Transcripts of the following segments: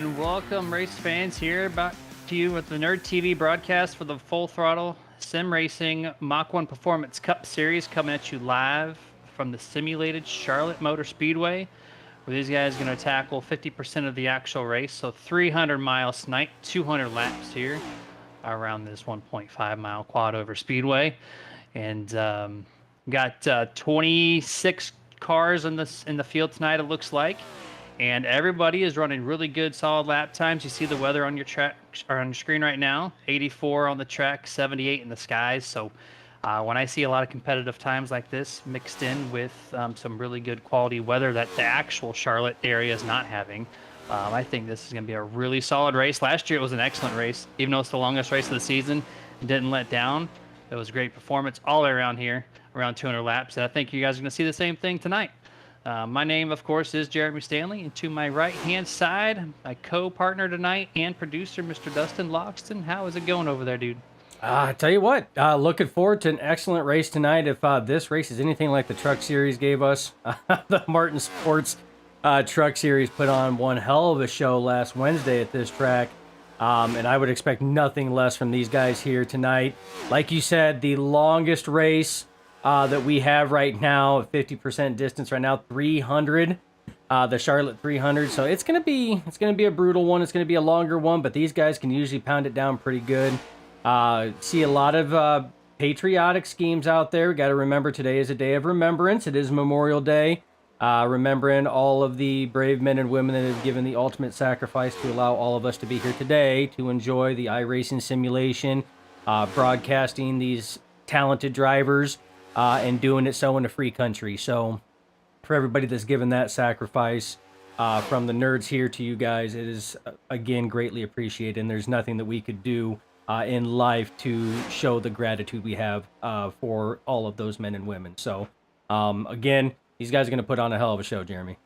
And welcome, race fans, here back to you with the Nerd TV broadcast for the Full Throttle Sim Racing Mach-1 Performance Cup Series, coming at you live from the simulated Charlotte Motor Speedway, where these guys are going to tackle 50% of the actual race. So 300 miles tonight, 200 laps here around this 1.5 mile quad over speedway. And got 26 cars in the field tonight, it looks like. And everybody is running really good, solid lap times. You see the weather on your track or on your screen right now. 84 on the track, 78 in the skies. So when I see a lot of competitive times like this mixed in with some really good quality weather that the actual Charlotte area is not having, I think this is going to be a really solid race. Last year it was an excellent race, even though it's the longest race of the season. It didn't let down. It was a great performance all the way around here, around 200 laps. And I think you guys are going to see the same thing tonight. My name, of course, is Jeremy Stanley, and to my right-hand side, my co-partner tonight and producer, Mr. Dustin Loxton. How is it going over there, dude? I tell you what, looking forward to an excellent race tonight. If this race is anything like the Truck Series gave us, the Martin Sports Truck Series put on one hell of a show last Wednesday at this track, and I would expect nothing less from these guys here tonight. Like you said, the longest race that we have right now, 50% distance right now, 300, the Charlotte 300. So it's gonna be a brutal one. It's gonna be a longer one, but these guys can usually pound it down pretty good. See a lot of patriotic schemes out there. We got to remember today is a day of remembrance. It is Memorial Day, remembering all of the brave men and women that have given the ultimate sacrifice to allow all of us to be here today to enjoy the iRacing simulation, broadcasting these talented drivers. And doing it so in a free country. So for everybody that's given that sacrifice, from the nerds here to you guys, it is, again, greatly appreciated. And there's nothing that we could do in life to show the gratitude we have for all of those men and women. So, again, these guys are going to put on a hell of a show, Jeremy.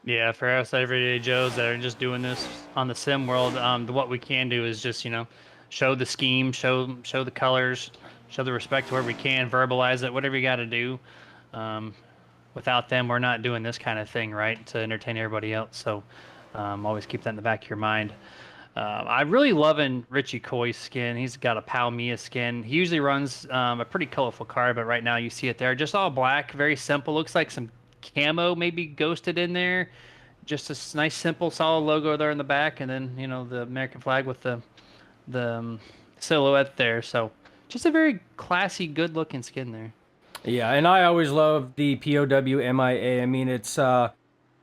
Yeah, for us everyday Joes that are just doing this on the sim world, what we can do is just, show the scheme, show the colors, show the respect where we can, verbalize it, whatever you got to do. Without them, we're not doing this kind of thing, right, to entertain everybody else. So always keep that in the back of your mind. I'm really loving Richie Coy's skin. He's got a Palmia skin. He usually runs a pretty colorful car, but right now you see it there. Just all black, very simple. Looks like some camo maybe ghosted in there. Just a nice, simple, solid logo there in the back, and then, the American flag with the silhouette there. So just a very classy, good-looking skin there. Yeah, and I always love the POW-MIA. I mean, it's,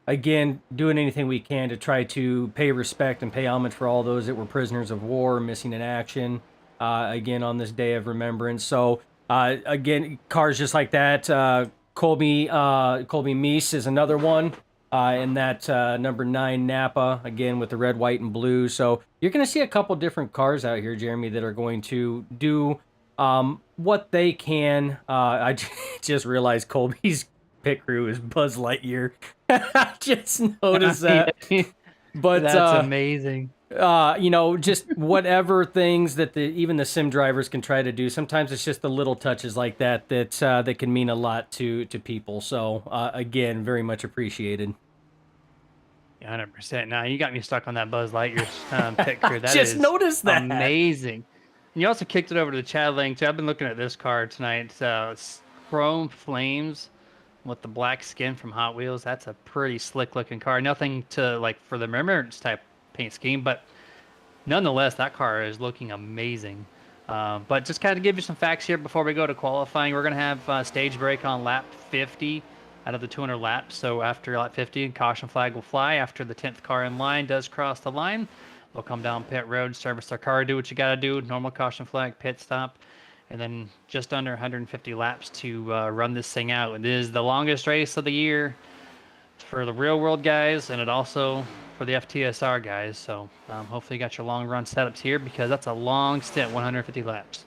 again, doing anything we can to try to pay respect and pay homage for all those that were prisoners of war, missing in action, again, on this day of remembrance. So, again, cars just like that. Colby Meese is another one. In that number 9 Napa, again, with the red, white, and blue. So you're going to see a couple different cars out here, Jeremy, that are going to do what they can. I just realized Colby's pit crew is Buzz Lightyear. I just noticed that. But that's amazing. Just whatever things that even the sim drivers can try to do. Sometimes it's just the little touches like that that can mean a lot to people. So again, very much appreciated. 100%. Now you got me stuck on that Buzz Lightyear pit crew. That just is noticed that. Amazing. And you also kicked it over to Chad Lang too. I've been looking at this car tonight. It's chrome flames with the black skin from Hot Wheels. That's a pretty slick looking car. Nothing to for the remembrance type paint scheme, but nonetheless, that car is looking amazing. But just kind of give you some facts here before we go to qualifying. We're going to have stage break on lap 50 out of the 200 laps. So after lap 50, caution flag will fly. After the 10th car in line does cross the line, they'll come down pit road, service their car, do what you got to do, normal caution flag, pit stop, and then just under 150 laps to run this thing out. It is the longest race of the year for the real world guys, and it also for the FTSR guys. So hopefully you got your long run setups here, because that's a long stint, 150 laps.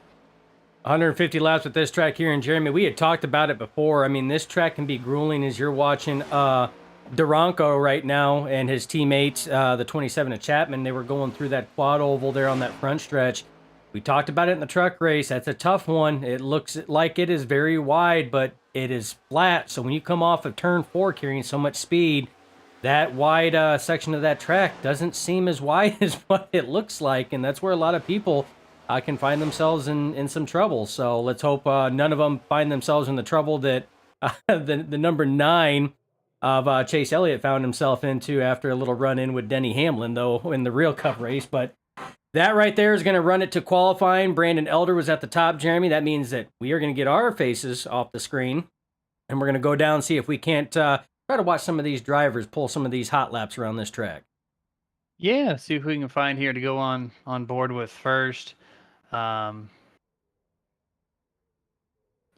150 laps with this track here. And Jeremy, we had talked about it before. I mean, this track can be grueling as you're watching Duranko right now and his teammate, the 27 of Chapman. They were going through that quad oval there on that front stretch. We talked about it in the truck race. That's a tough one. It looks like it is very wide, but it is flat. So when you come off of turn 4 carrying so much speed, that wide section of that track doesn't seem as wide as what it looks like, and that's where a lot of people can find themselves in some trouble. So let's hope none of them find themselves in the trouble that the number 9 of Chase Elliott found himself into after a little run-in with Denny Hamlin, though, in the real Cup race. But that right there is going to run it to qualifying. Brandon Elder was at the top, Jeremy. That means that we are going to get our faces off the screen, and we're going to go down and see if we can't try to watch some of these drivers pull some of these hot laps around this track. Yeah, see who we can find here to go on board with first. So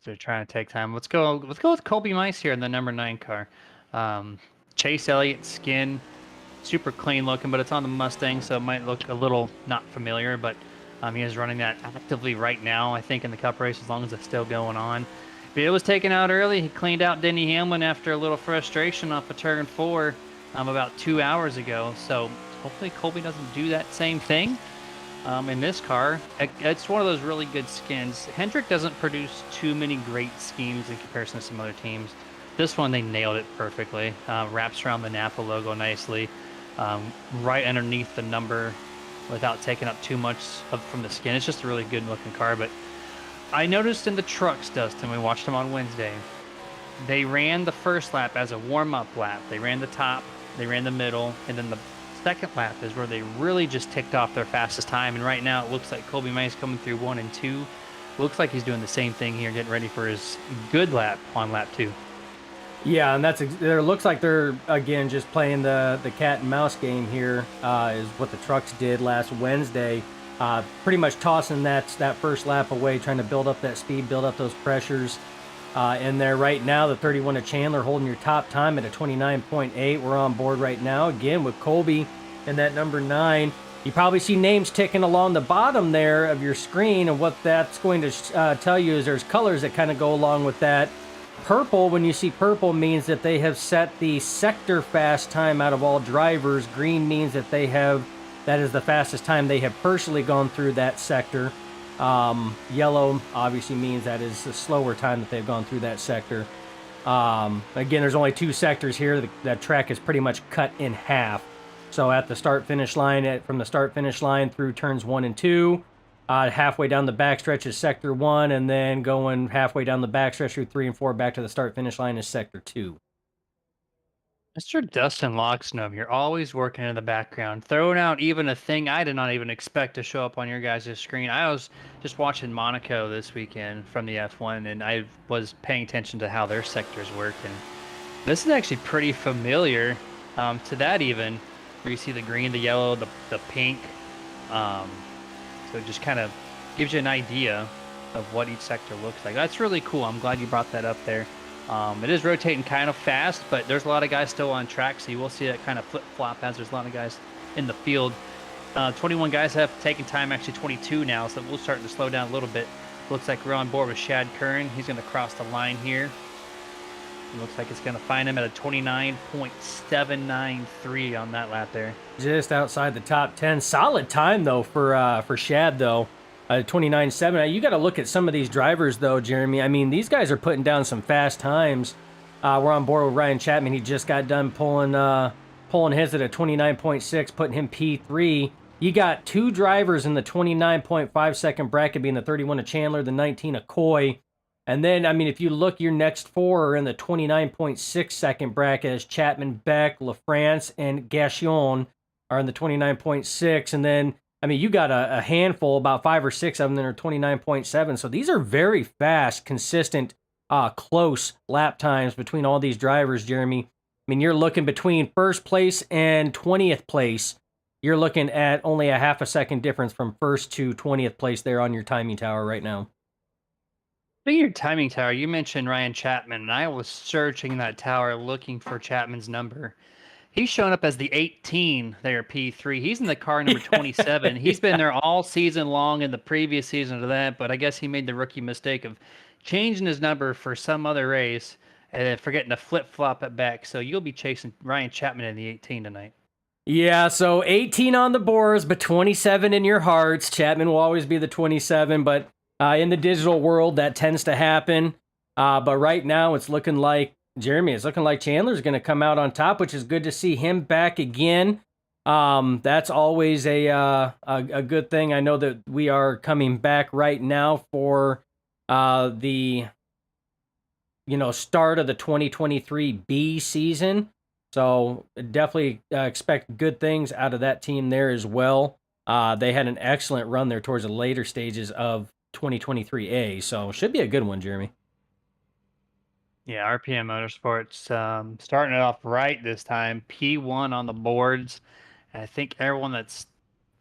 they're trying to take time. Let's go with Colby Mice here in the number 9 car. Chase Elliott's skin, super clean looking, but it's on the Mustang, so it might look a little not familiar, but he is running that actively right now, I think, in the Cup race, as long as it's still going on. But it was taken out early. He cleaned out Denny Hamlin after a little frustration off of turn 4 about 2 hours ago, so hopefully Colby doesn't do that same thing in this car. It's one of those really good skins. Hendrick doesn't produce too many great schemes in comparison to some other teams. This one, they nailed it perfectly. Wraps around the Napa logo nicely, right underneath the number without taking up too much from the skin. It's just a really good looking car. But I noticed in the trucks, Dustin, we watched them on Wednesday, they ran the first lap as a warm-up lap. They ran the top, they ran the middle, and then the second lap is where they really just ticked off their fastest time. And right now it looks like Colby Mice coming through 1 and 2. Looks like he's doing the same thing here, getting ready for his good lap on lap 2. Yeah, and there looks like they're, again, just playing the cat and mouse game here, is what the trucks did last Wednesday. Pretty much tossing that first lap away, trying to build up that speed, build up those pressures. In there right now, the 31 of Chandler holding your top time at a 29.8. We're on board right now, again, with Colby and that number 9. You probably see names ticking along the bottom there of your screen, and what that's going to tell you is there's colors that kind of go along with that. Purple, when you see purple, means that they have set the sector fast time out of all drivers. Green means that that is the fastest time they have personally gone through that sector. Yellow obviously means that is the slower time that they've gone through that sector. Again, there's only 2 sectors here. That track is pretty much cut in half. So at the start-finish line, from the start-finish line through turns 1 and 2, halfway down the backstretch is Sector 1, and then going halfway down the backstretch through 3 and 4 back to the start-finish line is Sector 2. Mr. Dustin Loxnum, you're always working in the background, throwing out even a thing I did not even expect to show up on your guys' screen. I was just watching Monaco this weekend from the F1, and I was paying attention to how their sectors work, and this is actually pretty familiar to that even, where you see the green, the yellow, the pink. So it just kind of gives you an idea of what each sector looks like. That's really cool. I'm glad you brought that up there. It is rotating kind of fast, but there's a lot of guys still on track, so you will see that kind of flip-flop as there's a lot of guys in the field. 21 guys have taken time, actually 22 now, so we'll start to slow down a little bit. Looks like we're on board with Shad Curran. He's going to cross the line here. It looks like it's going to find him at a 29.793 on that lap there. Just outside the top 10. Solid time, though, for Shad, though. 29.7. You got to look at some of these drivers, though, Jeremy. I mean, these guys are putting down some fast times. We're on board with Ryan Chapman. He just got done pulling his at a 29.6, putting him P3. You got 2 drivers in the 29.5 second bracket, being the 31 of Chandler, the 19 of Coy. And then, I mean, if you look, your next 4 are in the 29.6 second bracket as Chapman, Beck, LaFrance, and Gachon are in the 29.6. And then, I mean, you got a handful, about 5 or 6 of them that are 29.7. So these are very fast, consistent, close lap times between all these drivers, Jeremy. I mean, you're looking between first place and 20th place. You're looking at only a half a second difference from first to 20th place there on your timing tower right now. Speaking of your timing tower, you mentioned Ryan Chapman, and I was searching that tower looking for Chapman's number. He's showing up as the 18 there, P3. He's in the car number 27. He's been there all season long in the previous season to that, but I guess he made the rookie mistake of changing his number for some other race and then forgetting to flip-flop it back. So you'll be chasing Ryan Chapman in the 18 tonight. Yeah, so 18 on the boards, but 27 in your hearts. Chapman will always be the 27, but in the digital world, that tends to happen. But right now, it's looking like Jeremy, it's looking like Chandler's going to come out on top, which is good to see him back again. That's always a good thing. I know that we are coming back right now for the start of the 2023 B season. So definitely expect good things out of that team there as well. They had an excellent run there towards the later stages of 2023A, so should be a good one, Jeremy. Yeah, RPM Motorsports starting it off right this time. P1 on the boards. And I think everyone that's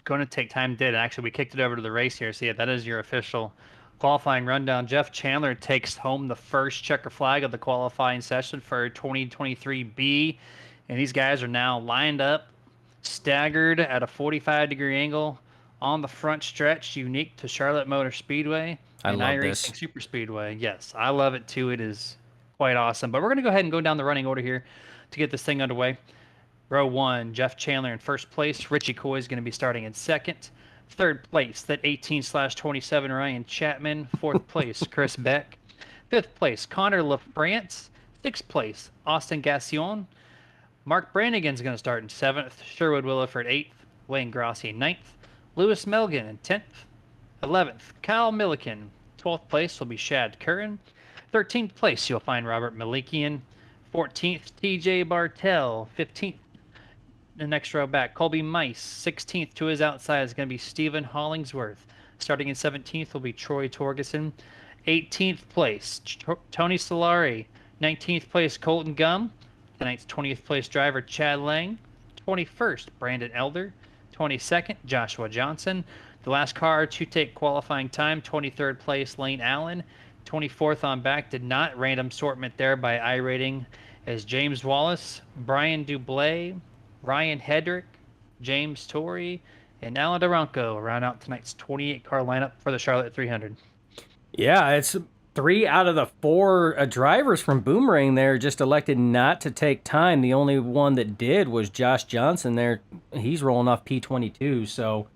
going to take time did. Actually, we kicked it over to the race here. So, yeah, that is your official qualifying rundown. Jeff Chandler takes home the first checker flag of the qualifying session for 2023B. And these guys are now lined up, staggered at a 45-degree angle on the front stretch, unique to Charlotte Motor Speedway I and love iRacing this. Super Speedway. Yes, I love it too. It is quite awesome. But we're going to go ahead and go down the running order here to get this thing underway. Row 1, Jeff Chandler in first place. Richie Coy is going to be starting in second. Third place, that 18/27 Ryan Chapman. Fourth place, Chris Beck. Fifth place, Connor LaFrance. Sixth place, Austin Gassion. Mark Brannigan's going to start in seventh. Sherwood Williford eighth. Wayne Grossi ninth. Lewis Melgan in 10th. 11th, Kyle Milliken. 12th place will be Shad Curran. 13th place, you'll find Robert Malikian. 14th, TJ Bartel. 15th, the next row back, Colby Mice. 16th to his outside is going to be Stephen Hollingsworth. Starting in 17th will be Troy Torgeson. 18th place, Tony Solari. 19th place, Colton Gum. Tonight's 20th place driver, Chad Lang. 21st, Brandon Elder. 22nd, Joshua Johnson. The last car to take qualifying time, 23rd place, Lane Allen. 24th on back, did not. Random sortment there by iRating as James Wallace, Brian Dublé, Ryan Hedrick, James Torrey, and Alan Duranko round out tonight's 28-car lineup for the Charlotte 300. Yeah, it's 3 out of the 4 drivers from Boomerang there just elected not to take time. The only one that did was Josh Johnson there. He's rolling off P22. So,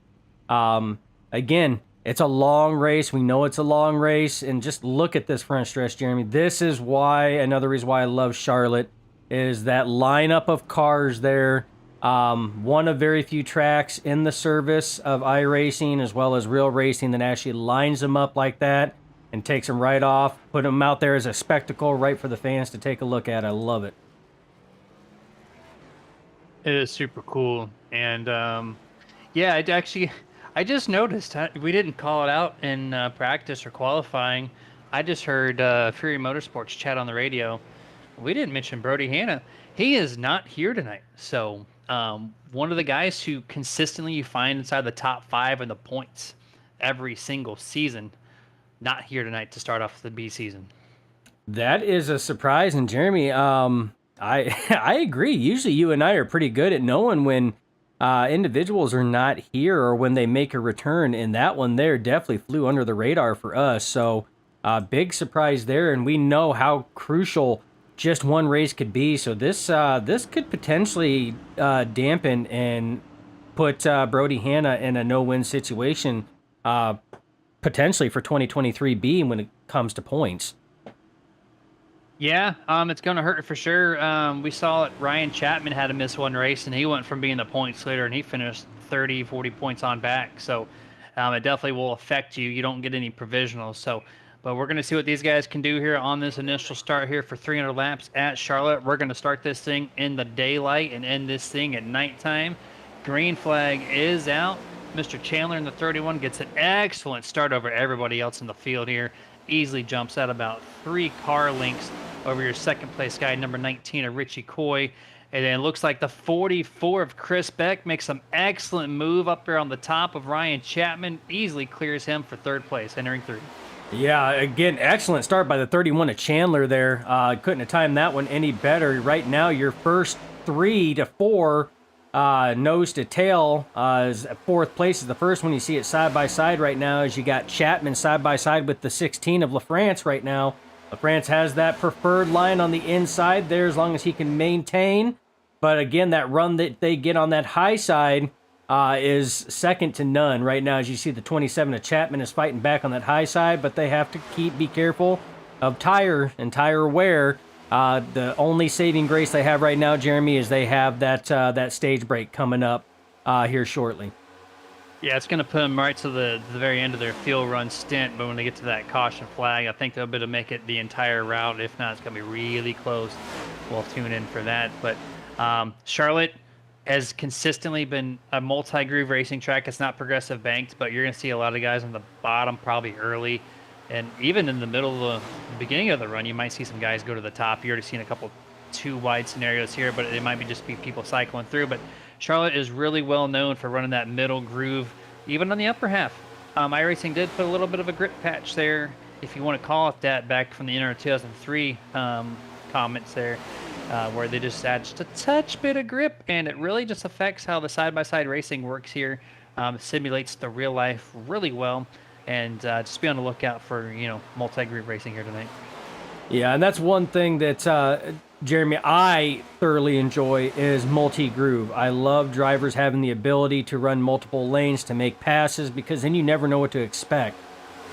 again, it's a long race. We know it's a long race. And just look at this front stretch, Jeremy. This is why, another reason why I love Charlotte, is that lineup of cars there. One of very few tracks in the service of iRacing as well as real racing that actually lines them up like that and takes them right off, put them out there as a spectacle right for the fans to take a look at. I love it. It is super cool. And yeah, I just noticed we didn't call it out in practice or qualifying. I just heard Fury Motorsports chat on the radio. We didn't mention Brody Hanna. He is not here tonight. So one of the guys who consistently you find inside the top 5 in the points every single season, not here tonight to start off the B season. That is a surprise, and Jeremy, I I agree. Usually, you and I are pretty good at knowing when individuals are not here or when they make a return. And that one there definitely flew under the radar for us. So, big surprise there, and we know how crucial just one race could be. So this could potentially dampen and put Brody Hanna in a no-win situation, potentially for 2023B when it comes to points. Yeah, it's going to hurt for sure. We saw it. Ryan Chapman had to miss one race, and he went from being the points leader, and he finished 30, 40 points on back. So it definitely will affect you. You don't get any provisionals. So, but we're going to see what these guys can do here on this initial start here for 300 laps at Charlotte. We're going to start this thing in the daylight and end this thing at nighttime. Green flag is out. Mr. Chandler in the 31 gets an excellent start over everybody else in the field here. Easily jumps out about 3 car lengths over your second place guy, number 19 of Richie Coy. And then it looks like the 44 of Chris Beck makes some excellent move up there on the top of Ryan Chapman. Easily clears him for third place, entering third. Yeah, again, excellent start by the 31 of Chandler there. Couldn't have timed that one any better. Right now, your first 3 to 4 nose to tail is fourth place is the first one. You see it side by side right now as you got Chapman side by side with the 16 of LaFrance right now. LaFrance has that preferred line on the inside there as long as he can maintain. But again, that run that they get on that high side is second to none right now. As you see, the 27 of Chapman is fighting back on that high side, but they have to be careful of tire and tire wear The only saving grace they have right now, Jeremy, is they have that stage break coming up here shortly. Yeah, it's going to put them right to the very end of their field run stint, but when they get to that caution flag, I think they'll be able to make it the entire route. If not, it's going to be really close. We'll tune in for that. But Charlotte has consistently been a multi-groove racing track. It's not progressive banked, but you're going to see a lot of guys on the bottom probably early. And even in the middle of the beginning of the run, you might see some guys go to the top. You've already seen a couple two wide scenarios here, but it might be just be people cycling through. But Charlotte is really well known for running that middle groove, even on the upper half. iRacing did put a little bit of a grip patch there, if you want to call it that, back from the Inter 2003 comments there, where they just add just a touch bit of grip, and it really just affects how the side-by-side racing works here. Simulates the real life really well, and just be on the lookout for multi-groove racing here tonight. Yeah, and that's one thing that Jeremy, I thoroughly enjoy is multi-groove. I love drivers having the ability to run multiple lanes to make passes, because then you never know what to expect.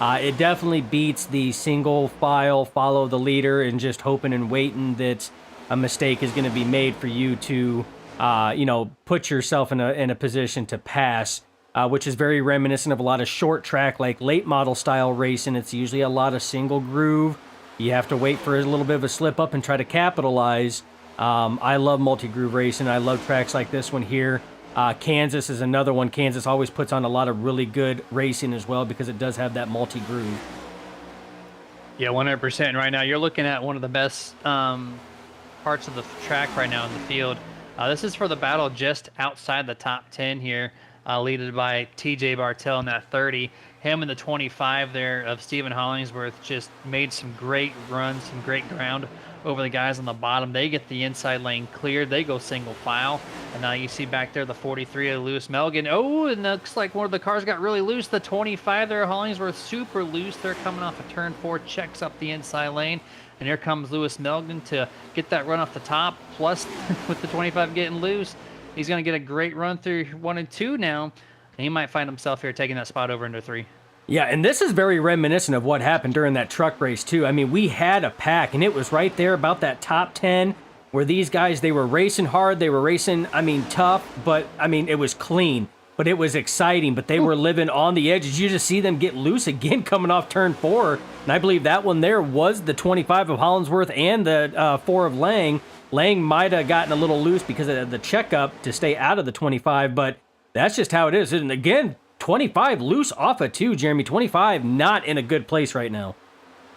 It definitely beats the single file, follow the leader, and just hoping and waiting that a mistake is going to be made for you to, put yourself in a position to pass, which is very reminiscent of a lot of short track, like late model style racing. It's usually a lot of single groove. You have to wait for a little bit of a slip up and try to capitalize. I love multi-groove racing. I love tracks like this one here. Kansas is another one. Kansas always puts on a lot of really good racing as well, because it does have that multi-groove. Yeah, 100%. Right now, you're looking at one of the best parts of the track right now in the field. This is for the battle just outside the top 10 here, led by TJ Bartel in that 30. Him and the 25 there of Stephen Hollingsworth just made some great runs, some great ground over the guys on the bottom. They get the inside lane cleared. They go single file. And now you see back there the 43 of Lewis Melgan. Oh, and looks like one of the cars got really loose. The 25 there, Hollingsworth, super loose. They're coming off of turn 4, checks up the inside lane. And here comes Lewis Melgan to get that run off the top. Plus, with the 25 getting loose, he's going to get a great run through 1 and 2 now. And he might find himself here taking that spot over into 3. Yeah, and this is very reminiscent of what happened during that truck race, too. I mean, we had a pack, and it was right there about that top 10, where these guys, they were racing hard, they were racing, tough, but, it was clean. But it was exciting, but they were living on the edges. You just see them get loose again coming off turn 4, and I believe that one there was the 25 of Hollingsworth and the 4 of Lang. Lang might have gotten a little loose because of the checkup to stay out of the 25, but that's just how it is. And again, 25 loose off of 2, Jeremy. 25 not in a good place right now.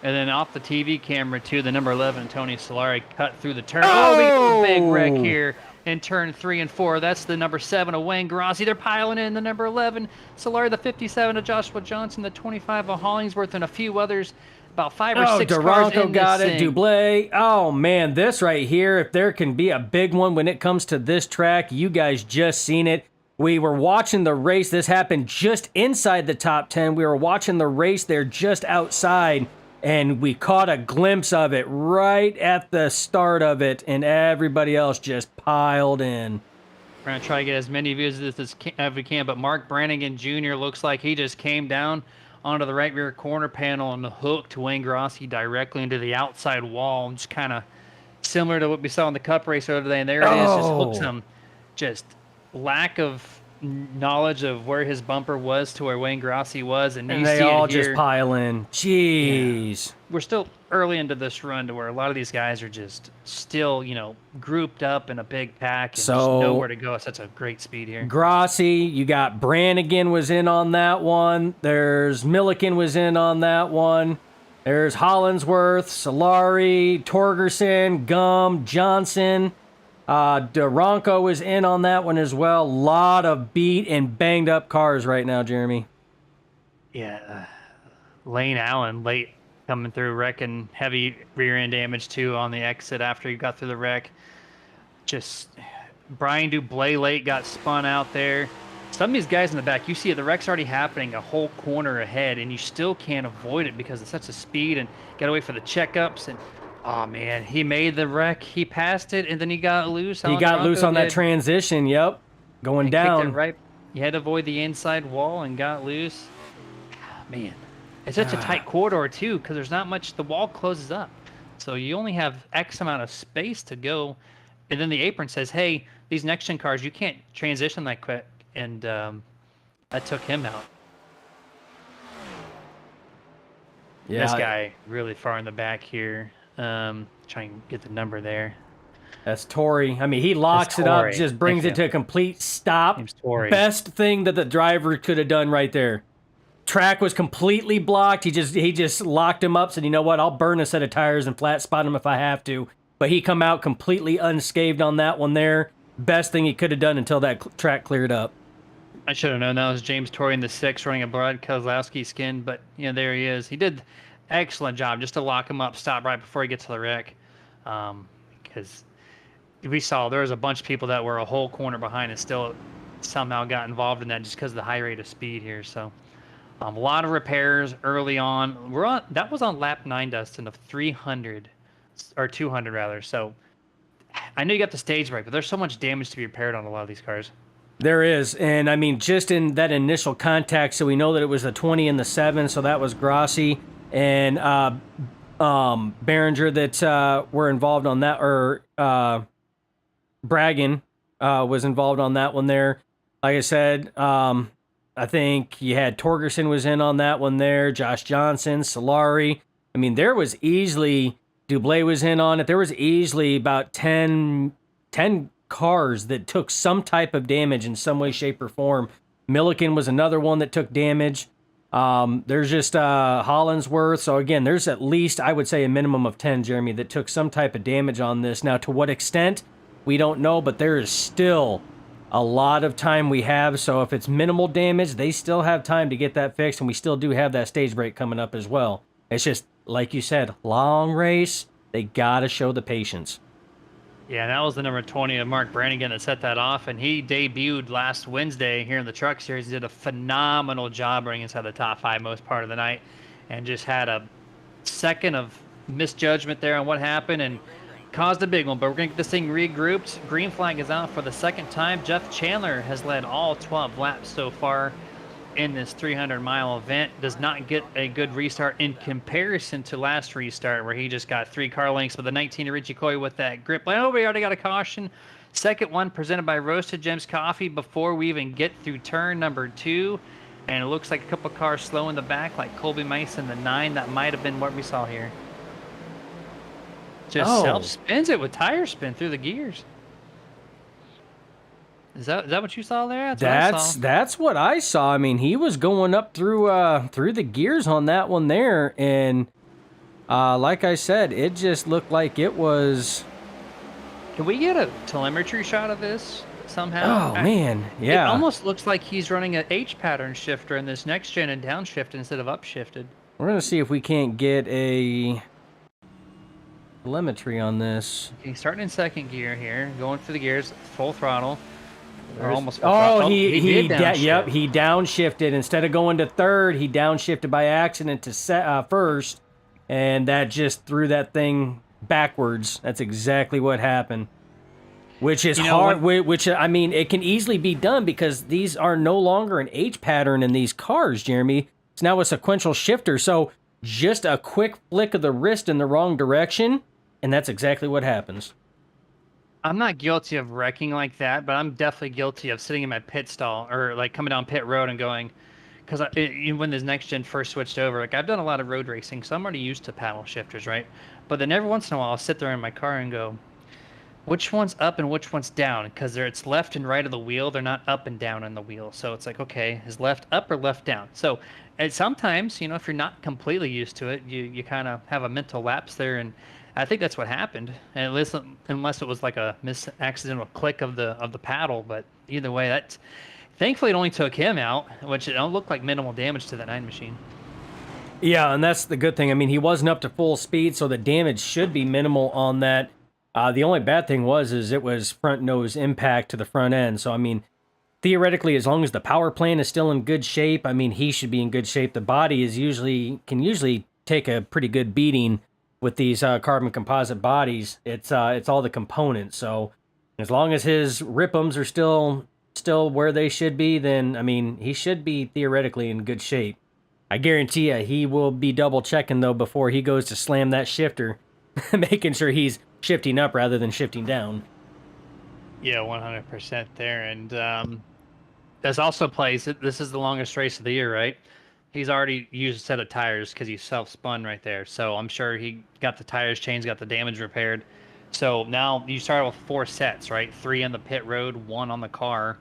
And then off the TV camera, too, the number 11, Tony Solari, cut through the turn. Oh, we get a big wreck here in turn 3 and 4. That's the number 7 of Wayne Grossi. They're piling in the number 11. Solari, the 57 of Joshua Johnson, the 25 of Hollingsworth, and a few others. About 5 or 6 cars in got this it. thing. Dublé. Oh, man, this right here, if there can be a big one when it comes to this track, you guys just seen it. We were watching the race. This happened just inside the top 10. We were watching the race there just outside, and we caught a glimpse of it right at the start of it, and everybody else just piled in. We're going to try to get as many views of this as we can, but Mark Brannigan Jr. looks like he just came down onto the right rear corner panel and hooked Wayne Grossi directly into the outside wall, just kind of similar to what we saw in the Cup race over there, and there it is, just hooks him. Just lack of knowledge of where his bumper was to where Wayne Grossi was, and you they see all it here. just pile in. Jeez. Yeah. We're still early into this run to where a lot of these guys are just still, grouped up in a big pack and just nowhere to go at such a great speed here. Grossi, you got Brannigan was in on that one. There's Milliken was in on that one. There's Hollingsworth, Solari, Torgerson, Gum, Johnson. Duranko is in on that one as well. A lot of beat and banged up cars right now, Jeremy. Yeah. Lane Allen late coming through, wrecking heavy rear end damage too on the exit after he got through the wreck. Just Brian Dublé late got spun out there. Some of these guys in the back, you see the wreck's already happening a whole corner ahead, and you still can't avoid it because it's such a speed, and gotta wait for the checkups. And oh man, he made the wreck. He passed it, and then he got loose. He got loose on that transition. Yep, going down. Right, you had to avoid the inside wall and got loose. Man, it's such a tight corridor too, because there's not much. The wall closes up. So you only have X amount of space to go. And then the apron says, hey, these next gen cars, you can't transition that quick. And that took him out. Yeah, This guy really far in the back here. Try and get the number there. that's Tory. I mean, he locks it up, Tory. just brings it to a complete stop. Name's Tory. Best thing that the driver could have done right there. Track was completely blocked. He just locked him up, said, you know what, I'll burn a set of tires and flat spot him if I have to. But he come out completely unscathed on that one there. Best thing he could have done until that track cleared up. I should have known that was James Tory in the 6 running a Brad Kozlowski skin, but there he is. He did excellent job just to lock him up, stop right before he gets to the wreck. Because we saw there was a bunch of people that were a whole corner behind and still somehow got involved in that just because of the high rate of speed here. So a lot of repairs early on. That was on lap 9, Dustin, of 300 or 200 rather. So I know you got the stage break, but there's so much damage to be repaired on a lot of these cars. There is, and I mean, just in that initial contact, so we know that it was the 20 and the 7, so that was Grossi and Behringer that were involved on that, or Bragan was involved on that one there. Like I said, I think you had Torgerson was in on that one there, Josh Johnson, Solari. I mean, there was easily, Dublé was in on it. There was easily about 10 cars that took some type of damage in some way, shape, or form. Milliken was another one that took damage. There's just Hollinsworth. So again, there's at least, I would say, a minimum of 10, Jeremy, that took some type of damage on this. Now, to what extent, we don't know, but there is still a lot of time we have. So if it's minimal damage, they still have time to get that fixed, and we still do have that stage break coming up as well. It's just, like you said, long race. They got to show the patience. Yeah, that was the number 20 of Mark Brannigan that set that off, and he debuted last Wednesday here in the Truck Series. He did a phenomenal job running inside the top 5 most part of the night, and just had a second of misjudgment there on what happened and caused a big one. But we're going to get this thing regrouped. Green flag is out for the second time. Jeff Chandler has led all 12 laps so far in this 300-mile event. Does not get a good restart in comparison to last restart where he just got 3 car lengths with a 19 Richie Coy with that grip. Oh, we already got a caution. Second one presented by Roasted Gems Coffee before we even get through turn number 2. And it looks like a couple cars slow in the back, like Colby Mason, the 9. That might have been what we saw here. Just self-spins it with tire spin through the gears. Is that what you saw there? That's what I saw. I mean, he was going up through the gears on that one there, and like I said, it just looked like it was. Can we get a telemetry shot of this somehow? Oh man, yeah. It almost looks like he's running an H pattern shifter in this next gen and downshift instead of upshifted. We're gonna see if we can't get a telemetry on this. Okay, starting in second gear here, going through the gears, full throttle. Or almost he downshifted. Instead of going to third, he downshifted by accident to first, and that just threw that thing backwards. That's exactly what happened. Which is hard. Which I mean, it can easily be done because these are no longer an H pattern in these cars, Jeremy. It's now a sequential shifter. So just a quick flick of the wrist in the wrong direction, and that's exactly what happens. I'm not guilty of wrecking like that, but I'm definitely guilty of sitting in my pit stall or like coming down pit road and going, because when this next gen first switched over, like I've done a lot of road racing, so I'm already used to paddle shifters, right? But then every once in a while, I'll sit there in my car and go, which one's up and which one's down? Because it's left and right of the wheel. They're not up and down on the wheel. So it's like, okay, is left up or left down? So and sometimes, if you're not completely used to it, you kind of have a mental lapse there, and I think that's what happened. And unless it was like a accidental click of the paddle, but either way, that thankfully it only took him out, which it don't look like minimal damage to that 9 machine. Yeah, and that's the good thing. I mean, he wasn't up to full speed, so the damage should be minimal on that. The only bad thing was it was front nose impact to the front end. So I mean, theoretically, as long as the power plant is still in good shape, I mean, he should be in good shape. The body can usually take a pretty good beating. With these carbon composite bodies, it's all the components. So as long as his ripums are still where they should be, then I mean he should be theoretically in good shape. I guarantee you he will be double checking though before he goes to slam that shifter, making sure he's shifting up rather than shifting down. Yeah, 100% there. And this also plays, this is the longest race of the year, right? He's already used a set of tires because he self-spun right there. So I'm sure he got the tires changed, got the damage repaired. So now you start with 4 sets, right? 3 on the pit road, 1 on the car.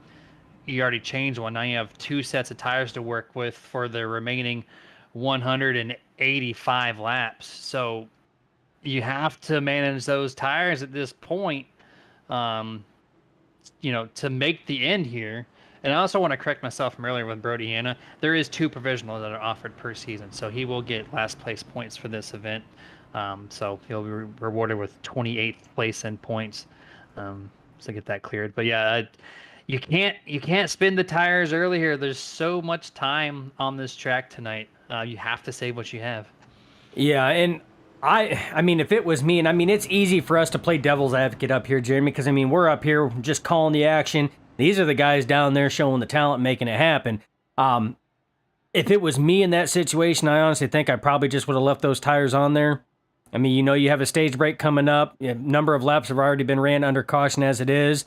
You already changed one. Now you have 2 sets of tires to work with for the remaining 185 laps. So you have to manage those tires at this point, um, to make the end here. And I also want to correct myself from earlier with Brody Hanna. There is 2 provisionals that are offered per season, so he will get last place points for this event. So he'll be rewarded with 28th place in points. So get that cleared. But yeah, you can't spin the tires early here. There's so much time on this track tonight. You have to save what you have. Yeah, and I mean, if it was me, and I mean, it's easy for us to play devil's advocate up here, Jeremy, because I mean, we're up here just calling the action. These are the guys down there showing the talent, making it happen. If it was me in that situation, I honestly think I probably just would have left those tires on there. I mean, you have a stage break coming up. A number of laps have already been ran under caution as it is.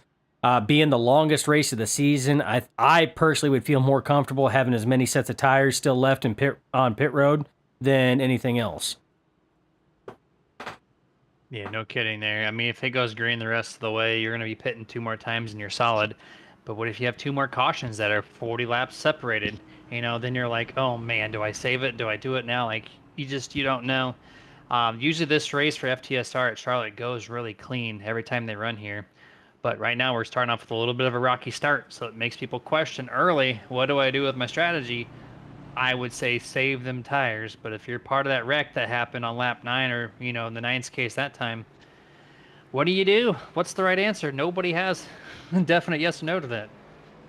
Being the longest race of the season, I personally would feel more comfortable having as many sets of tires still left on pit road than anything else. Yeah, no kidding there. I mean, if it goes green the rest of the way, you're going to be pitting 2 more times and you're solid. But what if you have 2 more cautions that are 40 laps separated? Then you're like, oh man, do I save it? Do I do it now? Like, you don't know. Usually this race for FTSR at Charlotte goes really clean every time they run here. But right now we're starting off with a little bit of a rocky start, so it makes people question early, what do I do with my strategy? I would say save them tires, but if you're part of that wreck that happened on lap 9 or, in the ninth case that time, what do you do? What's the right answer? Nobody has a definite yes or no to that.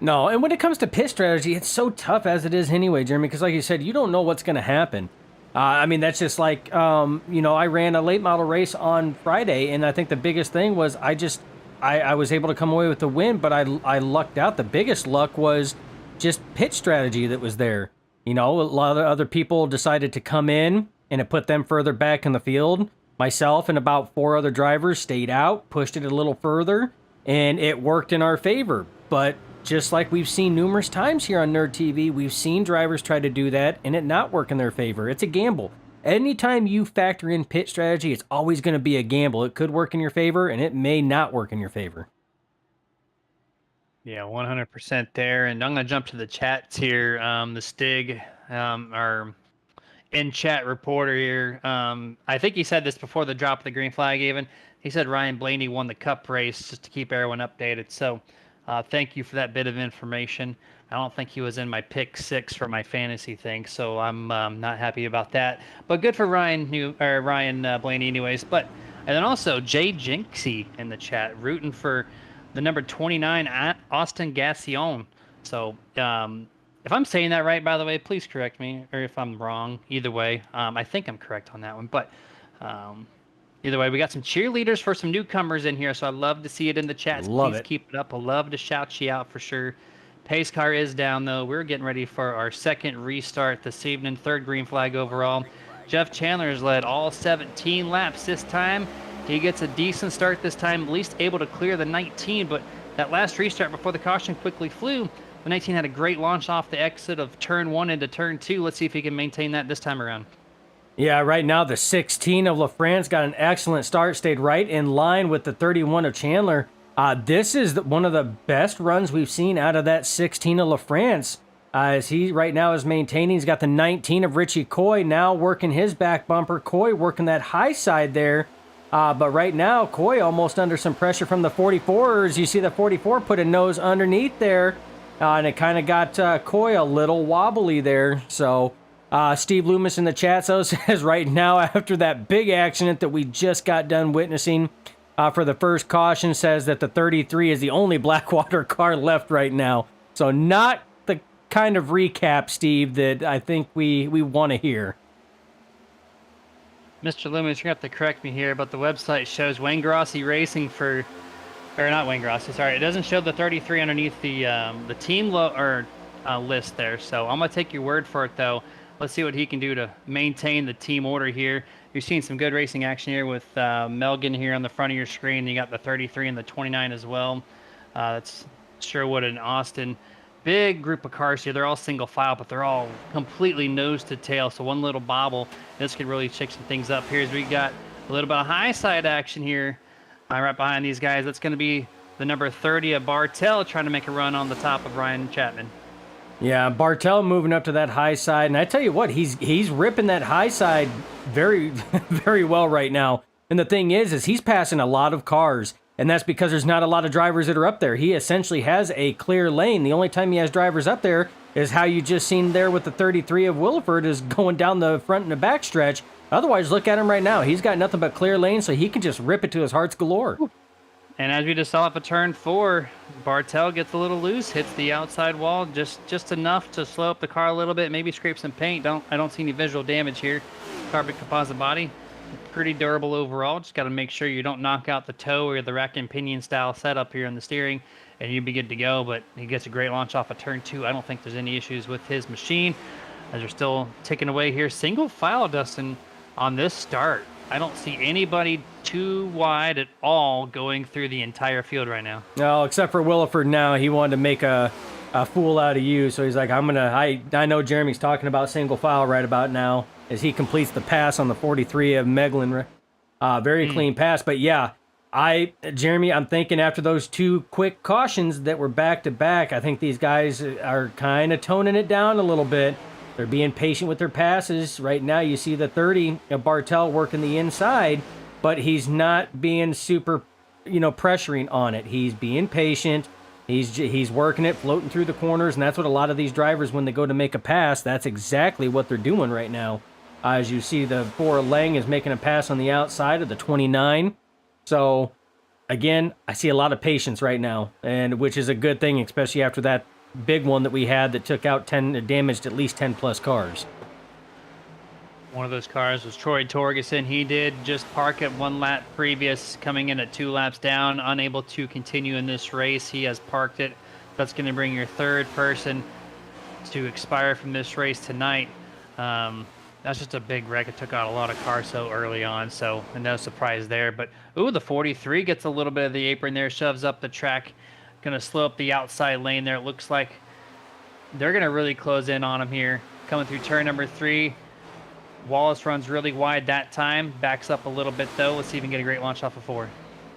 No, and when it comes to pit strategy, it's so tough as it is anyway, Jeremy, because like you said, you don't know what's going to happen. I mean, that's just like, I ran a late model race on Friday, and I think the biggest thing was I was able to come away with the win, but I lucked out. The biggest luck was just pit strategy that was there. A lot of other people decided to come in, and it put them further back in the field. Myself and about 4 other drivers stayed out, pushed it a little further, and it worked in our favor. But just like we've seen numerous times here on Nerd TV, we've seen drivers try to do that and it not work in their favor. It's a gamble. Anytime you factor in pit strategy, it's always going to be a gamble. It could work in your favor and it may not work in your favor. Yeah, 100% there. And I'm going to jump to the chats here. The Stig, our in-chat reporter here, I think he said this before the drop of the green flag even. He said Ryan Blaney won the cup race just to keep everyone updated. So thank you for that bit of information. I don't think he was in my pick 6 for my fantasy thing, so I'm not happy about that. But good for Ryan Blaney anyways. And then also Jay Jinxie in the chat rooting for the number 29 at Austin Gassion. So if I'm saying that right, by the way, please correct me, or if I'm wrong. Either way, I think I'm correct on that one. But either way, we got some cheerleaders for some newcomers in here, so I'd love to see it in the chat. Please keep it up. I'd love to shout you out for sure. Pace car is down, though. We're getting ready for our second restart this evening, 3rd green flag overall. Jeff Chandler's led all 17 laps this time. He gets a decent start this time, at least able to clear the 19, but that last restart before the caution quickly flew, the 19 had a great launch off the exit of turn 1 into turn 2. Let's see if he can maintain that this time around. Yeah, right now the 16 of LaFrance got an excellent start, stayed right in line with the 31 of Chandler. This is one of the best runs we've seen out of that 16 of LaFrance. As he right now is maintaining, he's got the 19 of Richie Coy now working his back bumper. Coy working that high side there. But right now, Coy almost under some pressure from the 44s. You see the 44 put a nose underneath there, and it kind of got Coy a little wobbly there. So Steve Loomis in the chat says right now, after that big accident that we just got done witnessing for the first caution, says that the 33 is the only Blackwater car left right now. So not the kind of recap, Steve, that I think we want to hear. Mr. Loomis, you're going to have to correct me here, but the website shows Wayne Grossi racing for, or not Wayne Grossi, sorry. It doesn't show the 33 underneath the team list there, so I'm going to take your word for it, though. let's see what he can do to maintain the team order here. You're seeing some good racing action here with Melgen here on the front of your screen. You got the 33 and the 29 as well. That's Sherwood and Austin. Big group of cars here. They're all single file, but they're all completely nose to tail. So one little bobble, this could really shake some things up here as we got a little bit of high side action here. Right behind these guys. That's going to be the number 30 of Bartel trying to make a run on the top of Ryan Chapman. Yeah, Bartel moving up to that high side, and I tell you what, he's ripping that high side very, very well right now. And the thing is he's passing a lot of cars, and that's because there's not a lot of drivers that are up there. He essentially has a clear lane. The only time he has drivers up there is how you just seen there with the 33 of Williford is going down the front and the back stretch. Otherwise, look at him right now. He's got nothing but clear lane, so he can just rip it to his heart's galore. And as we just saw off of turn 4, Bartel gets a little loose, hits the outside wall just enough to slow up the car a little bit, maybe scrape some paint. I don't see any visual damage here. Carbon composite body, pretty durable overall. Just got to make sure you don't knock out the toe or the rack and pinion style setup here on the steering, and you'd be good to go. But he gets a great launch off of turn 2. I don't think there's any issues with his machine as they're still ticking away here. Single file, Dustin, on this start. I don't see anybody too wide at all going through the entire field right now. No, except for Williford now. He wanted to make a fool out of you, so he's like, I know Jeremy's talking about single file right about now as he completes the pass on the 43 of Meglin. Very clean pass, but yeah, Jeremy, I'm thinking after those 2 quick cautions that were back-to-back, I think these guys are kind of toning it down a little bit. They're being patient with their passes. Right now, you see the 30 of Bartel working the inside, but he's not being super, pressuring on it. He's being patient. He's working it, floating through the corners, and that's what a lot of these drivers, when they go to make a pass, that's exactly what they're doing right now. As you see, the 4 Lang is making a pass on the outside of the 29. So, again, I see a lot of patience right now, and which is a good thing, especially after that big one that we had that took out damaged at least 10 plus cars. One of those cars was Troy Torgerson. He did just park at 1 lap previous, coming in at 2 laps down, unable to continue in this race. He has parked it. That's going to bring your 3rd person to expire from this race tonight. That's just a big wreck. It took out a lot of cars so early on, so no surprise there. But, ooh, the 43 gets a little bit of the apron there, shoves up the track. Going to slow up the outside lane there. It looks like they're going to really close in on him here. Coming through turn number 3. Wallace runs really wide that time. Backs up a little bit, though. Let's see if we can get a great launch off of 4.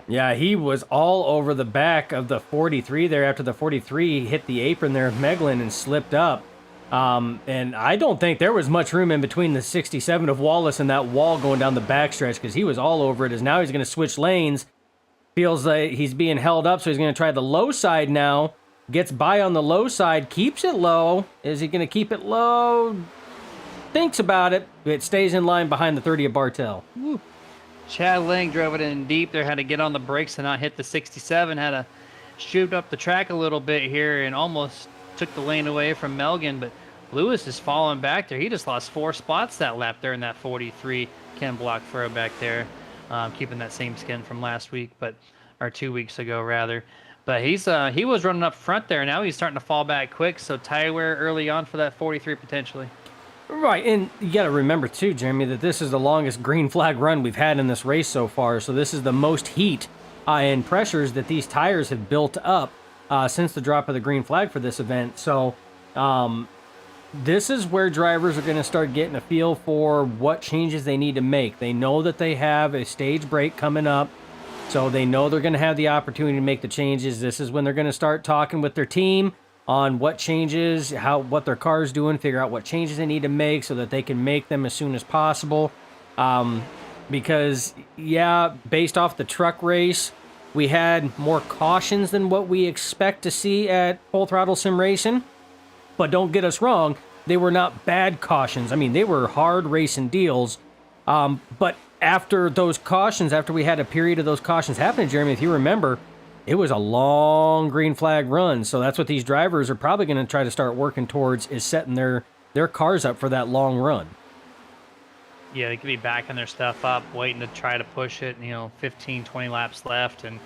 Yeah, he was all over the back of the 43 there after the 43 hit the apron there of Meglin and slipped up. And I don't think there was much room in between the 67 of Wallace and that wall going down the backstretch because he was all over it. As now he's going to switch lanes. Feels like he's being held up, so he's going to try the low side now. Gets by on the low side, keeps it low. Is he going to keep it low? Thinks about it. It stays in line behind the 30 of Bartel. Woo. Chad Lang drove it in deep there, had to get on the brakes to not hit the 67, had to shoot up the track a little bit here and almost took the lane away from Melgen, but Lewis is falling back there. He just lost 4 spots that lap there in that 43 Ken Block furrow back there. Keeping that same skin from last week, or 2 weeks ago rather. But he was running up front there. Now he's starting to fall back quick. So tire wear early on for that 43 potentially. Right, and you got to remember too, Jeremy, that this is the longest green flag run we've had in this race so far. So this is the most heat and pressures that these tires have built up since the drop of the green flag for this event. So this is where drivers are going to start getting a feel for what changes they need to make. They know that they have a stage break coming up, so they know they're going to have the opportunity to make the changes. This is when they're going to start talking with their team on what changes, what their car's doing, figure out what changes they need to make so that they can make them as soon as possible. Because, yeah, based off the truck race, we had more cautions than what we expect to see at Full Throttle Sim Racing. But don't get us wrong, they were not bad cautions. I mean, they were hard racing deals. But after those cautions, after we had a period of those cautions happening, Jeremy, if you remember, it was a long green flag run. So that's what these drivers are probably going to try to start working towards, is setting their cars up for that long run. Yeah, they could be backing their stuff up, waiting to try to push it, 15, 20 laps left. And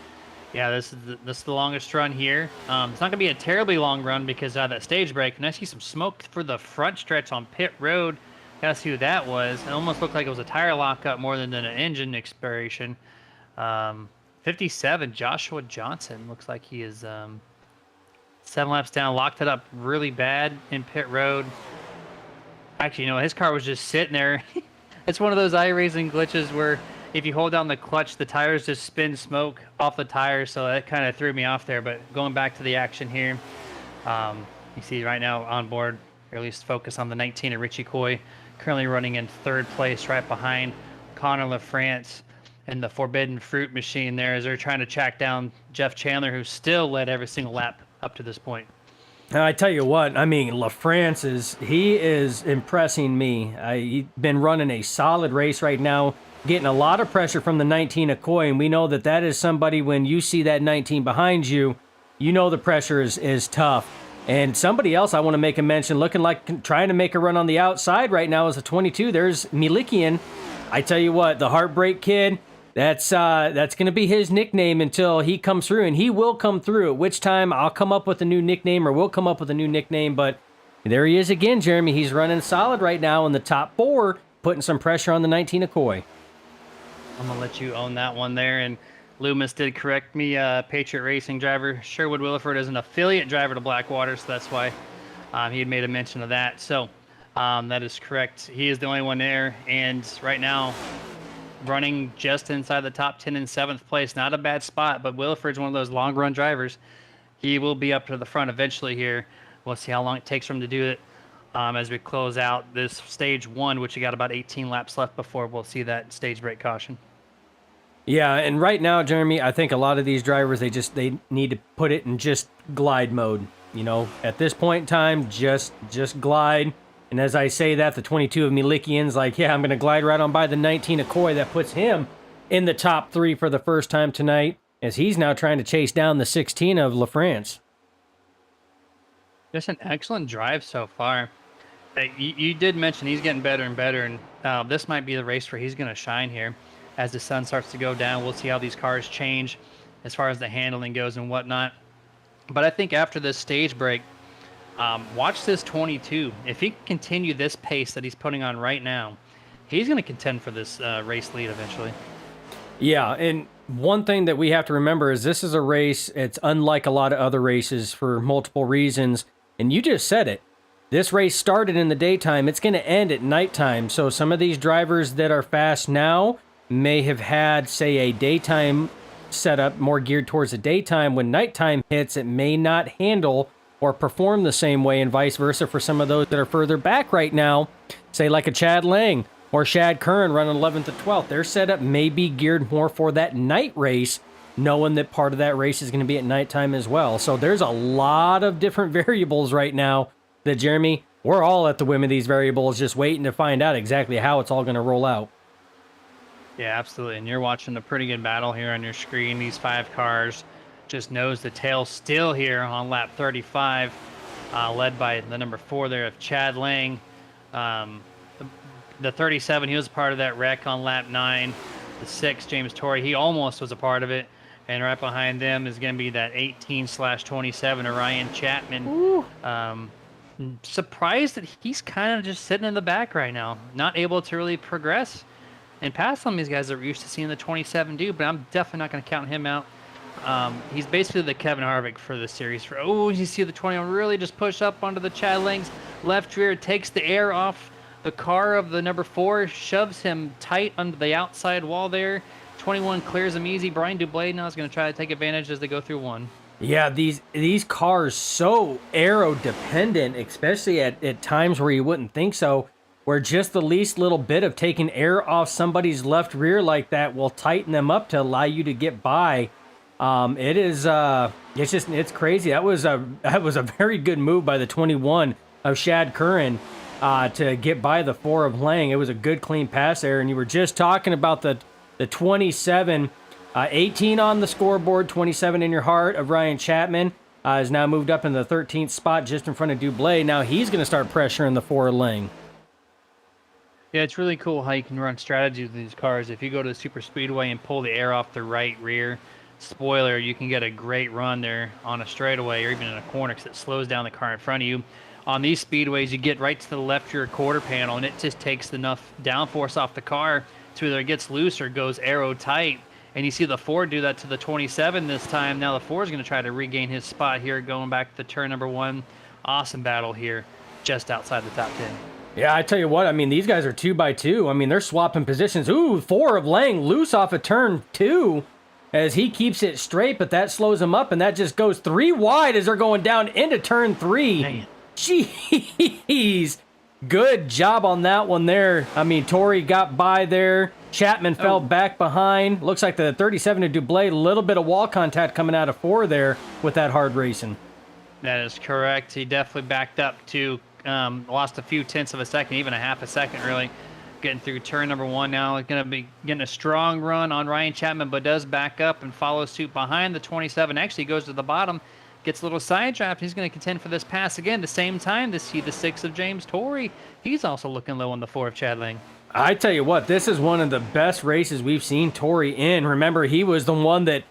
Yeah, this is the longest run here. It's not gonna be a terribly long run because that stage break, and I see some smoke for the front stretch on pit road. Gotta see who that was. It almost looked like it was a tire lockup more than an engine expiration. Um, 57, Joshua Johnson looks like he is 7 laps down, locked it up really bad in pit road. Actually, his car was just sitting there. It's one of those iRacing glitches where if you hold down the clutch, the tires just spin smoke off the tires, so that kind of threw me off there. But going back to the action here, you see right now on board, or at least focus on the 19 of Richie Coy, currently running in third place right behind Connor LaFrance and the Forbidden Fruit machine there as they're trying to track down Jeff Chandler, who still led every single lap up to this point. I tell you what, I mean, LaFrance he is impressing me. He's been running a solid race right now, getting a lot of pressure from the 19 of Coy, and we know that is somebody, when you see that 19 behind you, you know the pressure is tough. And somebody else I want to make a mention, looking like trying to make a run on the outside right now is a 22. There's Milikian. I tell you what, the Heartbreak Kid, that's going to be his nickname until he comes through, and he will come through, at which time I'll come up with a new nickname, or we'll come up with a new nickname. But there he is again, Jeremy. He's running solid right now in the top 4, putting some pressure on the 19 of Coy. I'm going to let you own that one there. And Loomis did correct me, Patriot Racing driver. Sherwood Williford is an affiliate driver to Blackwater, so that's why he had made a mention of that. So that is correct. He is the only one there. And right now, running just inside the top 10 in 7th place. Not a bad spot, but Williford's one of those long run drivers. He will be up to the front eventually here. We'll see how long it takes for him to do it as we close out this stage 1, which you got about 18 laps left before we'll see that stage break caution. Yeah, and right now, Jeremy, I think a lot of these drivers, they need to put it in just glide mode. At this point in time, just glide. And as I say that, the 22 of Milikian's like, yeah, I'm going to glide right on by the 19 of Coy. That puts him in the top 3 for the first time tonight, as he's now trying to chase down the 16 of LaFrance. Just an excellent drive so far. You did mention he's getting better and better, and this might be the race where he's going to shine here. As the sun starts to go down, we'll see how these cars change as far as the handling goes and whatnot. But I think after this stage break, watch this 22. If he can continue this pace that he's putting on right now, he's going to contend for this race lead eventually. Yeah, and one thing that we have to remember is this is a race, it's unlike a lot of other races for multiple reasons. And you just said it. This race started in the daytime. It's going to end at nighttime. So some of these drivers that are fast now may have had, say, a daytime setup more geared towards the daytime. When nighttime hits, it may not handle or perform the same way, and vice versa for some of those that are further back right now, say like a Chad Lang or Shad Curran running 11th to 12th. Their setup may be geared more for that night race, knowing that part of that race is going to be at nighttime as well. So there's a lot of different variables right now that, Jeremy, we're all at the whim of these variables, just waiting to find out exactly how it's all going to roll out. Yeah, absolutely. And you're watching a pretty good battle here on your screen. These 5 cars just nose to tail still here on lap 35, led by the number 4 there of Chad Lang. The 37, he was a part of that wreck on lap 9. The 6, James Torrey, he almost was a part of it. And right behind them is going to be that 18/27, Orion Chapman. Surprised that he's kind of just sitting in the back right now, not able to really progress and pass some of these guys that we're used to seeing the 27 do, but I'm definitely not going to count him out. He's basically the Kevin Harvick for the series. You see the 21 really just push up onto the Chad Lang's left rear, takes the air off the car of the number 4, shoves him tight under the outside wall there. 21 clears him easy. Brian Dublé now is going to try to take advantage as they go through 1. Yeah, these cars so aero dependent, especially at times where you wouldn't think so, where just the least little bit of taking air off somebody's left rear like that will tighten them up to allow you to get by. It's crazy. That was a very good move by the 21 of Shad Curran to get by the 4 of Lang. It was a good clean pass there, and you were just talking about the 27, 18 on the scoreboard, 27 in your heart of Ryan Chapman is now moved up in the 13th spot just in front of Dublé. Now he's going to start pressuring the 4 of Lang. Yeah, it's really cool how you can run strategies with these cars. If you go to the super speedway and pull the air off the right rear, spoiler, you can get a great run there on a straightaway or even in a corner because it slows down the car in front of you. On these speedways, you get right to the left of your quarter panel, and it just takes enough downforce off the car to either it gets loose or goes arrow tight. And you see the Ford do that to the 27 this time. Now the Ford is going to try to regain his spot here, going back to turn number 1. Awesome battle here, just outside the top 10. Yeah, I tell you what, I mean, these guys are 2x2. I mean, they're swapping positions. Ooh, 4 of Lang loose off of turn 2 as he keeps it straight, but that slows him up, and that just goes 3 wide as they're going down into turn 3. Man. Jeez. Good job on that one there. I mean, Torrey got by there. Chapman fell back behind. Looks like the 37 to Dublé, a little bit of wall contact coming out of 4 there with that hard racing. That is correct. He definitely backed up to, lost a few tenths of a second, even a half a second, really. Getting through turn number 1 now. Going to be getting a strong run on Ryan Chapman, but does back up and follow suit behind the 27. Actually goes to the bottom, gets a little side draft. He's going to contend for this pass again. The same time to see the 6 of James Torrey. He's also looking low on the 4 of Chad Lang. I tell you what, this is one of the best races we've seen Torrey in. Remember, he was the one that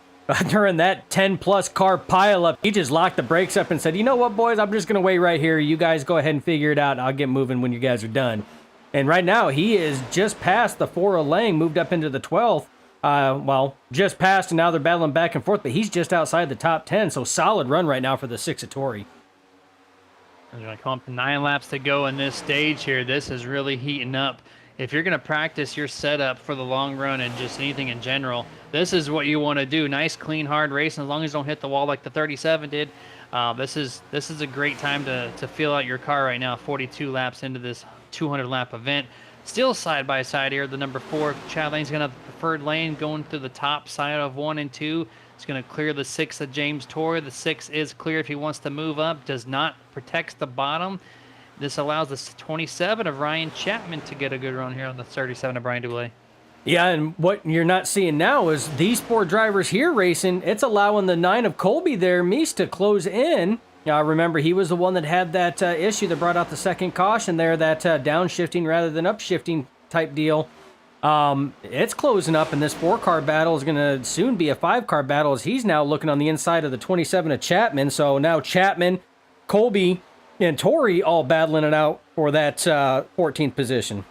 during that 10-plus car pileup, he just locked the brakes up and said, you know what, boys, I'm just going to wait right here. You guys go ahead and figure it out. I'll get moving when you guys are done. And right now, he is just past the 4 of Lang, moved up into the 12th. Well, just passed, and now they're battling back and forth, but he's just outside the top 10, so solid run right now for the 6 of Torrey. They're going to come up to 9 laps to go in this stage here. This is really heating up. If you're going to practice your setup for the long run and just anything in general, this is what you want to do. Nice, clean, hard racing, as long as you don't hit the wall like the 37 did. This is a great time to feel out your car right now, 42 laps into this 200-lap event. Still side by side here. The number 4, Chad Lang's going to have the preferred lane going through the top side of 1 and 2. It's going to clear the 6 of James Torrey. The 6 is clear if he wants to move up. Does not protect the bottom. This allows the 27 of Ryan Chapman to get a good run here on the 37 of Brian Dublé. Yeah, and what you're not seeing now is these 4 drivers here racing. It's allowing the 9 of Colby there, Meese, to close in. Remember, he was the one that had that issue that brought out the second caution there, that downshifting rather than upshifting type deal. It's closing up, and this 4-car battle is going to soon be a 5-car battle as he's now looking on the inside of the 27 of Chapman. So now Chapman, Colby, and Torrey all battling it out for that 14th position.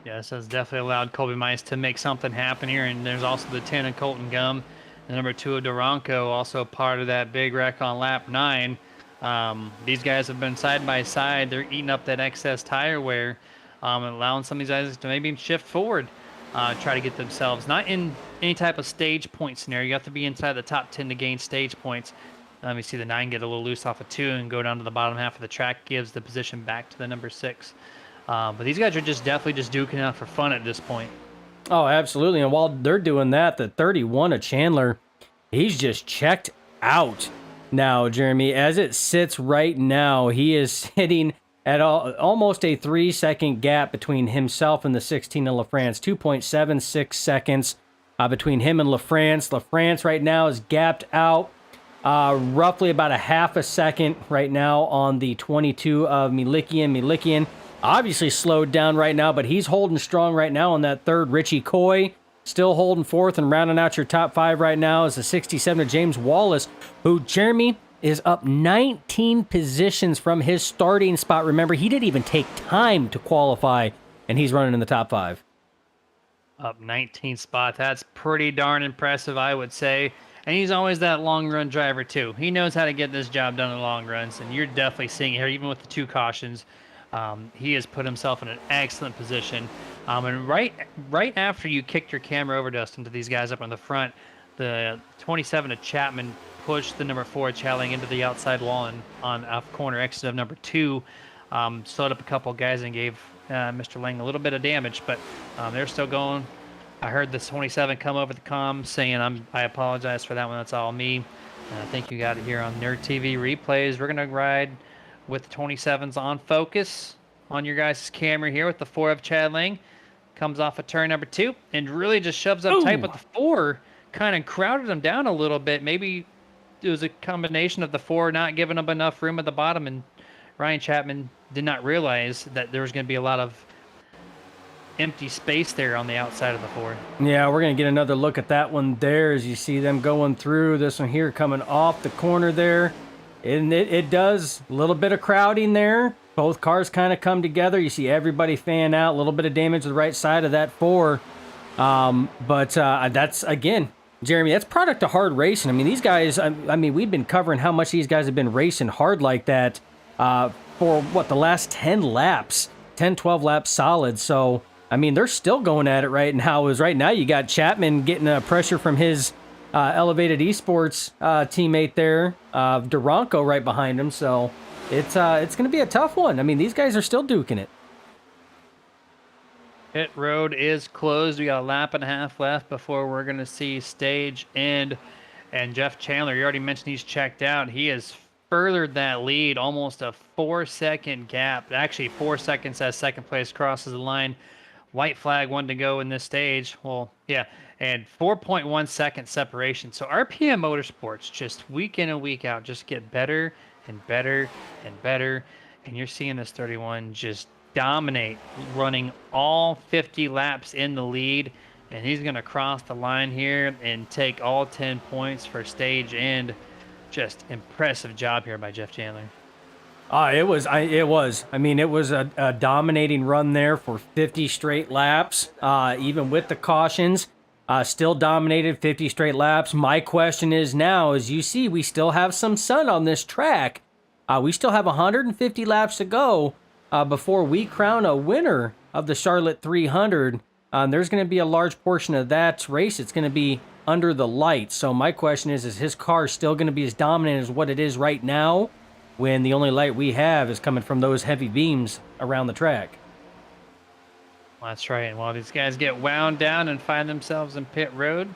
Yeah, this has definitely allowed Colby Mice to make something happen here. And there's also the 10 of Colton Gum. The number 2 of Duranco, also part of that big wreck on lap 9. These guys have been side by side. They're eating up that excess tire wear, and allowing some of these guys to maybe shift forward, try to get themselves, not in any type of stage point scenario. You have to be inside the top 10 to gain stage points. Let me see the 9 get a little loose off of 2 and go down to the bottom half of the track, gives the position back to the number 6. But these guys are definitely just duking it out for fun at this point. Oh, absolutely. And while they're doing that, the 31 of Chandler, he's just checked out now, Jeremy. As it sits right now, he is sitting at almost a 3-second gap between himself and the 16 of LaFrance. 2.76 seconds between him and LaFrance. LaFrance right now is gapped out roughly about a half a second right now on the 22 of Milikian. Milikian obviously slowed down right now, but he's holding strong right now on that 3rd. Richie Coy still holding 4th, and rounding out your top 5 right now is the 67 of James Wallace, who, Jeremy, is up 19 positions from his starting spot. Remember, he didn't even take time to qualify, and he's running in the top 5. Up 19 spots. That's pretty darn impressive, I would say. And he's always that long run driver, too. He knows how to get this job done in long runs, and you're definitely seeing it here, even with the 2 cautions. He has put himself in an excellent position. And right after you kicked your camera over, Dustin, to these guys up on the front, the 27 of Chapman pushed the number 4 Chad Lang into the outside wall and on off corner exit of number 2. Slowed up a couple guys and gave Mr. Lang a little bit of damage, but they're still going. I heard the 27 come over the comm saying, I apologize for that one. That's all me. And I think you got it here on Nerd TV replays. We're going to ride with the 27s on focus on your guys' camera here with the 4 of Chad Lang. Comes off of turn number 2 and really just shoves up tight, but the 4 kind of crowded him down a little bit. Maybe it was a combination of the 4 not giving him enough room at the bottom, and Ryan Chapman did not realize that there was going to be a lot of empty space there on the outside of the 4. Yeah, we're going to get another look at that one there as you see them going through. This one here coming off the corner there. And it does a little bit of crowding there. Both cars kind of come together. You see everybody fan out. A little bit of damage to the right side of that 4. But that's, again, Jeremy, that's product of hard racing. I mean, these guys, I mean, we've been covering how much these guys have been racing hard like that for, what, the last 10 laps, 10, 12 laps solid. So, I mean, they're still going at it right now. Right now you got Chapman getting pressure from his Elevated Esports teammate there, Duranko right behind him. So it's going to be a tough one. I mean, these guys are still duking it. Pit road is closed. We got a lap and a half left before we're going to see stage end. And Jeff Chandler, you already mentioned he's checked out. He has furthered that lead, almost a 4-second gap. Actually, 4 seconds as second place crosses the line. White flag, one to go in this stage. Well, yeah, and 4.1 second separation. So RPM Motorsports just week in and week out just get better and better and better. And you're seeing this 31 just dominate, running all 50 laps in the lead. And he's going to cross the line here and take all 10 points for stage end. Just impressive job here by Jeff Chandler. It was. I mean, it was a dominating run there for 50 straight laps, even with the cautions. Still dominated 50 straight laps. My question is now, as you see, we still have some sun on this track. We still have 150 laps to go before we crown a winner of the Charlotte 300. There's going to be a large portion of that race. It's going to be under the lights. So my question is his car still going to be as dominant as what it is right now, when the only light we have is coming from those heavy beams around the track? Well, that's right. And while these guys get wound down and find themselves in pit road,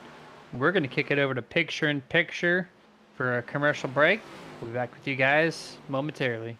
we're going to kick it over to picture-in-picture for a commercial break. We'll be back with you guys momentarily.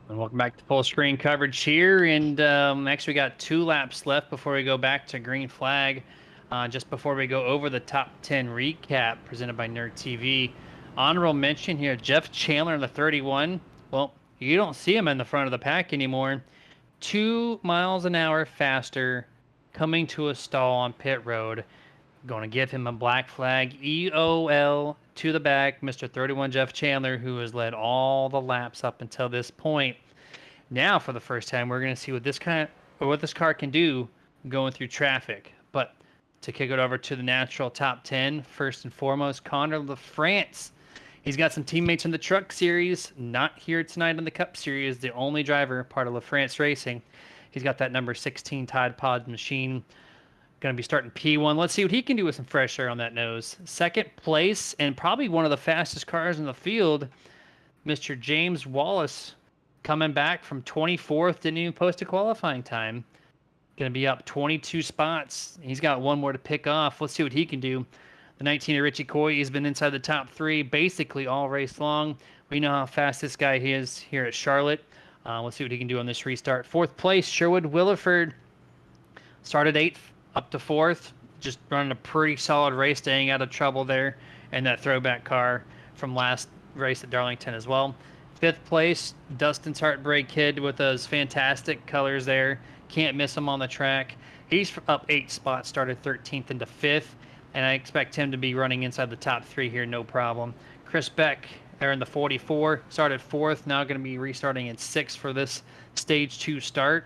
Welcome back to full screen coverage here, and actually we got 2 laps left before we go back to green flag. Just before we go over the top 10 recap presented by Nerd TV, honorable mention here, Jeff Chandler in the 31. Well, you don't see him in the front of the pack anymore. 2 miles an hour faster coming to a stall on pit road. Going to give him a black flag, EOL to the back, Mr. 31 Jeff Chandler, who has led all the laps up until this point. Now, for the first time, we're going to see what this car can do going through traffic. But to kick it over to the natural top 10, first and foremost, Connor LaFrance. He's got some teammates in the Truck Series, not here tonight in the Cup Series, the only driver part of LaFrance Racing. He's got that number 16 Tide Pod machine. Going to be starting P1. Let's see what he can do with some fresh air on that nose. Second place, and probably one of the fastest cars in the field, Mr. James Wallace, coming back from 24th, didn't even post a qualifying time. Going to be up 22 spots. He's got one more to pick off. Let's see what he can do. The 19 of Richie Coy, he's been inside the top 3 basically all race long. We know how fast this guy is here at Charlotte. Let's see what he can do on this restart. 4th place, Sherwood Williford. Started 8th, up to 4th. Just running a pretty solid race, staying out of trouble there. And that throwback car from last race at Darlington as well. 5th place, Dustin's Heartbreak Kid with those fantastic colors there. Can't miss him on the track. He's up 8 spots, started 13th into 5th. And I expect him to be running inside the top 3 here, no problem. Chris Beck, there in the 44, started 4th, now going to be restarting in 6th for this Stage 2 start.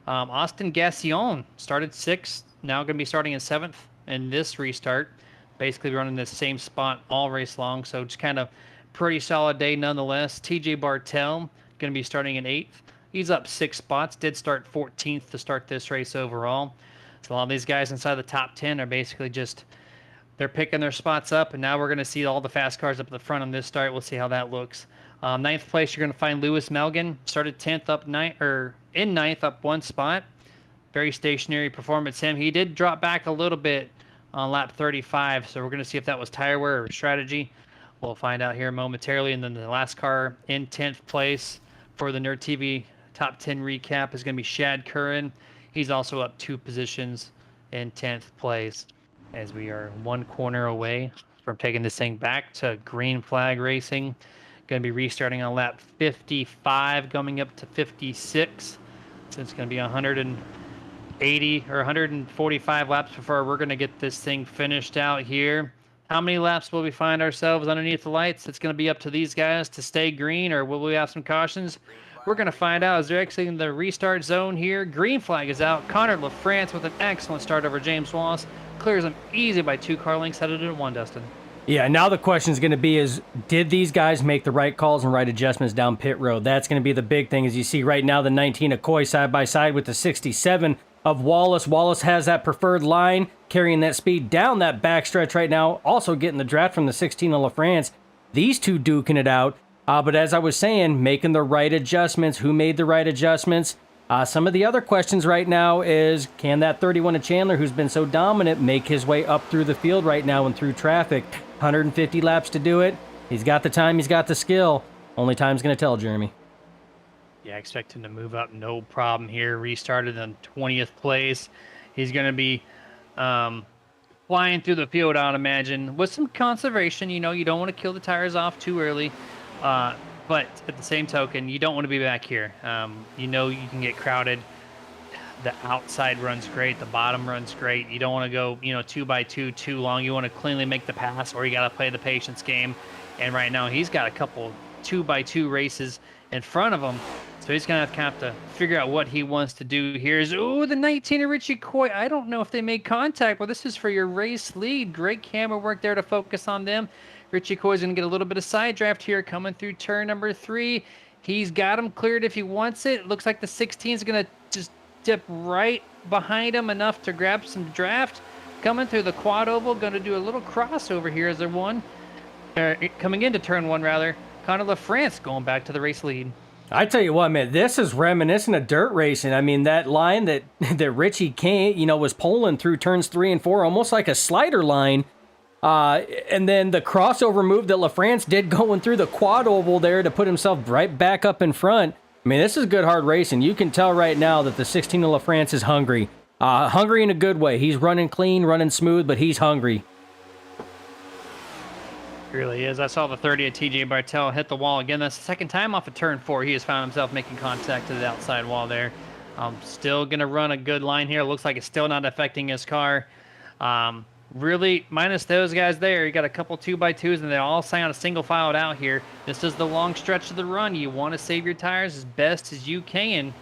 Austin Gassion started 6th, now going to be starting in 7th in this restart. Basically running the same spot all race long, so just kind of pretty solid day nonetheless. TJ Bartel going to be starting in 8th. He's up 6 spots, did start 14th to start this race overall. So a lot of these guys inside the top 10 are basically just... they're picking their spots up, and now we're going to see all the fast cars up at the front on this start. We'll see how that looks. 9th place, you're going to find Lewis Melgan. Started 10th up in 9th, up 1 spot. Very stationary performance. He did drop back a little bit on lap 35, so we're going to see if that was tire wear or strategy. We'll find out here momentarily. And then the last car in 10th place for the Nerd TV Top 10 recap is going to be Shad Curran. He's also up 2 positions in 10th place, as we are 1 corner away from taking this thing back to green flag racing. Going to be restarting on lap 55, coming up to 56. So it's going to be 180 or 145 laps before we're going to get this thing finished out here. How many laps will we find ourselves underneath the lights? It's going to be up to these guys to stay green, or will we have some cautions? We're going to find out as they're exiting the restart zone here. Green flag is out. Connor LaFrance with an excellent start over James Wallace. Clears them easy by 2 car lengths, headed in 1, Dustin. Yeah, now the question is going to be is, did these guys make the right calls and right adjustments down pit road? That's going to be the big thing. As you see right now, the 19 of Coy side by side with the 67 of Wallace. Wallace has that preferred line, carrying that speed down that backstretch right now, also getting the draft from the 16 of LaFrance. These two duking it out. But as I was saying, making the right adjustments. Who made the right adjustments? Some of the other questions right now is, can that 31 of Chandler, who's been so dominant, make his way up through the field right now and through traffic? 150 laps to do it. He's got the time, he's got the skill. Only time's going to tell, Jeremy. Yeah, I expect him to move up, no problem here. Restarted in 20th place. He's going to be flying through the field, I would imagine, with some conservation. You know, you don't want to kill the tires off too early. But at the same token, you don't want to be back here. You know you can get crowded. The outside runs great. The bottom runs great. You don't want to go, 2x2 too long. You want to cleanly make the pass, or you got to play the patience game. And right now he's got a couple 2x2 races in front of him. So he's going to have to figure out what he wants to do here. The 19 of Richie Coy. I don't know if they made contact. Well, this is for your race lead. Great camera work there to focus on them. Richie Coy's going to get a little bit of side draft here coming through turn number 3. He's got him cleared if he wants it. Looks like the 16 is going to just dip right behind him enough to grab some draft. Coming through the quad oval, going to do a little crossover here as coming into turn 1 rather. Connor LaFrance going back to the race lead. I tell you what, man, this is reminiscent of dirt racing. I mean, that line that Richie came, was pulling through turns 3 and 4, almost like a slider line. And then the crossover move that LaFrance did going through the quad oval there to put himself right back up in front. I mean, this is good hard racing. You can tell right now that the 16 of LaFrance is hungry. Hungry in a good way. He's running clean, running smooth, but he's hungry. Really is. I saw the 30 of TJ Bartel hit the wall again. That's the second time off of turn 4 he has found himself making contact to the outside wall there. Still going to run a good line here. Looks like it's still not affecting his car. Really, minus those guys there, you got a couple 2x2s, and they all sign on a single filed out here. This is the long stretch of the run. You want to save your tires as best as you can,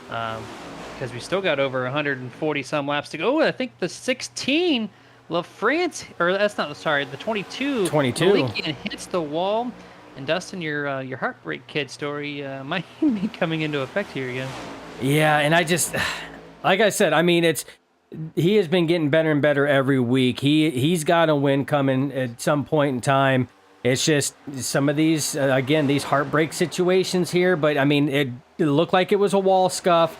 because we still got over 140 some laps to go. Oh, I think the 16 LaFrance, or that's not, sorry, the 22. 22. Malikian hits the wall. And Dustin, your Heartbreak Kid story might be coming into effect here again. Yeah, and I just, like I said, I mean, he has been getting better and better every week. He's got a win coming at some point in time. It's just some of these, again, these heartbreak situations here. But I mean, it looked like it was a wall scuff.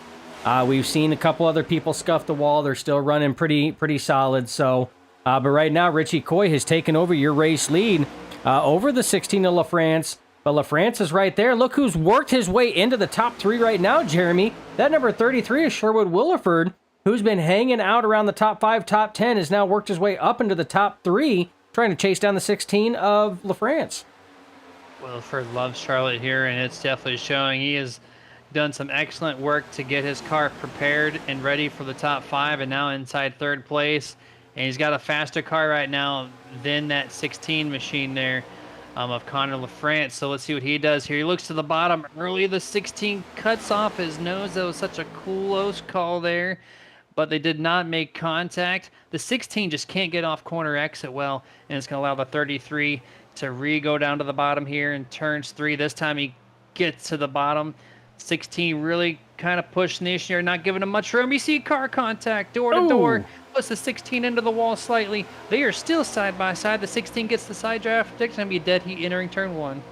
We've seen a couple other people scuff the wall. They're still running pretty solid. So, but right now, Richie Coy has taken over your race lead over the 16 of LaFrance. But LaFrance is right there. Look who's worked his way into the top 3 right now, Jeremy. That number 33 is Sherwood Williford, who's been hanging out around the top 5, top 10, has now worked his way up into the top 3, trying to chase down the 16 of LaFrance. Williford loves Charlotte here, and it's definitely showing. He has done some excellent work to get his car prepared and ready for the top 5, and now inside 3rd place. And he's got a faster car right now than that 16 machine there of Connor LaFrance. So let's see what he does here. He looks to the bottom early. The 16 cuts off his nose. That was such a close call there, but they did not make contact. The 16 just can't get off corner exit well, and it's going to allow the 33 to go down to the bottom here in turns 3. This time he gets to the bottom. 16 really kind of pushing the issue here, not giving him much room. You see car contact, door to door. Puts the 16 into the wall slightly. They are still side by side. The 16 gets the side draft. It's going to be dead heat entering turn 1.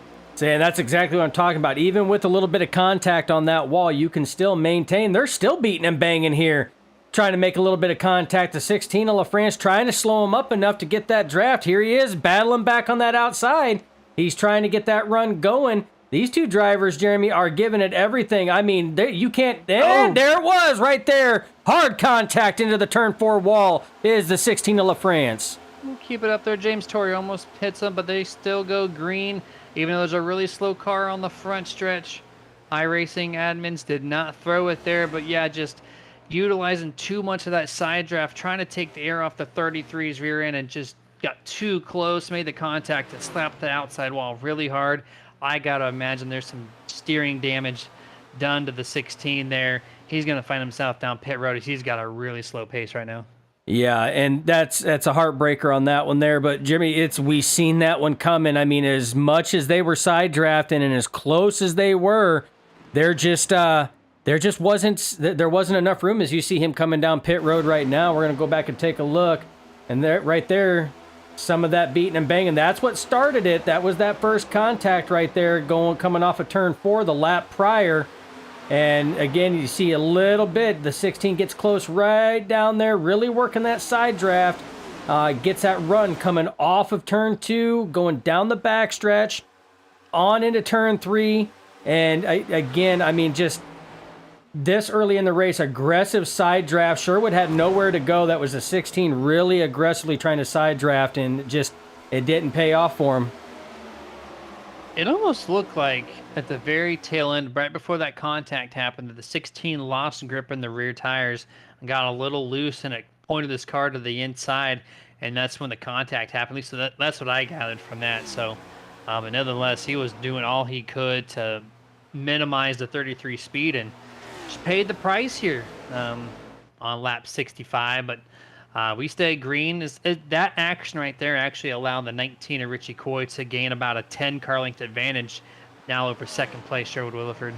And that's exactly what I'm talking about. Even with a little bit of contact on that wall, you can still maintain. They're still beating and banging here, trying to make a little bit of contact. The 16 of LaFrance trying to slow him up enough to get that draft. Here he is, battling back on that outside. He's trying to get that run going. These two drivers, Jeremy, are giving it everything. I mean, you can't... And there it was, right there. Hard contact into the turn 4 wall is the 16 of LaFrance. Keep it up there. James Torrey almost hits them, but they still go green, even though there's a really slow car on the front stretch. iRacing admins did not throw it there, but yeah, just utilizing too much of that side draft, trying to take the air off the 33's rear end, and just got too close, made the contact, and slapped the outside wall really hard. I got to imagine there's some steering damage done to the 16 there. He's going to find himself down pit road. He's got a really slow pace right now. Yeah, and that's a heartbreaker on that one there. But Jimmy, we seen that one coming. I mean, as much as they were side drafting and as close as they were, there wasn't enough room. As you see him coming down pit road right now, we're going to go back and take a look, and there, right there, some of that beating and banging. That's what started it. That was that first contact right there, coming off of turn 4, the lap prior. And again, you see a little bit. The 16 gets close right down there, really working that side draft. Gets that run coming off of turn 2, going down the backstretch, on into turn 3. And again, I mean, just this early in the race, aggressive side draft. Sherwood had nowhere to go. That was a 16 really aggressively trying to side draft, and just it didn't pay off for him. It almost looked like at the very tail end, right before that contact happened, that the 16 lost grip in the rear tires and got a little loose, and it pointed this car to the inside, and that's when the contact happened. So that's what I gathered from that. So, but nevertheless, he was doing all he could to minimize the 33 speed, and just paid the price here on lap 65, but we stayed green. That action right there actually allowed the 19 of Richie Coy to gain about a 10 car length advantage now over second place Sherwood Williford.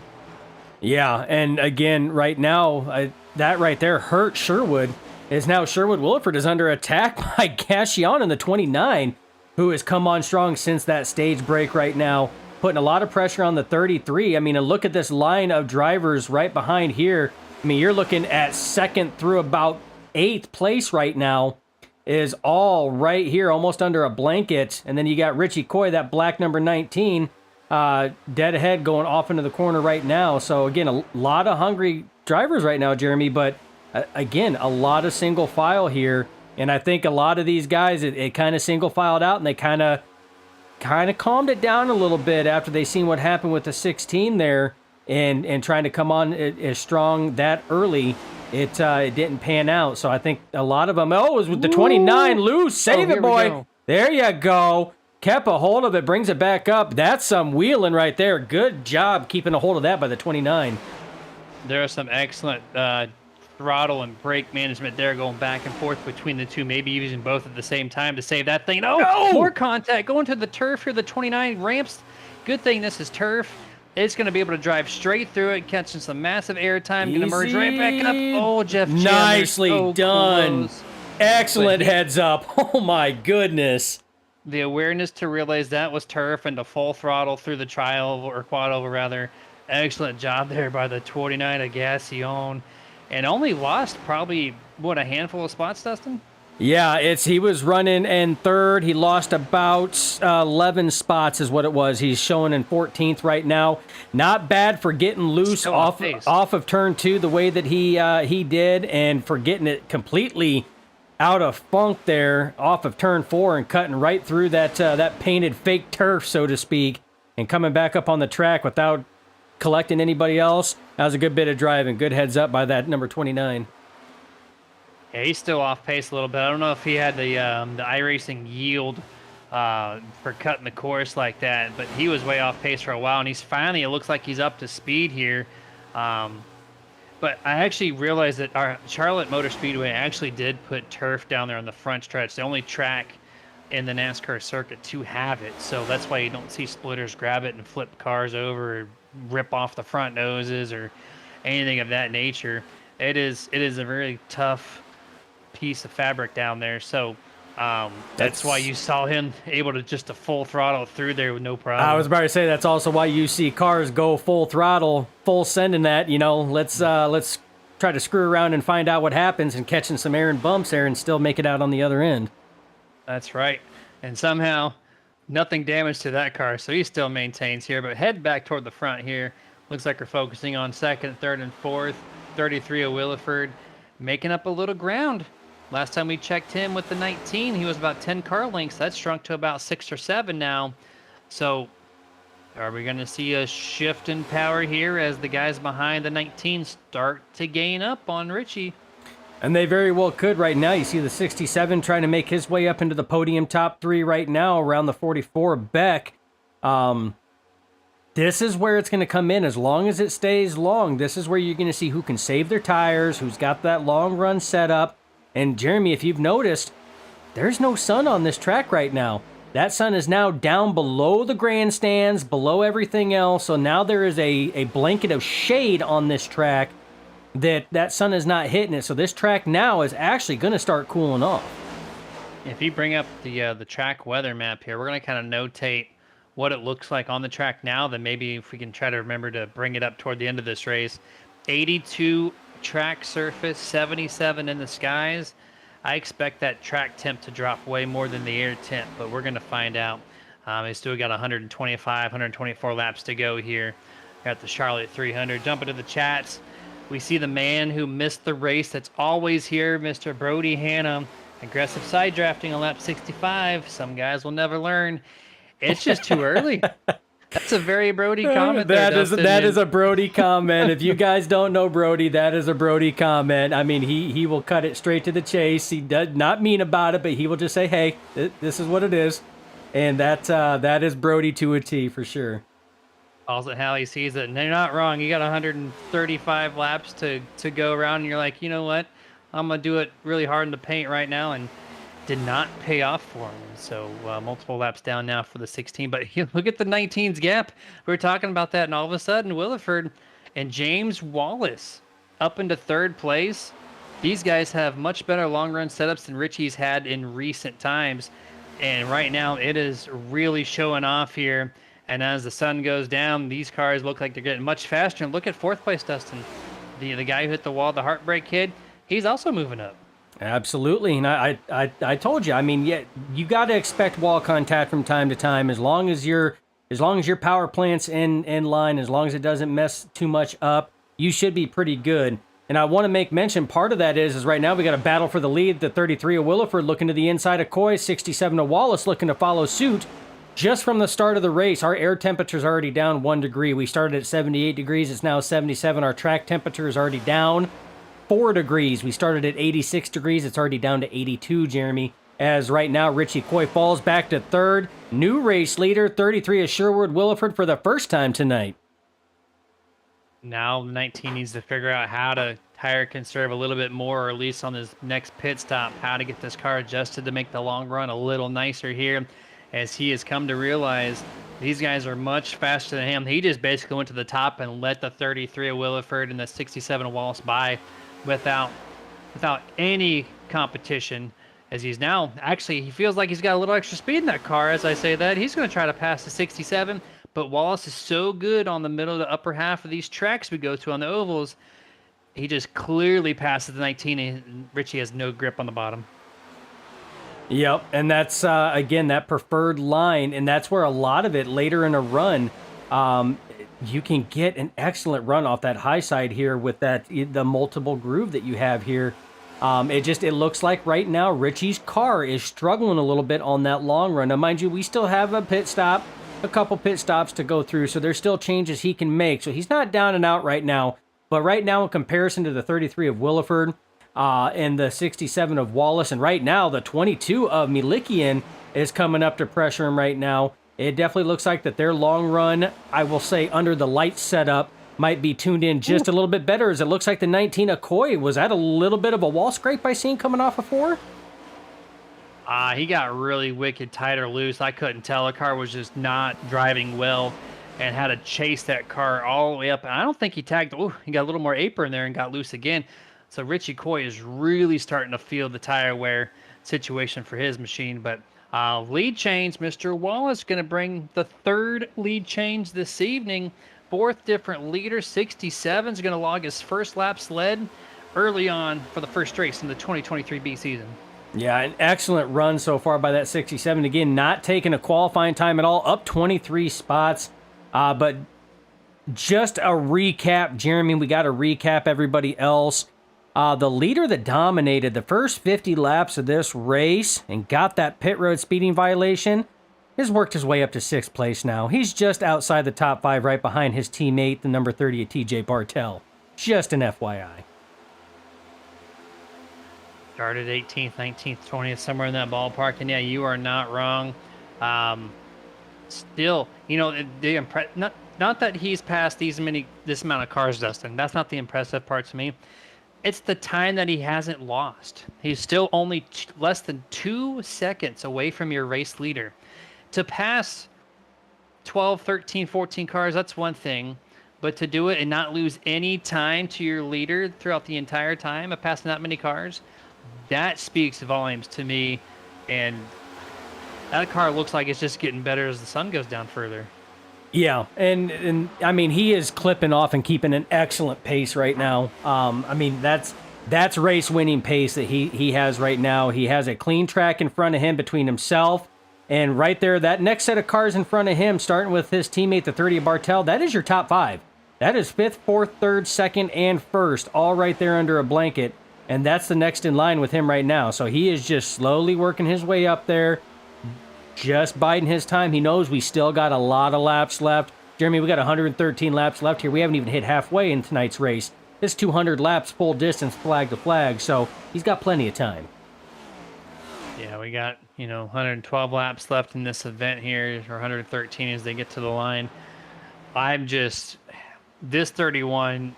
Yeah, and again, right now, that right there hurt Sherwood. Now Sherwood Williford is under attack by Cashion in the 29, who has come on strong since that stage break right now, putting a lot of pressure on the 33. I mean, and look at this line of drivers right behind here. I mean, you're looking at second through about 8th place right now is all right here, almost under a blanket. And then you got Richie Coy, that black number 19, dead ahead going off into the corner right now. So again, a lot of hungry drivers right now, Jeremy, but again, a lot of single file here. And I think a lot of these guys, it kind of single filed out, and they kind of calmed it down a little bit after they seen what happened with the 16 there. and trying to come on as strong that early, it didn't pan out. So I think a lot of them, it was with the 29 loose. Save it, here we boy. go. There you go. Kept a hold of it, brings it back up. That's some wheeling right there. Good job keeping a hold of that by the 29. There are some excellent throttle and brake management there, going back and forth between the two, maybe even both at the same time to save that thing. Oh, more contact going to the turf here. The 29 ramps. Good thing this is turf. It's going to be able to drive straight through it, catching some massive airtime. Going to merge right back up. Oh, Jeff Chandler, nicely so done. close. Excellent heads up. Oh my goodness. The awareness to realize that was turf and to full throttle through the tri-oval or quad-oval rather. Excellent job there by the 29 of Gassion. And only lost probably, what, a handful of spots, Dustin? Yeah, he was running in third. He lost about 11 spots is what it was. He's showing in 14th right now. Not bad for getting loose off of turn 2 the way that he did, and for getting it completely out of funk there off of turn 4 and cutting right through that painted fake turf, so to speak, and coming back up on the track without collecting anybody else. That was a good bit of driving. Good heads up by that number 29. Yeah, he's still off pace a little bit. I don't know if he had the iRacing yield for cutting the course like that, but he was way off pace for a while, and he's finally, it looks like he's up to speed here. But I actually realized that our Charlotte Motor Speedway actually did put turf down there on the front stretch. The only track in the NASCAR circuit to have it, so that's why you don't see splitters grab it and flip cars over or rip off the front noses or anything of that nature. It is a very tough piece of fabric down there, so that's why you saw him able to just full throttle through there with no problem. I was about to say that's also why you see cars go full throttle, full sending that. Let's try to screw around and find out what happens, and catching some air and bumps there and still make it out on the other end. That's right, and somehow nothing damaged to that car, so he still maintains here. But head back toward the front here. Looks like we're focusing on second, third, and fourth. 33 of Williford making up a little ground. Last time we checked him with the 19, he was about 10 car lengths. That's shrunk to about 6 or 7 now. So are we going to see a shift in power here as the guys behind the 19 start to gain up on Richie? And they very well could right now. You see the 67 trying to make his way up into the podium top 3 right now around the 44 Beck. This is where it's going to come in. As long as it stays long, this is where you're going to see who can save their tires, who's got that long run set up. And Jeremy, if you've noticed, there's no sun on this track right now. That sun is now down below the grandstands, below everything else. So now there is a blanket of shade on this track that sun is not hitting it. So this track now is actually going to start cooling off. If you bring up the track weather map here, we're going to kind of notate what it looks like on the track now. Then maybe if we can try to remember to bring it up toward the end of this race. 82 track surface, 77 in the skies. I expect that track temp to drop way more than the air temp, but we're going to find out. They still got 125, 124 laps to go here at the Charlotte 300. Jump into the chats. We see the man who missed the race that's always here, Mr. Brody Hannah. Aggressive side drafting on lap 65. Some guys will never learn. It's just too early. That's a very Brody comment. That is a Brody comment. If you guys don't know Brody, that is a Brody comment. I mean, he will cut it straight to the chase. He does not mean about it, but he will just say, "Hey, this is what it is," and that is Brody to a T for sure. Calls it how he sees it, and they're not wrong. You got 135 laps to go around, and you're like, you know what? I'm gonna do it really hard in the paint right now, and did not pay off for him. So multiple laps down now for the 16. But look at the 19's gap. We were talking about that, and all of a sudden, Williford and James Wallace up into third place. These guys have much better long-run setups than Richie's had in recent times. And right now, it is really showing off here. And as the sun goes down, these cars look like they're getting much faster. And look at fourth place, Dustin. The guy who hit the wall, the Heartbreak Kid, he's also moving up. Absolutely, and I told you. I mean, yeah, you got to expect wall contact from time to time. As long as your power plant's in line, as long as it doesn't mess too much up, you should be pretty good. And I want to make mention, part of that is right now we got a battle for the lead. The 33 of Williford looking to the inside of Coy, 67 of Wallace looking to follow suit. just from the start of the race, our air temperature is already down 1 degree. We started at 78 degrees. It's now 77. Our track temperature is already down 4 degrees. We started at 86 degrees. It's already down to 82, Jeremy. As right now, Richie Coy falls back to third. New race leader, 33 is Sherwood Williford for the first time tonight. Now 19 needs to figure out how to tire conserve a little bit more, or at least on his next pit stop, how to get this car adjusted to make the long run a little nicer here, as he has come to realize these guys are much faster than him. He just basically went to the top and let the 33 of Williford and the 67 of Wallace by without any competition, as he's now actually, he feels like he's got a little extra speed in that car. As I say that, he's going to try to pass the 67. But Wallace is so good on the middle of the upper half of these tracks we go to on the ovals. He just clearly passes the 19, and Richie has no grip on the bottom. Yep, and that's, again, that preferred line, and that's where a lot of it later in a run, you can get an excellent run off that high side here with the multiple groove that you have here. It looks like right now Richie's car is struggling a little bit on that long run. Now, mind you, we still have a couple pit stops to go through, so there's still changes he can make. So he's not down and out right now, but right now in comparison to the 33 of Williford and the 67 of Wallace, and right now the 22 of Milikian is coming up to pressure him right now. It definitely looks like that their long run, I will say under the light setup, might be tuned in just a little bit better, as it looks like the 19 of Coy was at a little bit of a wall scrape I seen coming off of 4. He got really wicked tight or loose. I couldn't tell. The car was just not driving well and had to chase that car all the way up. And I don't think he tagged. Oh, he got a little more apron there and got loose again. So Richie Coy is really starting to feel the tire wear situation for his machine. But lead change, Mr. Wallace going to bring the third lead change this evening. Fourth different leader. 67 is going to log his first lap sled early on for the first race in the 2023B season. Yeah, an excellent run so far by that 67. Again, not taking a qualifying time at all, up 23 spots. But just a recap, Jeremy, we got to recap everybody else. The leader that dominated the first 50 laps of this race and got that pit road speeding violation has worked his way up to 6th place now. He's just outside the top 5, right behind his teammate, the number 30 of TJ Bartel. Just an FYI. Started 18th, 19th, 20th, somewhere in that ballpark. And yeah, you are not wrong. Still, you know, not that he's passed this amount of cars, Dustin. That's not the impressive part to me. It's the time that he hasn't lost. He's still only less than 2 seconds away from your race leader. To pass 12, 13, 14 cars, that's one thing. But to do it and not lose any time to your leader throughout the entire time of passing that many cars, that speaks volumes to me. And that car looks like it's just getting better as the sun goes down further. Yeah, and I mean, he is clipping off and keeping an excellent pace right now. I mean, that's race-winning pace that he has right now. He has a clean track in front of him between himself, and right there, that next set of cars in front of him, starting with his teammate, the 30 of Bartel, that is your top 5. That is 5th, 4th, 3rd, 2nd, and 1st, all right there under a blanket, and that's the next in line with him right now. So he is just slowly working his way up there, just biding his time. He knows we still got a lot of laps left. Jeremy, we got 113 laps left here. We haven't even hit halfway in tonight's race. It's 200 laps full distance, flag to flag, so he's got plenty of time. Yeah, we got, 112 laps left in this event here, or 113 as they get to the line. This 31,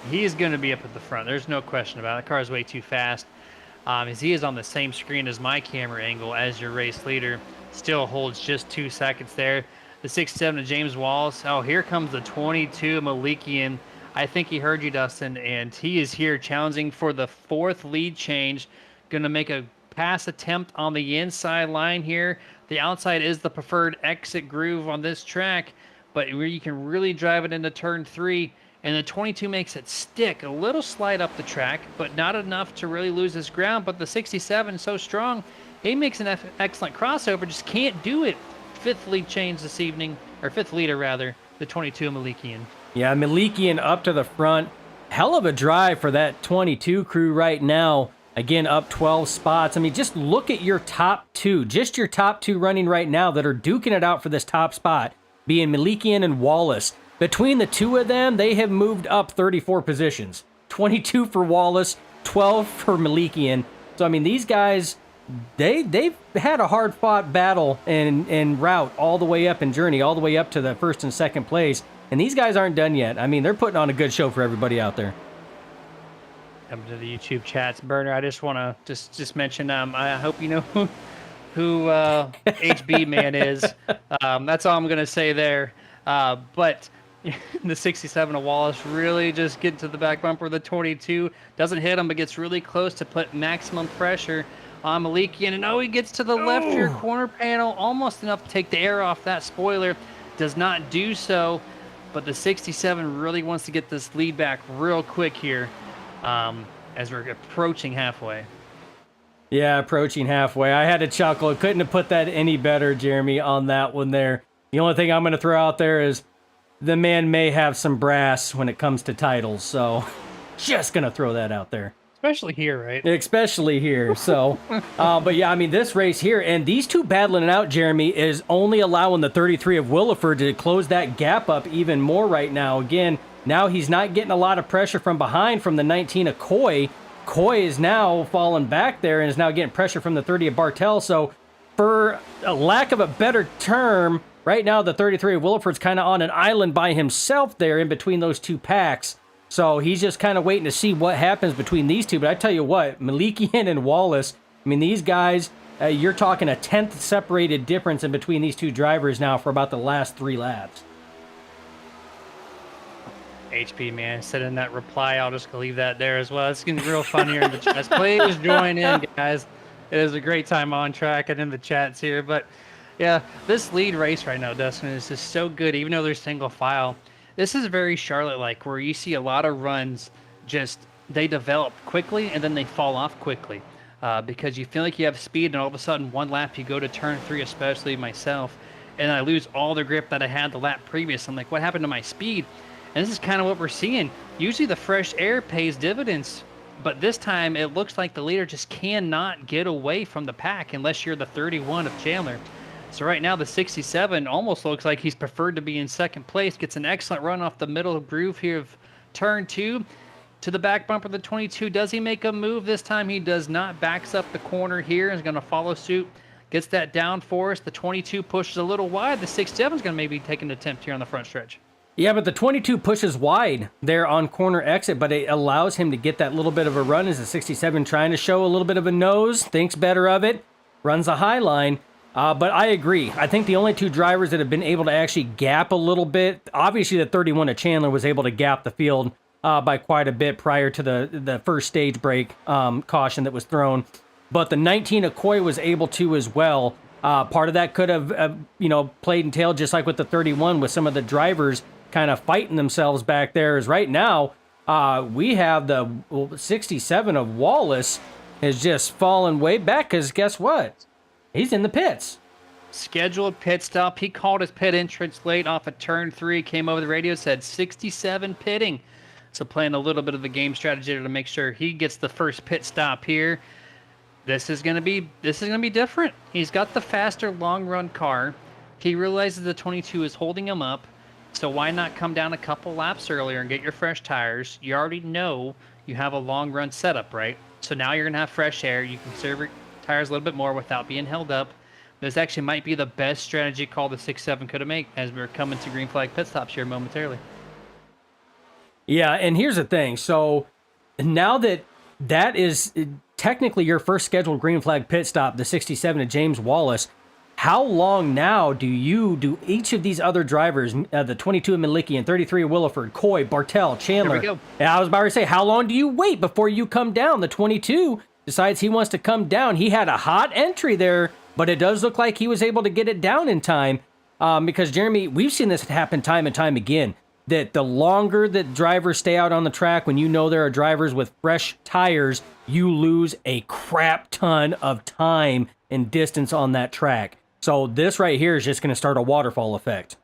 he's going to be up at the front. There's no question about it. The car is way too fast. As he is on the same screen as my camera angle as your race leader, still holds just 2 seconds there. The 67 of James Wallace. Oh, here comes the 22 Malikian. I think he heard you, Dustin, and he is here challenging for the 4th lead change. Going to make a pass attempt on the inside line here. The outside is the preferred exit groove on this track, but where you can really drive it into turn 3. And the 22 makes it stick. A little slide up the track, but not enough to really lose his ground. But the 67 is so strong, he makes an excellent crossover, just can't do it. 5th lead change this evening, or 5th leader rather, the 22 Malikian. Yeah, Malikian up to the front. Hell of a drive for that 22 crew right now. Again, up 12 spots. I mean, just look at your top two. Just your top two running right now that are duking it out for this top spot, being Malikian and Wallace. Between the two of them, they have moved up 34 positions. 22 for Wallace, 12 for Malikian. So, I mean, these guys, they've had a hard-fought battle and route all the way up in journey, all the way up to the first and second place. And these guys aren't done yet. I mean, they're putting on a good show for everybody out there. Come to the YouTube chats, Burner. I just want to just mention. I hope you know who HB man is. That's all I'm gonna say there. But the 67 of Wallace really just getting to the back bumper. The 22 doesn't hit him, but gets really close to put maximum pressure on Malikian. And he gets to the left rear corner panel, almost enough to take the air off that spoiler. Does not do so, but the 67 really wants to get this lead back real quick here. As we're approaching halfway. Yeah, approaching halfway. I had to chuckle. Couldn't have put that any better, Jeremy, on that one there. The only thing I'm going to throw out there is the man may have some brass when it comes to titles, so just going to throw that out there. Especially here, right? Especially here. So, but yeah, I mean, this race here, and these two battling it out, Jeremy, is only allowing the 33 of Williford to close that gap up even more right now. Again, now he's not getting a lot of pressure from behind from the 19 of Coy. Coy is now falling back there and is now getting pressure from the 30 of Bartel. So for a lack of a better term, right now the 33 of Williford's kind of on an island by himself there in between those two packs. So he's just kind of waiting to see what happens between these two. But I tell you what, Malikian and Wallace, I mean, these guys, you're talking a 10th separated difference in between these two drivers now for about the last 3 laps. HP man said in that reply, I'll just leave that there as well. It's getting real fun here in the chats. Please join in, guys. It is a great time on track and in the chats here. But yeah, this lead race right now, Dustin, is just so good, even though they're single file. This is very Charlotte-like, where you see a lot of runs they develop quickly and then they fall off quickly because you feel like you have speed and all of a sudden one lap you go to turn 3, especially myself, and I lose all the grip that I had the lap previous. I'm like, what happened to my speed? And this is kind of what we're seeing. Usually the fresh air pays dividends, but this time it looks like the leader just cannot get away from the pack unless you're the 31 of Chandler. So right now the 67 almost looks like he's preferred to be in second place. Gets an excellent run off the middle groove here of turn 2 to the back bumper of the 22. Does he make a move this time? He does not. Backs up the corner here. Is going to follow suit. Gets that down for us. The 22 pushes a little wide. The 67 is going to maybe take an attempt here on the front stretch. Yeah, but the 22 pushes wide there on corner exit, but it allows him to get that little bit of a run as the 67 trying to show a little bit of a nose, thinks better of it, runs a high line. But I agree. I think the only two drivers that have been able to actually gap a little bit, obviously the 31 of Chandler was able to gap the field by quite a bit prior to the first stage break caution that was thrown. But the 19 of Coy was able to as well. Part of that could have, played and tailed just like with the 31 with some of the drivers kind of fighting themselves back there. As right now, we have the 67 of Wallace has just fallen way back because guess what? He's in the pits. Scheduled pit stop. He called his pit entrance late off of turn 3, came over the radio, said 67 pitting. So playing a little bit of the game strategy to make sure he gets the first pit stop here. This is gonna be different. He's got the faster long run car. He realizes the 22 is holding him up. So why not come down a couple laps earlier and get your fresh tires? You already know you have a long run setup, right? So now you're gonna have fresh air. You can serve your tires a little bit more without being held up. This actually might be the best strategy call the 6-7 could have made as we're coming to green flag pit stops here momentarily. Yeah, and here's the thing. So now that is technically your first scheduled green flag pit stop, the 67 of James Wallace, how long now do each of these other drivers, the 22 of Malikian, 33 of Williford, Coy, Bartel, Chandler? Here we go. Yeah, I was about to say, how long do you wait before you come down? The 22 decides he wants to come down. He had a hot entry there, but it does look like he was able to get it down in time because, Jeremy, we've seen this happen time and time again, that the longer that drivers stay out on the track, when you know there are drivers with fresh tires, you lose a crap ton of time and distance on that track. So this right here is just going to start a waterfall effect.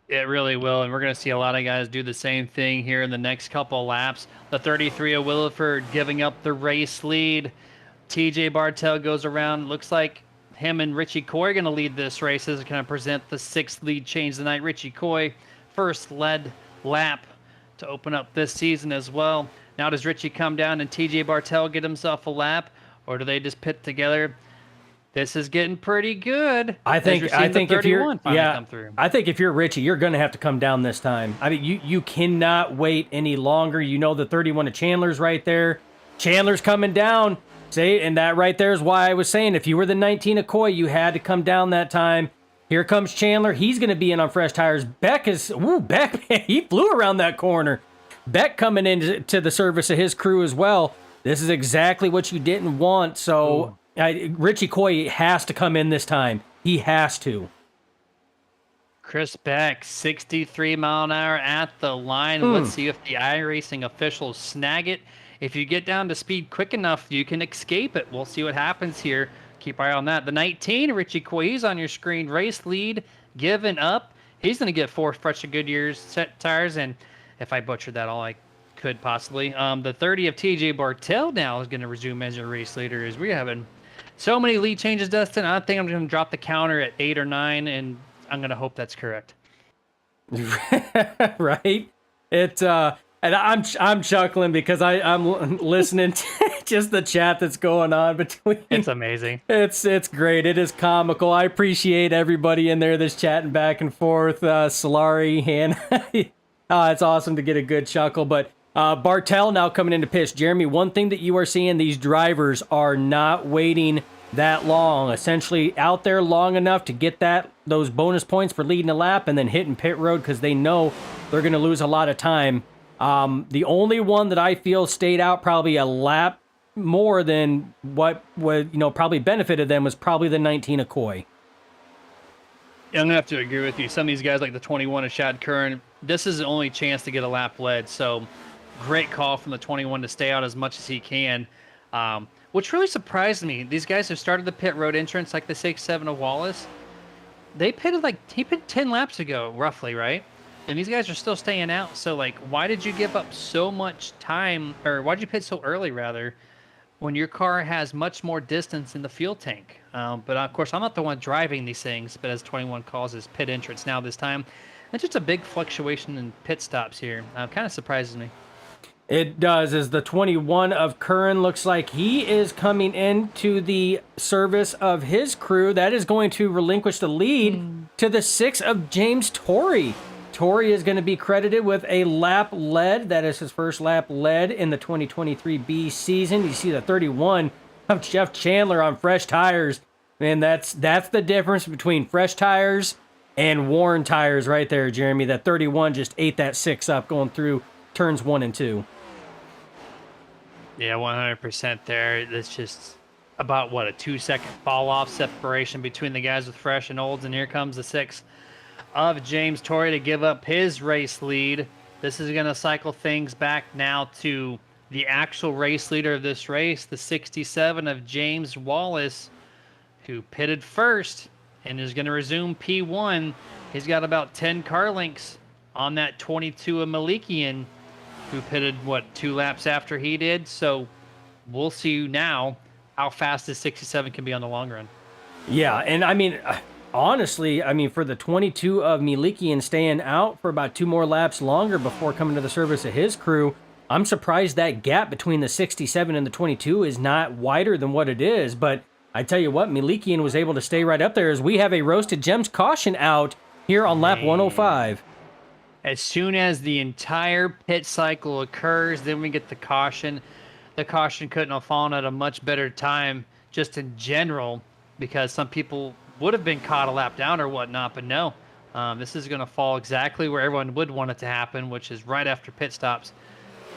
It really will, and we're going to see a lot of guys do the same thing here in the next couple laps. The 33 of Williford giving up the race lead. TJ Bartel goes around. Looks like him and Richie Coy are going to lead this race. This is going to present the 6th lead change of the night. Richie Coy, first led lap to open up this season as well. Now does Richie come down and TJ Bartel get himself a lap, or do they just pit together? This is getting pretty good. I think if you're I think if you're Richie, you're going to have to come down this time. I mean, you cannot wait any longer. You know the 31 of Chandler's right there. Chandler's coming down. See, and that right there is why I was saying if you were the 19 of Coy, you had to come down that time. Here comes Chandler. He's going to be in on fresh tires. Beck he flew around that corner. Beck coming into the service of his crew as well. This is exactly what you didn't want. So Richie Coy has to come in this time. He has to. Chris Beck, 63 mile an hour at the line. Let's see if the iRacing officials snag it. If you get down to speed quick enough, you can escape it. We'll see what happens here. Keep eye on that. The 19, Richie Coy, he's on your screen. Race lead given up. He's going to get 4 fresh Goodyear's set tires, and if I butchered that all I could possibly. The 30 of TJ Bartel now is going to resume as your race leader, as we're having so many lead changes, Dustin. I think I'm going to drop the counter at 8 or 9, and I'm going to hope that's correct. Right? And I'm chuckling because I'm listening to just the chat that's going on between. It's amazing. It's great. It is comical. I appreciate everybody in there that's chatting back and forth. Solari, Hannah. It's awesome to get a good chuckle. But Bartel now coming into pitch. Jeremy, one thing that you are seeing, these drivers are not waiting that long. Essentially out there long enough to get those bonus points for leading a lap and then hitting pit road because they know they're going to lose a lot of time. The only one that I feel stayed out probably a lap more than what would, probably benefited them was probably the 19 of Coy. Yeah, I'm going to have to agree with you. Some of these guys like the 21 of Shad Curran, this is the only chance to get a lap led. So great call from the 21 to stay out as much as he can. Which really surprised me. These guys have started the pit road entrance like the 6-7 of Wallace. He pitted 10 laps ago, roughly, right? And these guys are still staying out. So, why did you give up so much time, or why did you pit so early, rather, when your car has much more distance in the fuel tank? But, of course, I'm not the one driving these things, but as 21 calls his pit entrance now this time. It's just a big fluctuation in pit stops here. Kind of surprises me. It does, as the 21 of Curran looks like he is coming into the service of his crew. That is going to relinquish the lead to the 6 of James Torrey. Torrey is going to be credited with a lap led. That is his first lap led in the 2023 B season. You see the 31 of Jeff Chandler on fresh tires. Man, that's the difference between fresh tires and worn tires right there, Jeremy. That 31 just ate that 6 up going through turns 1 and 2. Yeah, 100% there. It's just about, a 2-second fall-off separation between the guys with fresh and olds, and here comes the 6 of James Torrey to give up his race lead. This is going to cycle things back now to the actual race leader of this race, the 67 of James Wallace, who pitted first and is going to resume P1. He's got about 10 car lengths on that 22 of Malikian, who pitted, 2 laps after he did. So we'll see now how fast this 67 can be on the long run. Yeah, and I mean, honestly, for the 22 of Malikian staying out for about 2 more laps longer before coming to the service of his crew, I'm surprised that gap between the 67 and the 22 is not wider than what it is. But I tell you what, Malikian was able to stay right up there as we have a Roasted Gems caution out here on lap 105. As soon as the entire pit cycle occurs, then we get the caution. The caution couldn't have fallen at a much better time just in general, because some people would have been caught a lap down or whatnot, but no. This is going to fall exactly where everyone would want it to happen, which is right after pit stops.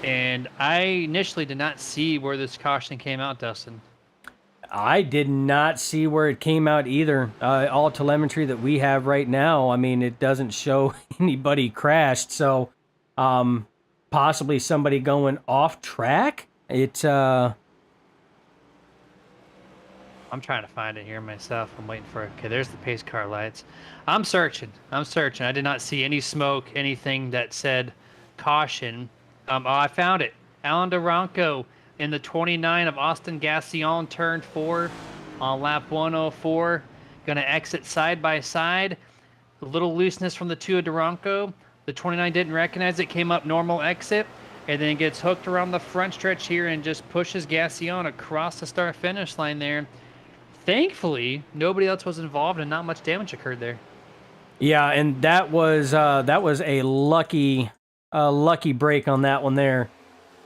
And I initially did not see where this caution came out, Dustin. I did not see where it came out either. All telemetry that we have right now, it doesn't show anybody crashed. So possibly somebody going off track. I'm trying to find it here myself. I'm waiting for it. Okay, there's the pace car lights. I'm searching. I did not see any smoke, anything that said caution. I found it. Alan Duranco in the 29 of Austin Gassion, turn 4 on lap 104. Going to exit side by side. A little looseness from the 2 of Duranco. The 29 didn't recognize it, came up normal exit, and then gets hooked around the front stretch here and just pushes Gassion across the start-finish line there. Thankfully, nobody else was involved and not much damage occurred there. Yeah, and that was a lucky break on that one there.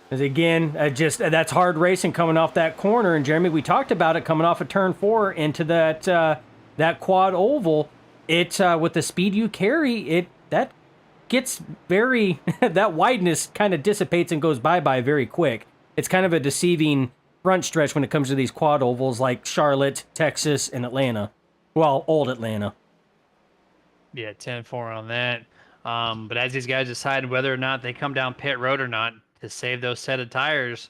As again, that's hard racing coming off that corner. And Jeremy, we talked about it coming off of turn 4 into that quad oval. It with the speed you carry, that gets very that wideness kind of dissipates and goes bye very quick. It's kind of a deceiving front stretch when it comes to these quad ovals like Charlotte, Texas, and Atlanta. Well, old Atlanta. Yeah, 10-4 on that. But as these guys decide whether or not they come down pit road or not to save those set of tires,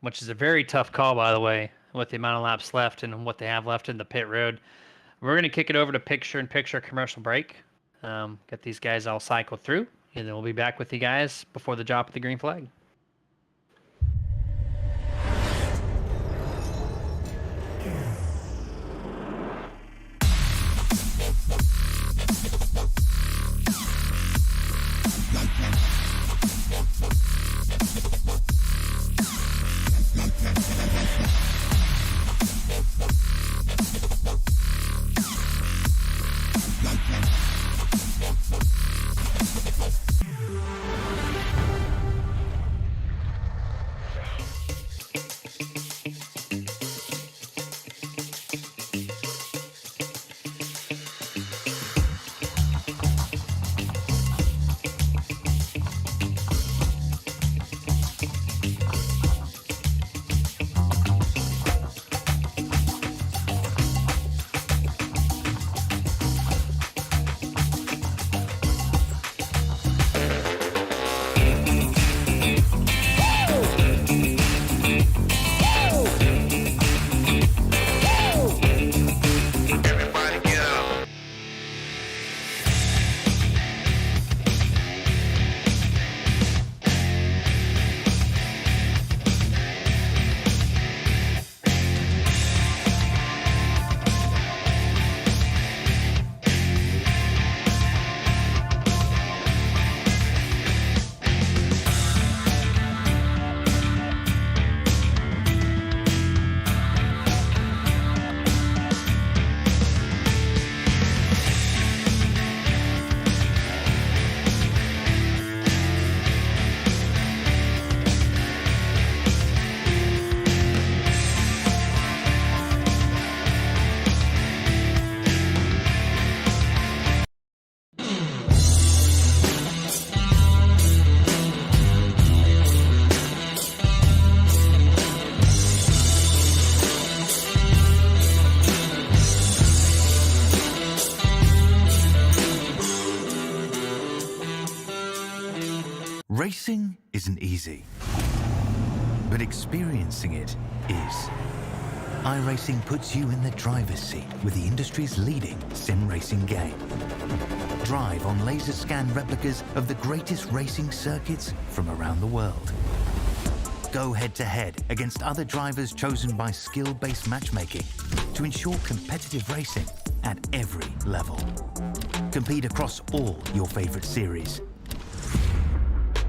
which is a very tough call, by the way, with the amount of laps left and what they have left in the pit road. We're going to kick it over to picture-in-picture commercial break. Get these guys all cycled through, and then we'll be back with you guys before the drop of the green flag. Racing isn't easy, but experiencing it is. iRacing puts you in the driver's seat with the industry's leading sim racing game. Drive on laser scan replicas of the greatest racing circuits from around the world. Go head-to-head against other drivers chosen by skill-based matchmaking to ensure competitive racing at every level. Compete across all your favorite series.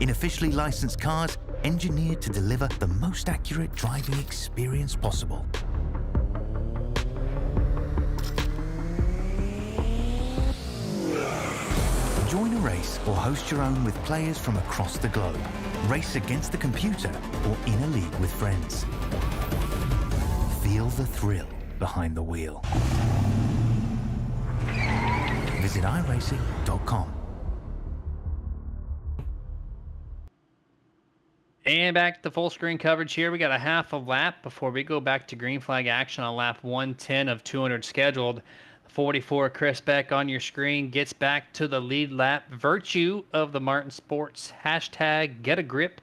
In officially licensed cars, engineered to deliver the most accurate driving experience possible. Join a race or host your own with players from across the globe. Race against the computer or in a league with friends. Feel the thrill behind the wheel. Visit iRacing.com. And back to full screen coverage here. We got a half a lap before we go back to green flag action on lap 110 of 200 scheduled. 44 Chris Beck on your screen gets back to the lead lap. Virtue of the Martin Sports hashtag Get a Grip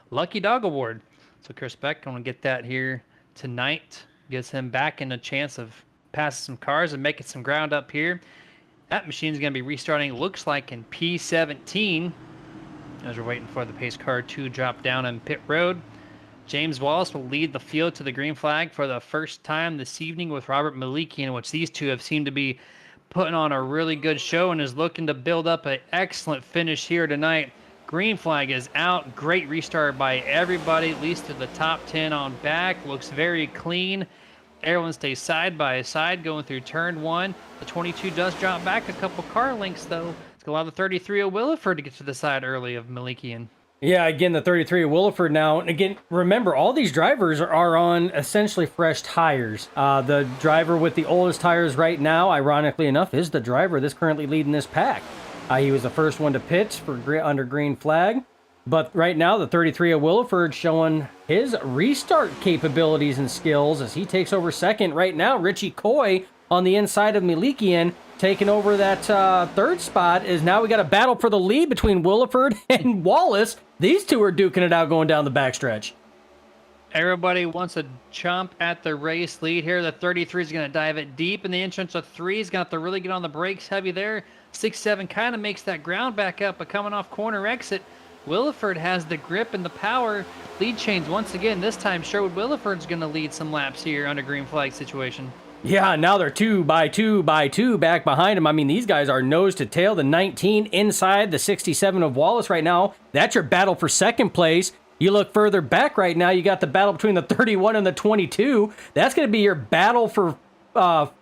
Lucky Dog Award. So Chris Beck going to get that here tonight. Gives him back in a chance of passing some cars and making some ground up here. That machine's going to be restarting, looks like, in P17. As we're waiting for the pace car to drop down on pit road. James Wallace will lead the field to the green flag for the first time this evening with Robert Malikian, which these two have seemed to be putting on a really good show and is looking to build up an excellent finish here tonight. Green flag is out. Great restart by everybody, at least to the top 10 on back. Looks very clean. Everyone stays side by side going through turn 1. The 22 does drop back a couple car lengths, though. It's going to allow the 33 of Williford to get to the side early of Malikian. Yeah, again, the 33 of Williford now. And again, remember, all these drivers are on essentially fresh tires. The driver with the oldest tires right now, ironically enough, is the driver that's currently leading this pack. He was the first one to pit for under green flag. But right now, the 33 of Williford showing his restart capabilities and skills as he takes over second. Right now, Richie Coy on the inside of Malikian taking over that third spot. Is now we got a battle for the lead between Williford and Wallace. These two are duking it out going down the backstretch. Everybody wants to jump at the race lead here. The 33 is going to dive it deep in the entrance. The 3 is going to have to really get on the brakes heavy there. 6-7 kind of makes that ground back up, but coming off corner exit, Williford has the grip and the power. Lead change once again. This time, Sherwood Williford's going to lead some laps here under green flag situation. Yeah, now they're 2 by 2 by 2 back behind him. I mean, these guys are nose to tail. The 19 inside the 67 of Wallace right now. That's your battle for second place. You look further back right now, you got the battle between the 31 and the 22. That's going to be your battle for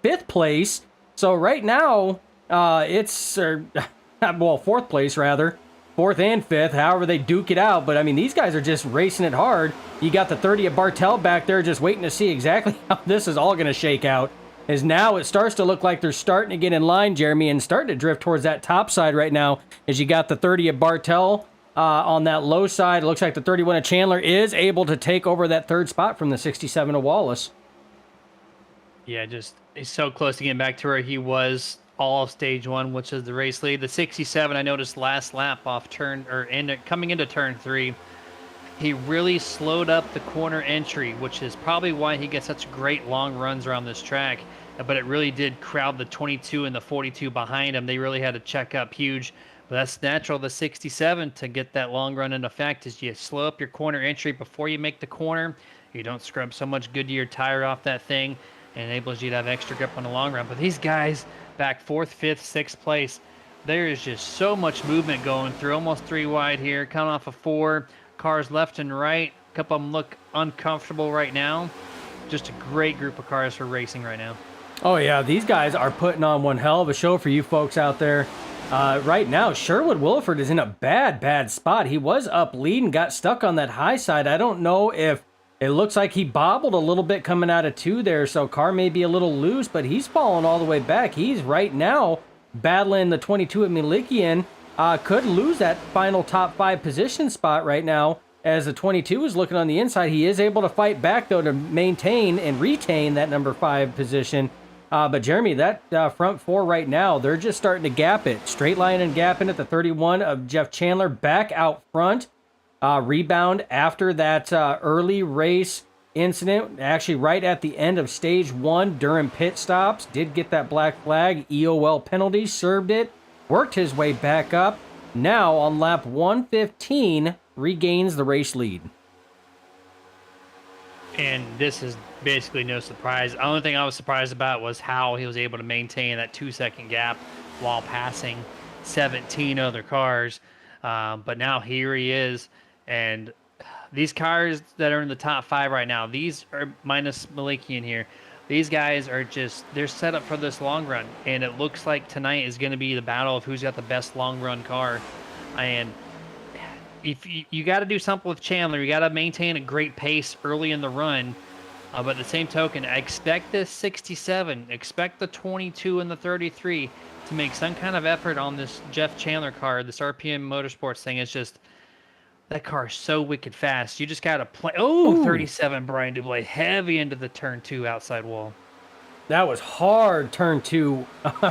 fifth place. So right now, it's, well, fourth place rather. Fourth and fifth, however they duke it out. But, I mean, these guys are just racing it hard. You got the 30 of Bartel back there just waiting to see exactly how this is all going to shake out. As now it starts to look like they're starting to get in line, Jeremy, and starting to drift towards that top side right now. As you got the 30 of Bartel on that low side. It looks like the 31 of Chandler is able to take over that third spot from the 67 of Wallace. Yeah, just he's so close to getting back to where he was all of stage 1, which is the race lead. The 67, I noticed last lap off turn, or coming into turn 3, he really slowed up the corner entry, which is probably why he gets such great long runs around this track. But it really did crowd the 22 and the 42 behind him. They really had to check up huge. But that's natural, the 67, to get that long run in effect, is you slow up your corner entry before you make the corner. You don't scrub so much Goodyear tire off that thing. It enables you to have extra grip on the long run. But these guys back 4th, 5th, 6th place, there is just so much movement going through. Almost 3 wide here, coming off of 4. Cars left and right. A couple of them look uncomfortable right now. Just a great group of cars for racing right now. Oh, yeah. These guys are putting on one hell of a show for you folks out there. Right now, Sherwood Williford is in a bad spot. He was up leading, got stuck on that high side. I don't know if it looks like he bobbled a little bit coming out of 2 there, so car may be a little loose, but he's falling all the way back. He's right now battling the 22 at Malikian. Could lose that final top 5 position spot right now as the 22 is looking on the inside. He is able to fight back, though, to maintain and retain that number 5 position. But Jeremy, that front 4 right now, they're just starting to gap it. Straight line and gapping it. The 31 of Jeff Chandler back out front. Rebound after that early race incident. Actually, right at the end of stage 1 during pit stops. Did get that black flag. EOL penalty. Served it. Worked his way back up. Now on lap 115, regains the race lead. And this is basically no surprise. The only thing I was surprised about was how he was able to maintain that 2-second gap while passing 17 other cars. But now here he is. And these cars that are in the top 5 right now, these are minus Malikian here. These guys are just, they're set up for this long run. And it looks like tonight is going to be the battle of who's got the best long run car. And if you got to do something with Chandler, you got to maintain a great pace early in the run. But at the same token, I expect this 67, expect the 22 and the 33 to make some kind of effort on this Jeff Chandler car. This RPM Motorsports thing is just, that car is so wicked fast. You just got to play. Oh, 37 Brian Dublé, heavy into the turn 2 outside wall. That was hard turn 2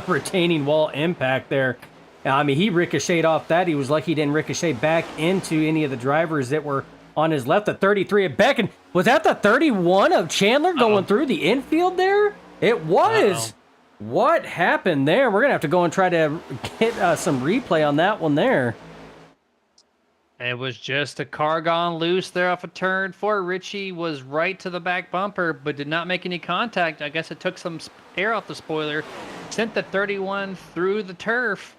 retaining wall impact there. I mean, he ricocheted off that. He was lucky he didn't ricochet back into any of the drivers that were on his left. The 33 of Beck. And was that the 31 of Chandler going through the infield there? It was. What happened there? We're going to have to go and try to get some replay on that one there. It was just a car gone loose there off a turn 4. Richie was right to the back bumper, but did not make any contact. I guess it took some air off the spoiler, sent the 31 through the turf,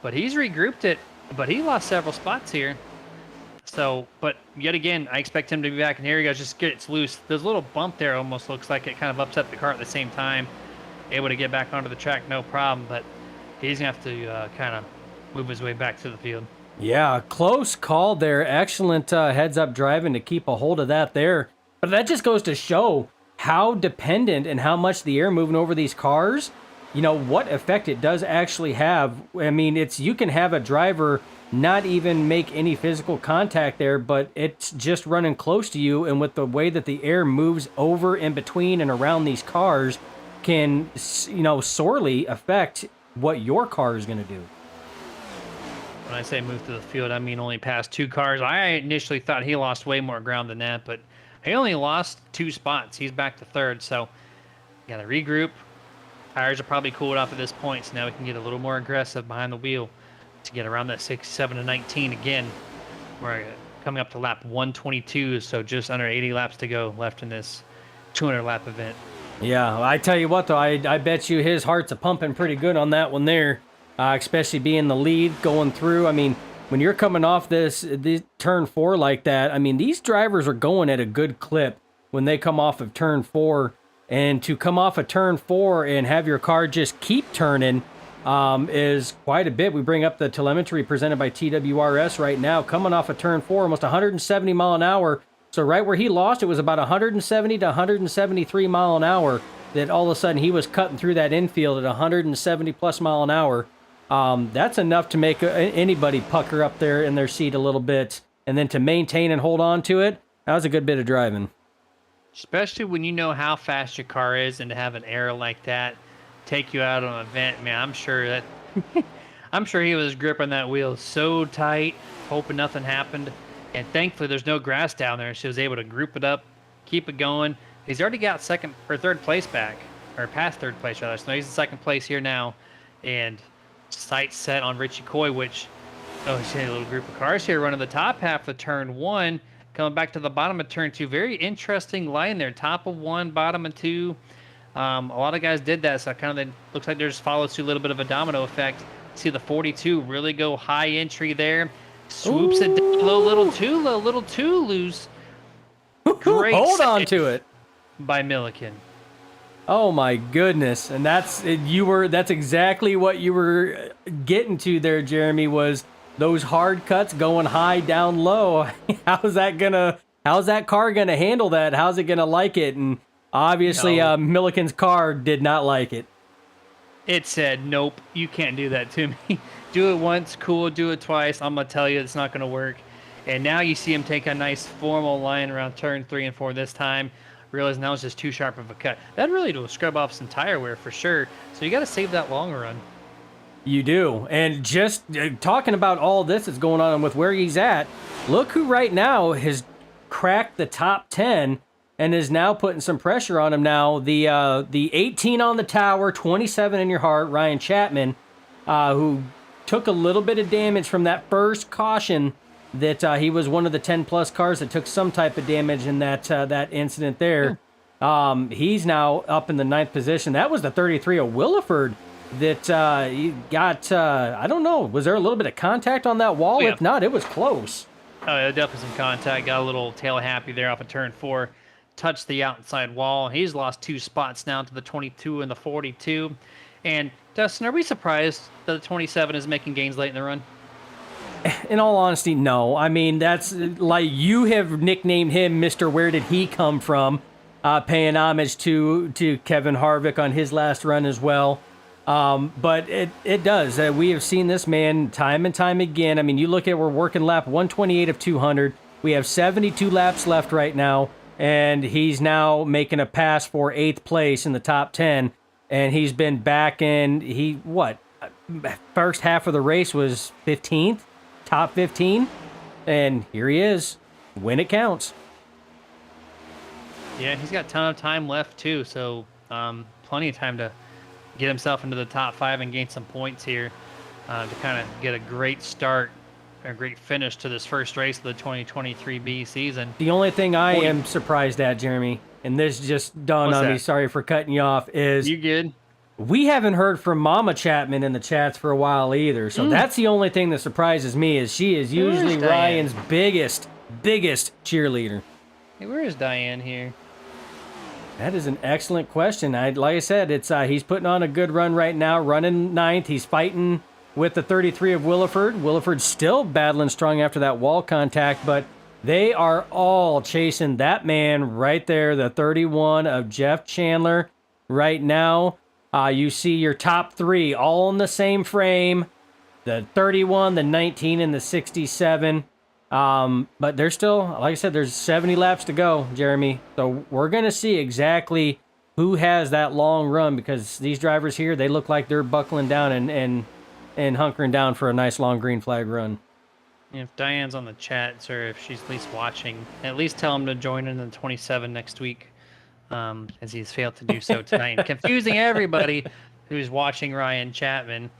but he's regrouped it, but he lost several spots here. So, but yet again, I expect him to be back, and here he goes, just gets loose. There's a little bump there, almost looks like it kind of upset the car at the same time. Able to get back onto the track, no problem, but he's going to have to kind of move his way back to the field. Yeah, close call there. Excellent heads-up driving to keep a hold of that there. But that just goes to show how dependent and how much the air moving over these cars, what effect it does actually have. I mean, you can have a driver not even make any physical contact there, but it's just running close to you, and with the way that the air moves over in between and around these cars can, sorely affect what your car is going to do. When I say move to the field, I mean only past 2 cars. I initially thought he lost way more ground than that, but he only lost 2 spots. He's back to 3rd, so got to regroup. Tires are probably cooled off at this point, so now we can get a little more aggressive behind the wheel to get around that 67 to 19 again. We're coming up to lap 122, so just under 80 laps to go left in this 200-lap event. Yeah, I tell you what, though, I bet you his heart's a pumping pretty good on that one there. Especially being the lead going through. I mean, when you're coming off this turn 4 like that, I mean, these drivers are going at a good clip when they come off of turn 4. And to come off of turn 4 and have your car just keep turning is quite a bit. We bring up the telemetry presented by TWRS right now. Coming off of turn 4, almost 170 mile an hour. So right where he lost, it was about 170 to 173 mile an hour that all of a sudden he was cutting through that infield at 170 plus mile an hour. That's enough to make anybody pucker up there in their seat a little bit. And then to maintain and hold on to it, that was a good bit of driving. Especially when you know how fast your car is, and to have an error like that take you out on an event, man, I'm sure he was gripping that wheel so tight, hoping nothing happened. And thankfully there's no grass down there, so he was able to group it up, keep it going. He's already got 2nd or 3rd place back, or past 3rd place rather. So he's in 2nd place here now, and sights set on Richie Coy, which, he's in a little group of cars here running the top half of turn 1, coming back to the bottom of turn 2. Very interesting line there, top of 1, bottom of 2. A lot of guys did that, so kind of looks like there's follows through a little bit of a domino effect. See the 42 really go high entry there, swoops it down low, little too loose. Great Hold on to it by Milliken. Oh my goodness. And that's exactly what you were getting to there, Jeremy, was those hard cuts going high down low. How's that car gonna handle that? How's it gonna like it? And obviously Milliken's car did not like it. It said, nope, you can't do that to me. Do it once, cool, do it twice. I'm gonna tell you it's not gonna work. And now you see him take a nice formal line around turn 3 and 4 this time. Realize now it's just too sharp of a cut. That really will scrub off some tire wear for sure. So you got to save that long run. You do. And just talking about all this that's going on with where he's at, look who right now has cracked the top 10 and is now putting some pressure on him now. The 18 on the tower, 27 in your heart, Ryan Chapman, who took a little bit of damage from that first caution that he was one of the 10-plus cars that took some type of damage in that incident there. He's now up in the 9th position. That was the 33 of Williford that he got, I don't know, was there a little bit of contact on that wall? Oh, yeah. If not, it was close. Oh, yeah, definitely some contact. Got a little tail happy there off of turn 4. Touched the outside wall. He's lost 2 spots now to the 22 and the 42. And Dustin, are we surprised that the 27 is making gains late in the run? In all honesty, no. I mean, that's like you have nicknamed him Mr. Where Did He Come From, paying homage to Kevin Harvick on his last run as well. But it does. We have seen this man time and time again. I mean, you look at we're working lap 128 of 200. We have 72 laps left right now, and he's now making a pass for 8th place in the top 10. And he's been back in, first half of the race was 15th. Top 15, and here he is, when it counts. Yeah, he's got a ton of time left too, so plenty of time to get himself into the top 5 and gain some points here to kind of get a great start a great finish to this first race of the 2023B season. The only thing I am surprised at, Jeremy, and this just dawned on me, sorry for cutting you off, is you good? We haven't heard from Mama Chapman in the chats for a while either. So that's the only thing that surprises me, is she is usually Ryan's biggest cheerleader. Hey, where is Diane here? That is an excellent question. Like I said, it's he's putting on a good run right now, running 9th. He's fighting with the 33 of Williford. Williford's still battling strong after that wall contact, but they are all chasing that man right there, the 31 of Jeff Chandler. Right now, you see your top 3 all in the same frame, the 31, the 19, and the 67. But there's still, like I said, there's 70 laps to go, Jeremy. So we're going to see exactly who has that long run, because these drivers here, they look like they're buckling down and hunkering down for a nice long green flag run. If Diane's on the chat, or if she's at least watching, at least tell him to join in the 27 next week, as he's failed to do so tonight, confusing everybody who's watching Ryan Chapman.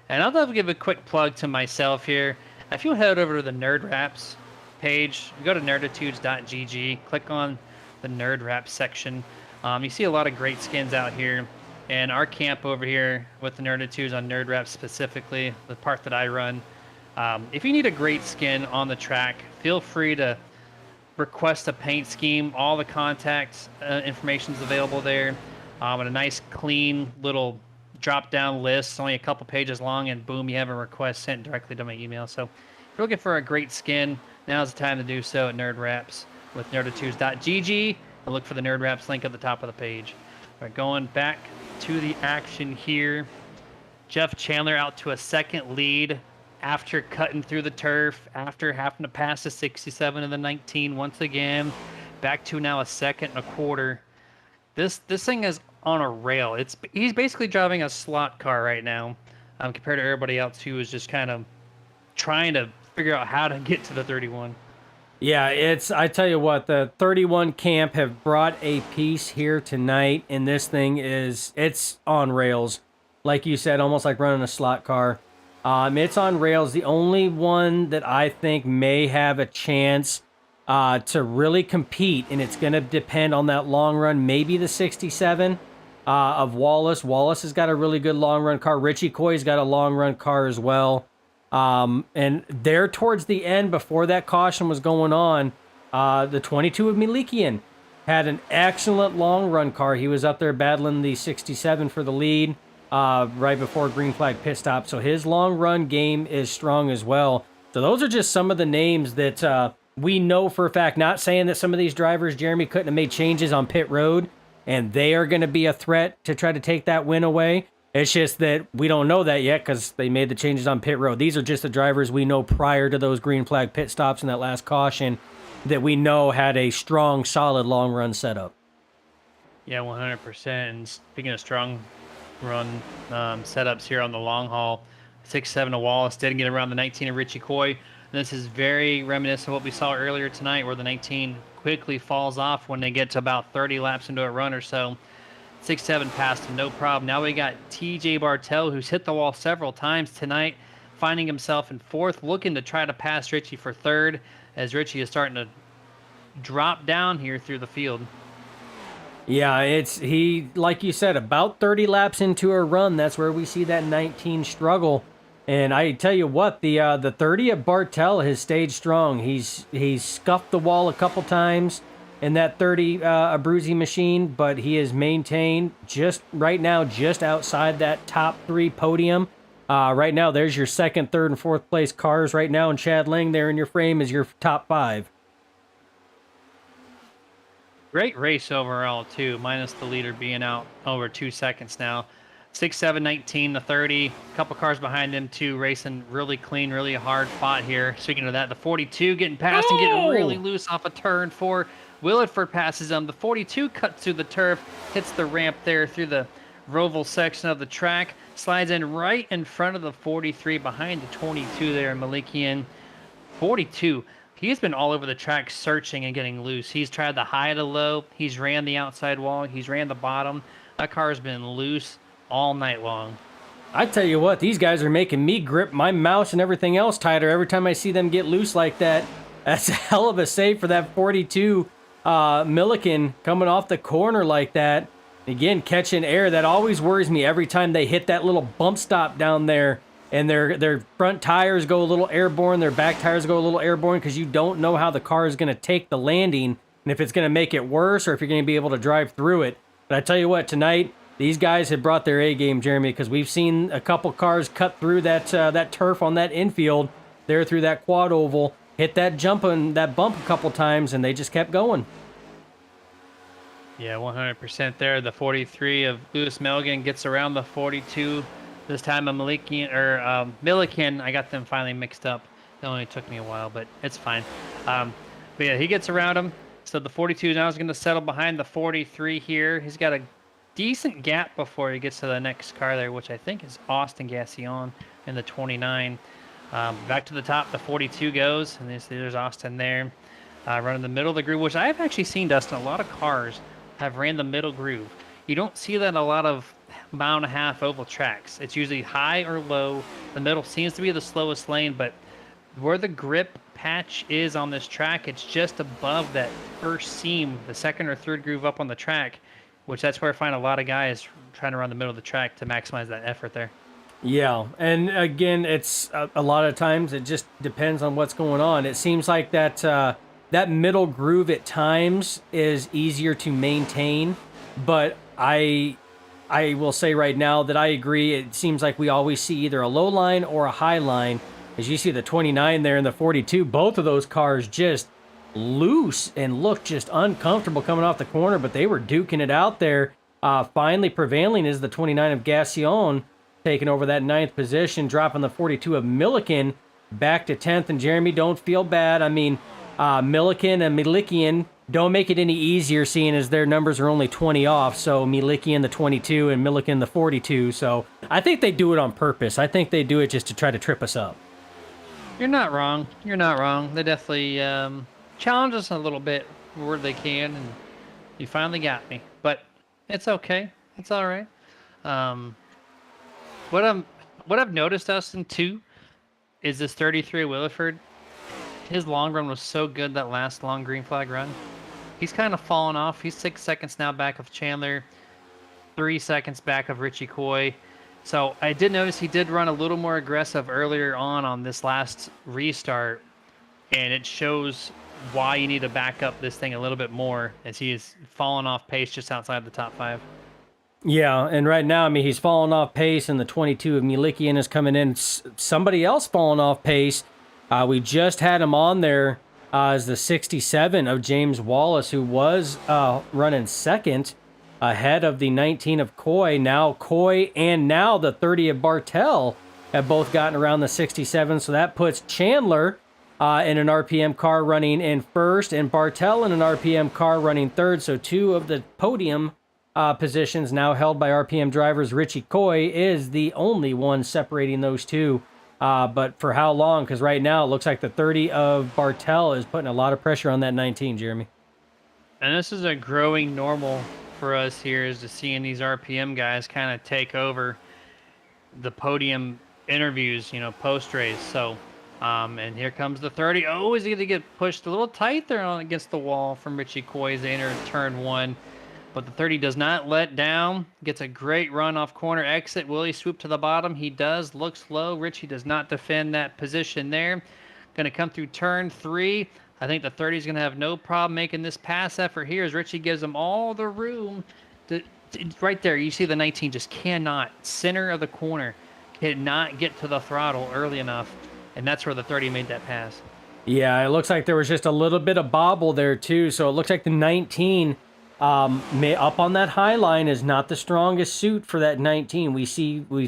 And I'll have to give a quick plug to myself here. If you head over to the Nerd Wraps page, go to nerditudes.gg, click on the Nerd Wraps section. You see a lot of great skins out here. And our camp over here with the Nerditudes on Nerd Wraps specifically, the part that I run, if you need a great skin on the track, feel free to request a paint scheme. All the contact information is available there, and a nice clean little drop-down list. It's only a couple pages long, and boom, you have a request sent directly to my email. So if you're looking for a great skin, now's the time to do so at Nerd Wraps with nerditudes.gg, and look for the Nerd Wraps link at the top of the page. All right, going back to the action here. Jeff Chandler out to a second lead after cutting through the turf, after having to pass the 67 and the 19 once again. Back to now a second and a quarter. This thing is on a rail. He's basically driving a slot car right now, compared to everybody else who is just kind of trying to figure out how to get to the 31. Yeah, I tell you what, the 31 camp have brought a piece here tonight, and this thing it's on rails. Like you said, almost like running a slot car. It's on rails. The only one that I think may have a chance to really compete, and it's going to depend on that long run, maybe the 67 of Wallace. Wallace has got a really good long run car. Richie Coy's got a long run car as well. And there towards the end, before that caution was going on, the 22 of Milikian had an excellent long run car. He was up there battling the 67 for the lead right before green flag pit stop. So his long run game is strong as well. So those are just some of the names that we know for a fact. Not saying that some of these drivers, Jeremy, couldn't have made changes on pit road, and they are going to be a threat to try to take that win away. It's just that we don't know that yet because they made the changes on pit road. These are just the drivers we know prior to those green flag pit stops and that last caution that we know had a strong, solid long run setup. Yeah, 100%. And speaking of strong run setups here on the long haul, 6-7 of Wallace didn't get around the 19 of Richie Coy. And this is very reminiscent of what we saw earlier tonight, where the 19 quickly falls off when they get to about 30 laps into a run or so. 6-7 passed him, no problem. Now we got TJ Bartel, who's hit the wall several times tonight, finding himself in fourth, looking to try to pass Richie for third, as Richie is starting to drop down here through the field. Yeah, he, like you said, about 30 laps into a run, that's where we see that 19 struggle. And I tell you what, the 30 of Bartel has stayed strong. He's scuffed the wall a couple times in that 30 Abruzzi machine, but he is maintained just right now, just outside that top 3 podium. Right now, there's your second, third, and fourth place cars right now, and Chad Lang there in your frame is your top 5. Great race overall, too, minus the leader being out over 2 seconds now. 6-7, 19 to 30. A couple cars behind him, too, racing really clean, really hard fought here. Speaking of that, the 42 getting past and getting really loose off of turn 4. Williford passes him. The 42 cuts through the turf, hits the ramp there through the Roval section of the track, slides in right in front of the 43 behind the 22 there, Malikian. 42, he's been all over the track searching and getting loose. He's tried the high to low. He's ran the outside wall. He's ran the bottom. That car has been loose all night long. I tell you what, these guys are making me grip my mouse and everything else tighter every time I see them get loose like that. That's a hell of a save for that 42 Milliken coming off the corner like that. Again, catching air. That always worries me every time they hit that little bump stop down there and their front tires go a little airborne, their back tires go a little airborne because you don't know how the car is going to take the landing and if it's going to make it worse or if you're going to be able to drive through it. But I tell you what, tonight, these guys have brought their A game, Jeremy, because we've seen a couple cars cut through that turf on that infield there through that quad oval, hit that that bump a couple times, and they just kept going. Yeah, 100% there. The 43 of Lewis Milligan gets around the 42. This time a Milliken. I got them finally mixed up. It only took me a while, but it's fine. But yeah, he gets around him. So the 42 now is going to settle behind the 43 here. He's got a decent gap before he gets to the next car there, which I think is Austin Gassillon in the 29. Back to the top, the 42 goes, and there's Austin there. Running the middle of the groove, which I've actually seen, Dustin, a lot of cars have ran the middle groove. You don't see that in a lot of mile-and-a-half oval tracks. It's usually high or low. The middle seems to be the slowest lane, but where the grip patch is on this track, it's just above that first seam, the second or third groove up on the track, which that's where I find a lot of guys trying to run the middle of the track to maximize that effort there. Yeah, and again, it's a lot of times it just depends on what's going on. It seems like that middle groove at times is easier to maintain, but I will say right now that I agree. It seems like we always see either a low line or a high line. As you see the 29 there and the 42, both of those cars just loose and look just uncomfortable coming off the corner, but they were duking it out there. Finally prevailing is the 29 of Gassillon, taking over that 9th position, dropping the 42 of Milliken back to 10th. And Jeremy, don't feel bad. I mean, Milliken and Milikian don't make it any easier, seeing as their numbers are only 20 off. So Milikian the 22 and Milliken the 42. So I think they do it on purpose. I think they do it just to try to trip us up. You're not wrong. You're not wrong. They definitely challenge us a little bit where they can, and you finally got me. But it's okay. It's all right. What I've noticed, Dustin, too, is this 33 Williford. His long run was so good, that last long green flag run. He's kind of fallen off. He's 6 seconds now back of Chandler, 3 seconds back of Richie Coy. So I did notice he did run a little more aggressive earlier on this last restart, and it shows why you need to back up this thing a little bit more, as he is falling off pace just outside the top 5. Yeah, and right now, I mean, he's falling off pace, and the 22 of Milikian is coming in. Somebody else falling off pace. We just had him on there as the 67 of James Wallace, who was running second ahead of the 19 of Coy. Now Coy and now the 30 of Bartel have both gotten around the 67, so that puts Chandler in an RPM car running in first, and Bartel in an RPM car running third. So 2 of the podium positions now held by RPM drivers. Richie Coy is the only one separating those two. But for how long? Because right now it looks like the 30 of Bartel is putting a lot of pressure on that 19, Jeremy. And this is a growing normal for us here, is to seeing these RPM guys kind of take over the podium interviews, post-race. So, and here comes the 30. Oh, is he going to get pushed a little tight there against the wall from Richie Coy as they enter turn 1. But the 30 does not let down. Gets a great run off corner exit. Will he swoop to the bottom? He does. Looks low. Richie does not defend that position there. Going to come through turn 3. I think the 30 is going to have no problem making this pass effort here, as Richie gives him all the room. Right there, you see the 19 just cannot, center of the corner, cannot get to the throttle early enough. And that's where the 30 made that pass. Yeah, it looks like there was just a little bit of bobble there too. So it looks like the 19 up on that high line is not the strongest suit for that 19. We've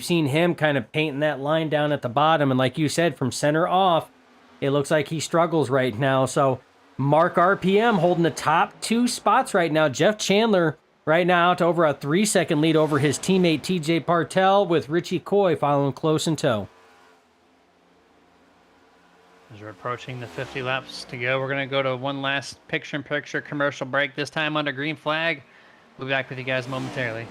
seen him kind of painting that line down at the bottom, and like you said, from center off, it looks like he struggles right now. So Mark RPM holding the top 2 spots right now. Jeff Chandler right now out to over a 3-second lead over his teammate TJ Bartel, with Richie Coy following close in tow. As we're approaching the 50 laps to go, we're going to go to one last picture-in-picture commercial break, this time under green flag. We'll be back with you guys momentarily.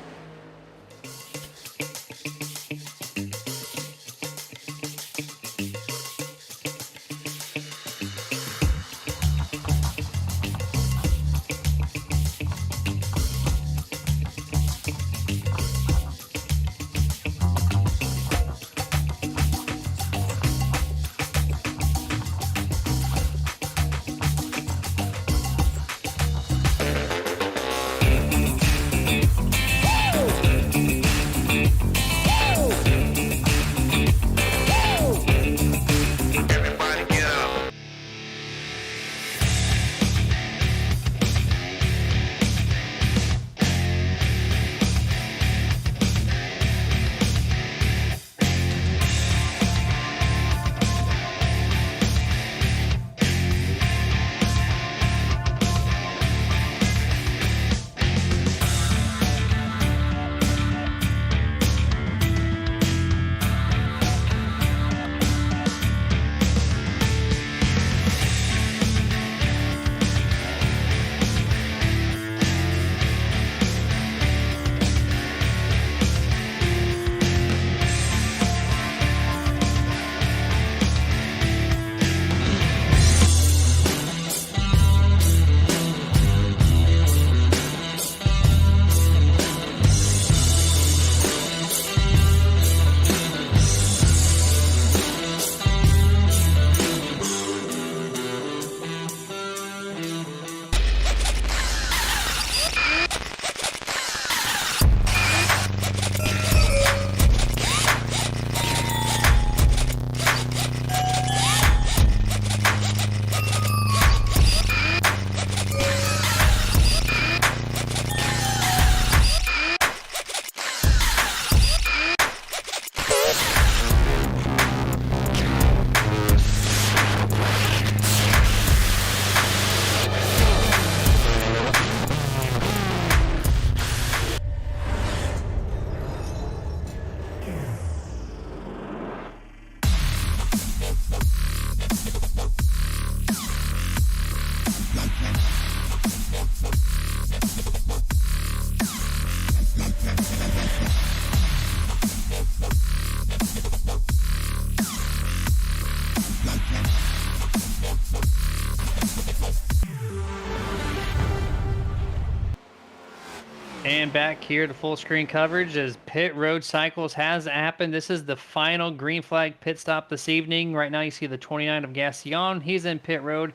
And back here to full screen coverage as pit road cycles has happened. This is the final green flag pit stop this evening. Right now you see the 29 of Gassion. He's in pit road.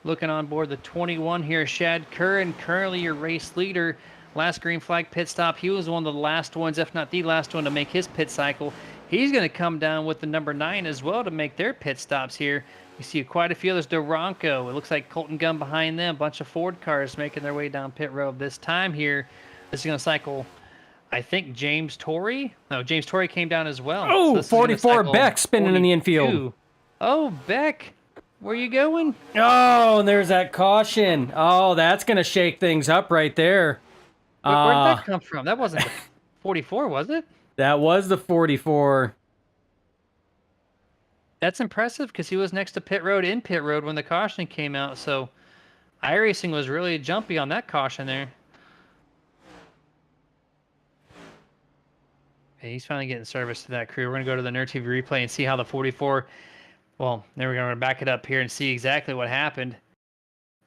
Looking on board the 21 here, Shad Curran, currently your race leader. Last green flag pit stop. He was one of the last ones, if not the last one, to make his pit cycle. He's going to come down with the number 9 as well to make their pit stops here. You see quite a few others. Duranco, it looks like Colton Gunn behind them. A bunch of Ford cars making their way down pit road this time here. This is going to cycle, I think, James Torrey. No, James Torrey came down as well. Oh, so 44 Beck spinning 42. In the infield. Oh, Beck, where you going? Oh, and there's that caution. Oh, that's going to shake things up right there. Where'd that come from? That wasn't the 44, was it? That was the 44. That's impressive because he was next to pit road when the caution came out. So iRacing was really jumpy on that caution there. Okay, he's finally getting service to that crew. We're going to go to the Nerd TV replay and see how the 44... Well, there we go. We're going to back it up here and see exactly what happened.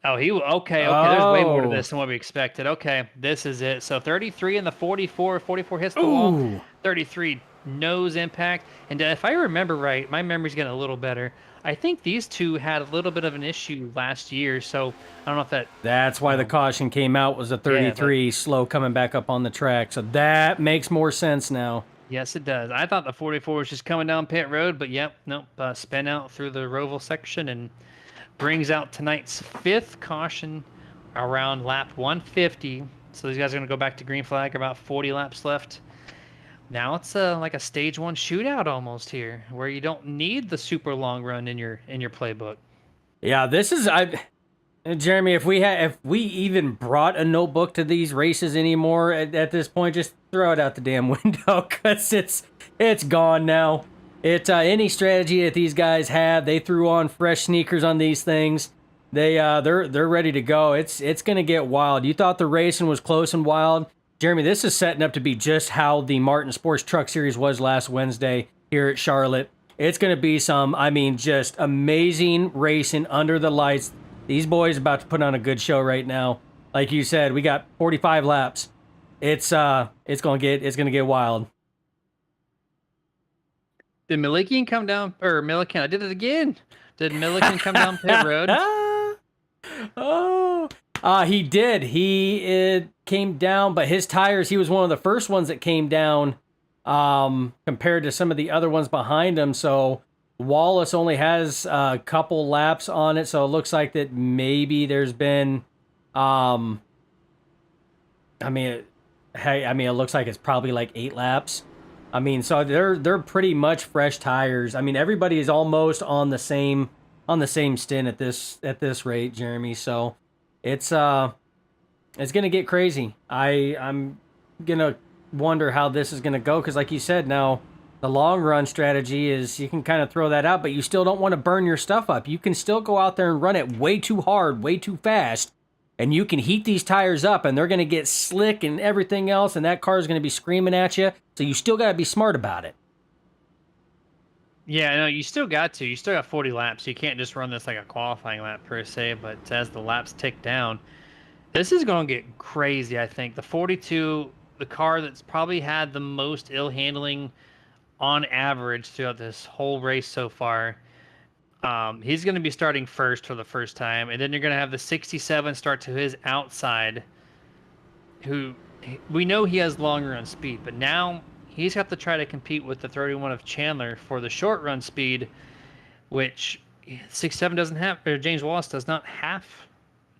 Oh, okay. There's way more to this than what we expected. Okay, this is it. So 33 in the 44. 44 hits the wall. 33 nose impact. And if I remember right, my memory's getting a little better. I think these two had a little bit of an issue last year, so I don't know if that... That's why the caution came out, was a 33 slow coming back up on the track. So that makes more sense now. Yes, it does. I thought the 44 was just coming down pit road, but yep, nope. Spin out through the Roval section and brings out tonight's 5th caution around lap 150. So these guys are going to go back to green flag, about 40 laps left. Now it's like a stage 1 shootout almost here, where you don't need the super long run in your playbook. Yeah, this is Jeremy. If we even brought a notebook to these races anymore at this point, just throw it out the damn window because it's gone now. It's any strategy that these guys have. They threw on fresh sneakers on these things. They're ready to go. It's gonna get wild. You thought the racing was close and wild. Jeremy, this is setting up to be just how the Martin Sports Truck Series was last Wednesday here at Charlotte. It's going to be just amazing racing under the lights. These boys are about to put on a good show right now. Like you said, we got 45 laps. It's going to get wild. Did Milliken come down, or Milliken? I did it again. Did Milliken come down pit road? He did. He came down, but his tires, he was one of the first ones that came down compared to some of the other ones behind him. So Wallace only has a couple laps on it. So it looks like that maybe there's been, it looks like it's probably like 8 laps. So they're pretty much fresh tires. Everybody is almost on the same stint at this rate, Jeremy. So it's gonna get crazy. I'm gonna wonder how this is gonna go because, like you said, now the long run strategy is you can kind of throw that out, but you still don't want to burn your stuff up. You can still go out there and run it way too hard, way too fast, and you can heat these tires up, and they're gonna get slick and everything else, and that car is gonna be screaming at you. So you still gotta be smart about it. Yeah, no, you still got 40 laps. You can't just run this like a qualifying lap per se, but as the laps tick down, this is going to get crazy, I think. The 42, the car that's probably had the most ill handling on average throughout this whole race so far, he's going to be starting first for the first time, and then you're going to have the 67 start to his outside, who we know he has long run speed, but now he's got to try to compete with the 31 of Chandler for the short run speed, which 67 doesn't have, or James Wallace does not have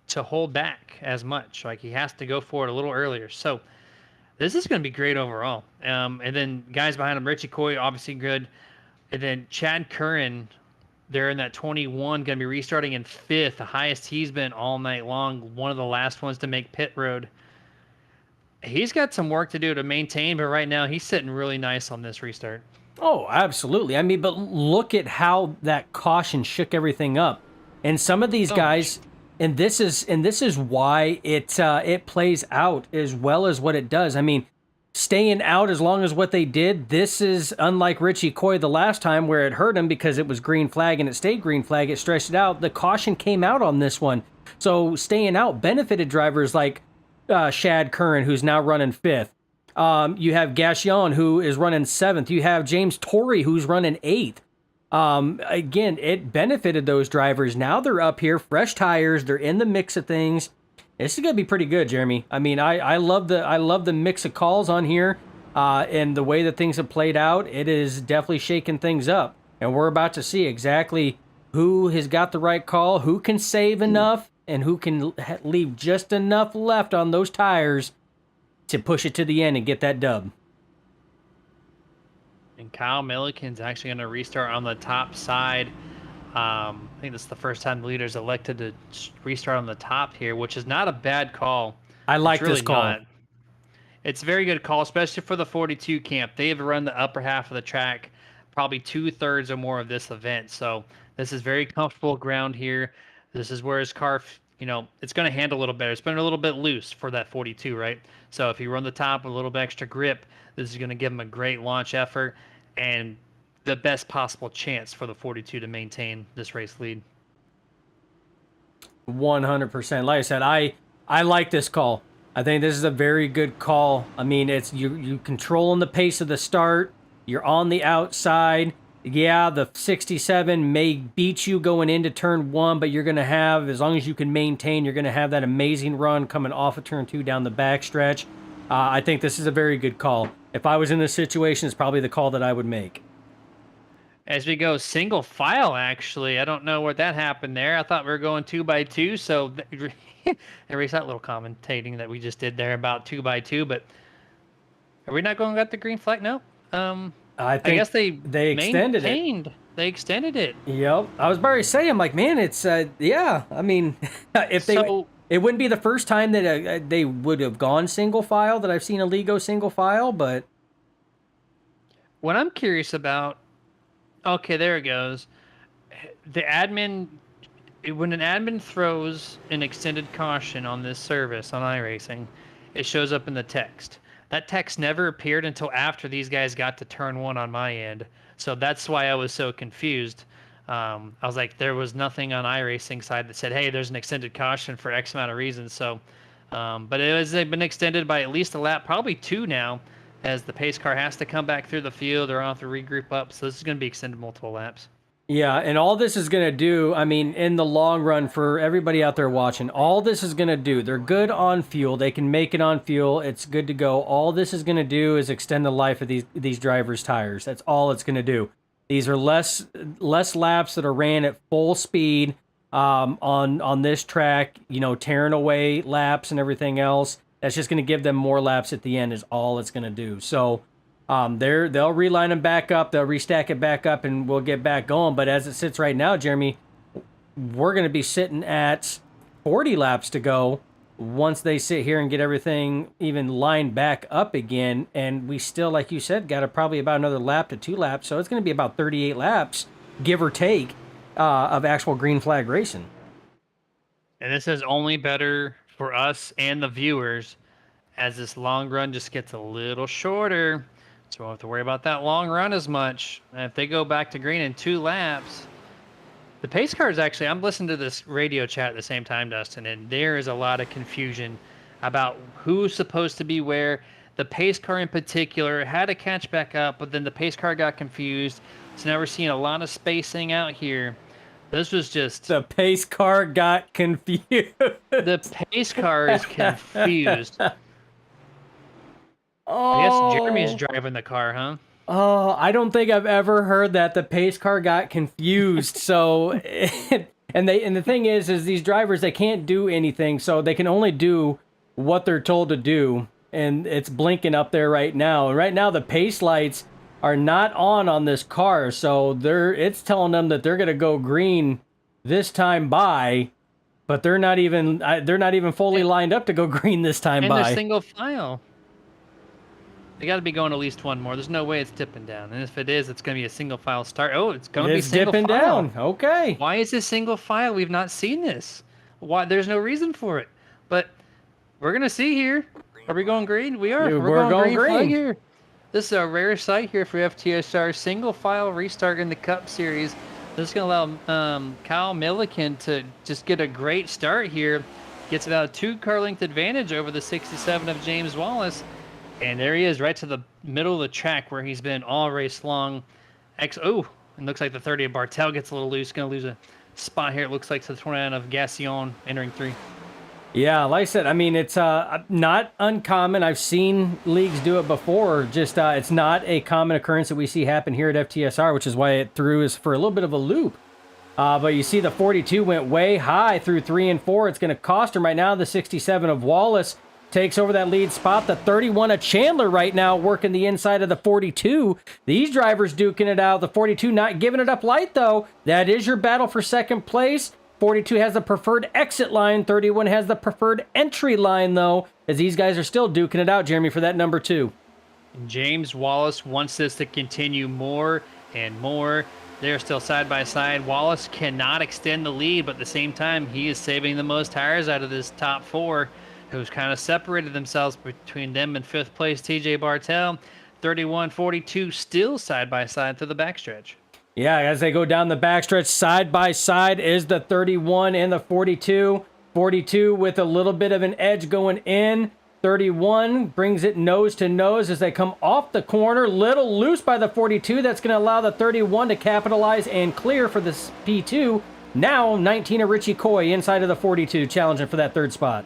to hold back as much. Like, he has to go for it a little earlier. So this is going to be great overall. And then guys behind him, Richie Coy, obviously good. And then Chad Curran, they're in that 21, going to be restarting in 5th, the highest he's been all night long. One of the last ones to make pit road. He's got some work to do to maintain, but right now he's sitting really nice on this restart. Oh, absolutely. But look at how that caution shook everything up. And some of these guys, and this is why it plays out as well as what it does. Staying out as long as what they did, this is unlike Richie Coy the last time where it hurt him because it was green flag and it stayed green flag. It stretched it out. The caution came out on this one. So staying out benefited drivers like Shad Curran, who's now running 5th. You have Gashon, who is running 7th. You have James Torrey, who's running 8th. Again, it benefited those drivers. Now they're up here, fresh tires. They're in the mix of things. This is gonna be pretty good, Jeremy. I mean, I love the mix of calls on here, and the way that things have played out. It is definitely shaking things up, and we're about to see exactly who has got the right call, who can save enough, and who can leave just enough left on those tires to push it to the end and get that dub. And Kyle Milliken's actually going to restart on the top side. I think this is the first time the leader's elected to restart on the top here, which is not a bad call. I like It's really this call. not. It's a very good call, especially for the 42 camp. They have run the upper half of the track, probably 2/3 or more of this event. So this is very comfortable ground here. This is where his car, it's going to handle a little better. It's been a little bit loose for that 42, right? So if you run the top with a little bit extra grip, this is going to give him a great launch effort and the best possible chance for the 42 to maintain this race lead. 100%. Like I said, I like this call. I think this is a very good call. I mean, it's you controlling the pace of the start. You're on the outside. Yeah, the 67 may beat you going into turn 1, but you're going to have, as long as you can maintain, you're going to have that amazing run coming off of turn 2 down the backstretch. I think this is a very good call. If I was in this situation, it's probably the call that I would make. As we go single file, actually, I don't know what that happened there. I thought we were going 2x2, so erase that little commentating that we just did there about 2x2. But are we not going to get the green flag? No. I guess they extended it. They extended it. Yep. I was about to say, I'm like, man, it's yeah. I mean, if they. It wouldn't be the first time that they would have gone single file that I've seen a league go single file, but what I'm curious about, okay, there it goes. The admin, when an admin throws an extended caution on this service on iRacing, it shows up in the text. That text never appeared until after these guys got to turn 1 on my end, so that's why I was so confused. I was like, there was nothing on iRacing side that said, hey, there's an extended caution for X amount of reasons. So, but they've been extended by at least a lap, probably 2 now, as the pace car has to come back through the field or have to regroup up. So this is going to be extended multiple laps. Yeah, and all this is going to do, I mean, in the long run for everybody out there watching, all this is going to do, they're good on fuel. They can make it on fuel. It's good to go. All this is going to do is extend the life of these drivers' tires. That's all it's going to do. These are less laps that are ran at full speed on this track, tearing away laps and everything else. That's just going to give them more laps at the end is all it's going to do. So they'll reline them back up, they'll restack it back up, and we'll get back going. But as it sits right now, Jeremy, we're going to be sitting at 40 laps to go once they sit here and get everything even lined back up again. And we still, like you said, got probably about another lap to 2 laps. So it's going to be about 38 laps, give or take, of actual green flag racing. And this is only better for us and the viewers as this long run just gets a little shorter. So we don't have to worry about that long run as much. And if they go back to green in 2 laps, the pace cars actually, I'm listening to this radio chat at the same time, Dustin, and there is a lot of confusion about who's supposed to be where. The pace car in particular had to catch back up, but then the pace car got confused. So now we're seeing a lot of spacing out here. This was just... The pace car got confused. The pace car is confused. Oh. I guess Jeremy's driving the car, huh? Oh, I don't think I've ever heard that the pace car got confused. So, and the thing is these drivers, they can't do anything, so they can only do what they're told to do. And it's blinking up there right now. And right now, the pace lights are not on this car, so it's telling them that they're gonna go green this time by, but they're not even fully lined up to go green this time by. And they're single file. They got to be going at least one more. There's no way it's dipping down. And if it is, it's going to be a single file start. Oh, it's going to be single dipping file. Down. Okay. Why is this single file? We've not seen this. Why? There's no reason for it. But we're going to see here. Are we going green? We are. We're going green. Flag here. This is a rare sight here for FTSR. Single file restart in the Cup Series. This is going to allow Kyle Milliken to just get a great start here. gets about a 2-car length advantage over the 67 of James Wallace. And there he is, right to the middle of the track where he's been all race long. Oh, it looks like the 30 of Bartel gets a little loose. Going to lose a spot here. It looks like to the 29 of Gassion entering 3. Yeah, like I said, I mean, it's not uncommon. I've seen leagues do it before. Just it's not a common occurrence that we see happen here at FTSR, which is why it threw us for a little bit of a loop. But you see the 42 went way high through 3 and 4. It's going to cost him right now. The 67 of Wallace takes over that lead spot. The 31 of Chandler right now working the inside of the 42. These drivers duking it out. The 42 not giving it up light, though. That is your battle for second place. 42 has the preferred exit line. 31 has the preferred entry line, though, as these guys are still duking it out, Jeremy, for that number 2. James Wallace wants this to continue more and more. They're still side by side. Wallace cannot extend the lead, but at the same time, he is saving the most tires out of this top 4, who's kind of separated themselves between them and 5th place TJ Bartel. 31-42 still side by side through the backstretch. Yeah, as they go down the backstretch, side by side is the 31 and the 42. 42 with a little bit of an edge going in. 31 brings it nose to nose as they come off the corner. Little loose by the 42. That's going to allow the 31 to capitalize and clear for the P2. Now 19 of Richie Coy inside of the 42, challenging for that 3rd spot.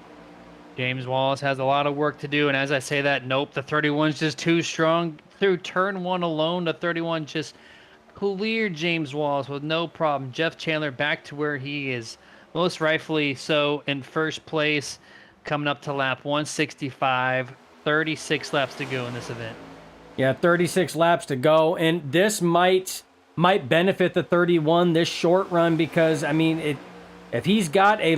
James Wallace has a lot of work to do, and as I say that, nope, the 31's just too strong. Through turn 1 alone, the 31 just cleared James Wallace with no problem. Jeff Chandler back to where he is most rightfully so in 1st place, coming up to lap 165. 36 laps to go in this event. Yeah, 36 laps to go, and this might benefit the 31 this short run because I mean if he's got a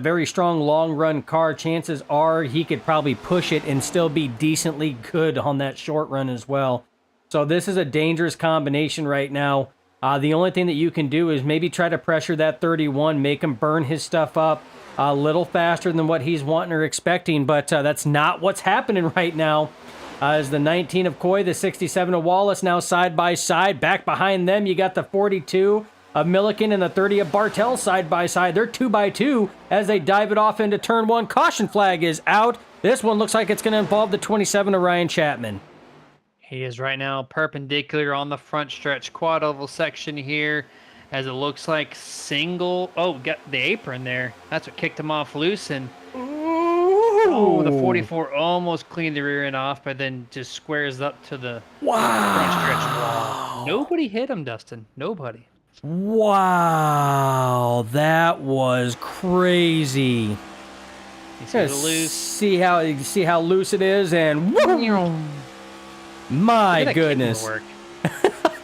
very strong long run car, chances are he could probably push it and still be decently good on that short run as well. So this is a dangerous combination right now. The only thing that you can do is maybe try to pressure that 31, make him burn his stuff up a little faster than what he's wanting or expecting, but that's not what's happening right now. As the 19 of Coy, the 67 of Wallace now side by side. Back behind them, you got the 42 of Milliken and the 30 of Bartel side by side. They're 2x2 as they dive it off into turn 1. Caution flag is out. This one looks like it's going to involve the 27 of Ryan Chapman. He is right now perpendicular on the front stretch quad oval section here, as it looks like single. Oh, got the apron there. That's what kicked him off loose, and oh, the 44 almost cleaned the rear end off, but then just squares up to the front stretch wall. Nobody hit him, Dustin. Nobody. Wow, that was crazy. See how loose it is, and my goodness.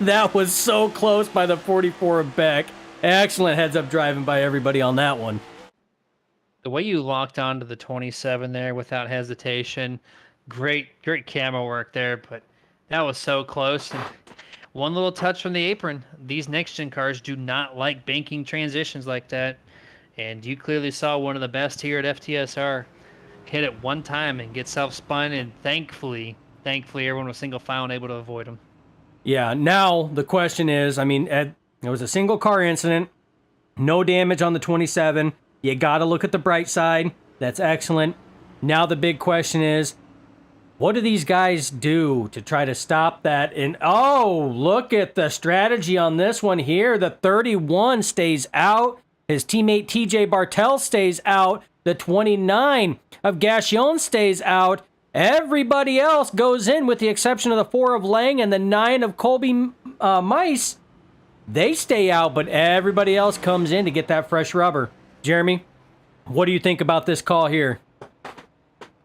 That was so close by the 44 of Beck. Excellent heads-up driving by everybody on that one. The way you locked onto the 27 there without hesitation, great camera work there, but that was so close. And one little touch from the apron. These next-gen cars do not like banking transitions like that, and you clearly saw one of the best here at FTSR hit it one time and get self-spun, and thankfully everyone was single file and able to avoid them. Yeah, now the question is, I mean, there was a single car incident, no damage on the 27. You got to look at the bright side. That's excellent. Now the big question is, what do these guys do to try to stop that? And oh, look at the strategy on this one here. The 31 stays out. His teammate TJ Bartel stays out. The 29 of Gassion stays out. Everybody else goes in with the exception of the 4 of Lang and the 9 of Colby Mice. They stay out, but everybody else comes in to get that fresh rubber. Jeremy, what do you think about this call here?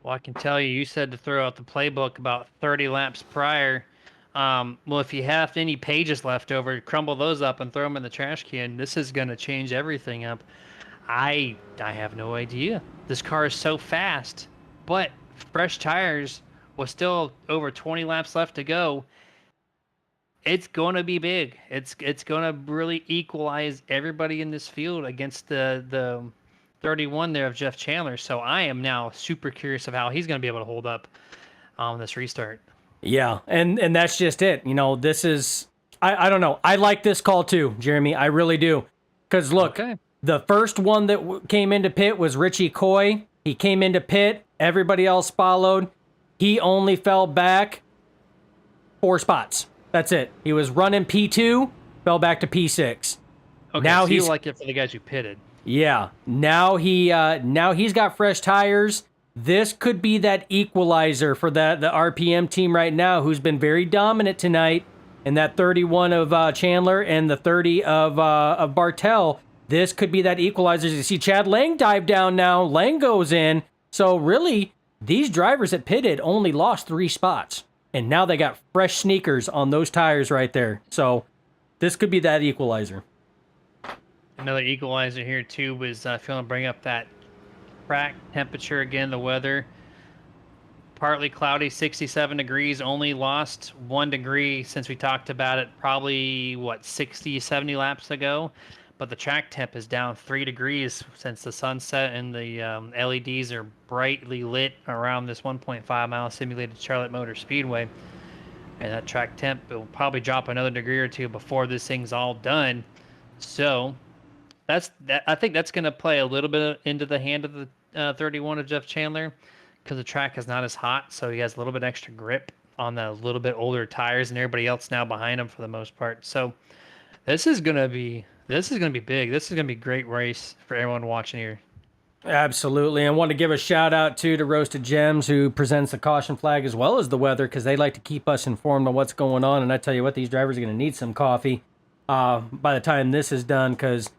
Well, I can tell you said to throw out the playbook about 30 laps prior. Well, if you have any pages left over, crumble those up and throw them in the trash can. This is going to change everything up. I have no idea. This car is so fast, but fresh tires with still over 20 laps left to go. It's going to be big. It's going to really equalize everybody in this field against the 31 there of Jeff Chandler. So I am now super curious of how he's going to be able to hold up on this restart. Yeah, and that's just it. You know, this is, I don't know. I like this call too, Jeremy. I really do. Because look, The first one that came into pit was Richie Coy. He came into pit. Everybody else followed. He only fell back 4 spots. That's it. He was running P2, fell back to P6. Okay, now so you he's like it for the guys who pitted. Yeah. Now he's got fresh tires. This could be that equalizer for the RPM team right now, who's been very dominant tonight. And that 31 of Chandler and the 30 of Bartel. This could be that equalizer. You see Chad Lang dive down now. Lang goes in. So really, these drivers that pitted only lost 3 spots. And now they got fresh sneakers on those tires right there. So this could be that equalizer. Another equalizer here, too, was if you want to bring up that track temperature again, the weather. Partly cloudy, 67 degrees, only lost 1 degree since we talked about it probably, 60, 70 laps ago. But the track temp is down 3 degrees since the sunset and the LEDs are brightly lit around this 1.5 mile simulated Charlotte Motor Speedway. And that track temp will probably drop another degree or 2 before this thing's all done. So I think that's going to play a little bit into the hand of the 31 of Jeff Chandler, because the track is not as hot, so he has a little bit extra grip on the little bit older tires and everybody else now behind him for the most part. So this is going to be big. This is going to be a great race for everyone watching here. Absolutely. I want to give a shout out to Roasted Gems, who presents the caution flag as well as the weather, because they like to keep us informed on what's going on. And I tell you what, these drivers are going to need some coffee by the time this is done, because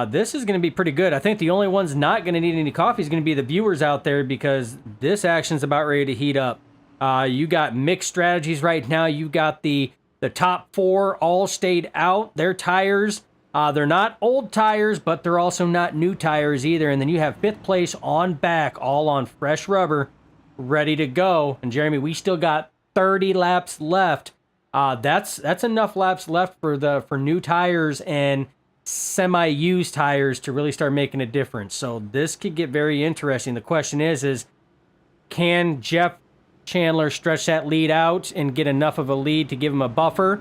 this is going to be pretty good. I think the only ones not going to need any coffee is going to be the viewers out there, because this action's about ready to heat up. You got mixed strategies right now. You got the top 4 all stayed out. Their tires, they're not old tires, but they're also not new tires either. And then you have 5th place on back, all on fresh rubber, ready to go. And Jeremy, we still got 30 laps left. That's enough laps left for new tires and semi-used tires to really start making a difference. So this could get very interesting. The question is can Jeff Chandler stretch that lead out and get enough of a lead to give him a buffer?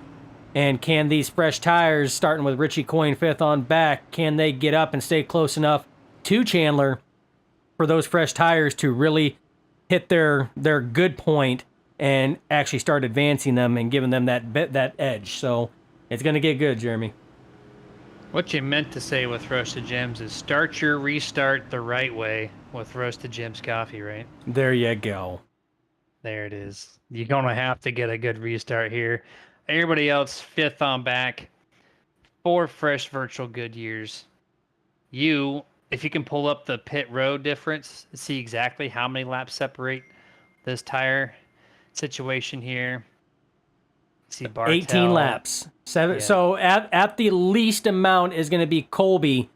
And can these fresh tires, starting with Richie Coyne 5th on back, can they get up and stay close enough to Chandler for those fresh tires to really hit their good point and actually start advancing them and giving them that edge? So it's going to get good, Jeremy. What you meant to say with Roasted Gems is start your restart the right way with Roasted Gems coffee, right? There you go. There it is. You're going to have to get a good restart here. Everybody else 5th on back. 4 fresh virtual Goodyears. If you can pull up the pit road difference, see exactly how many laps separate this tire situation here. See Bartel. 18 laps. 7. Yeah. So at the least amount is going to be Colby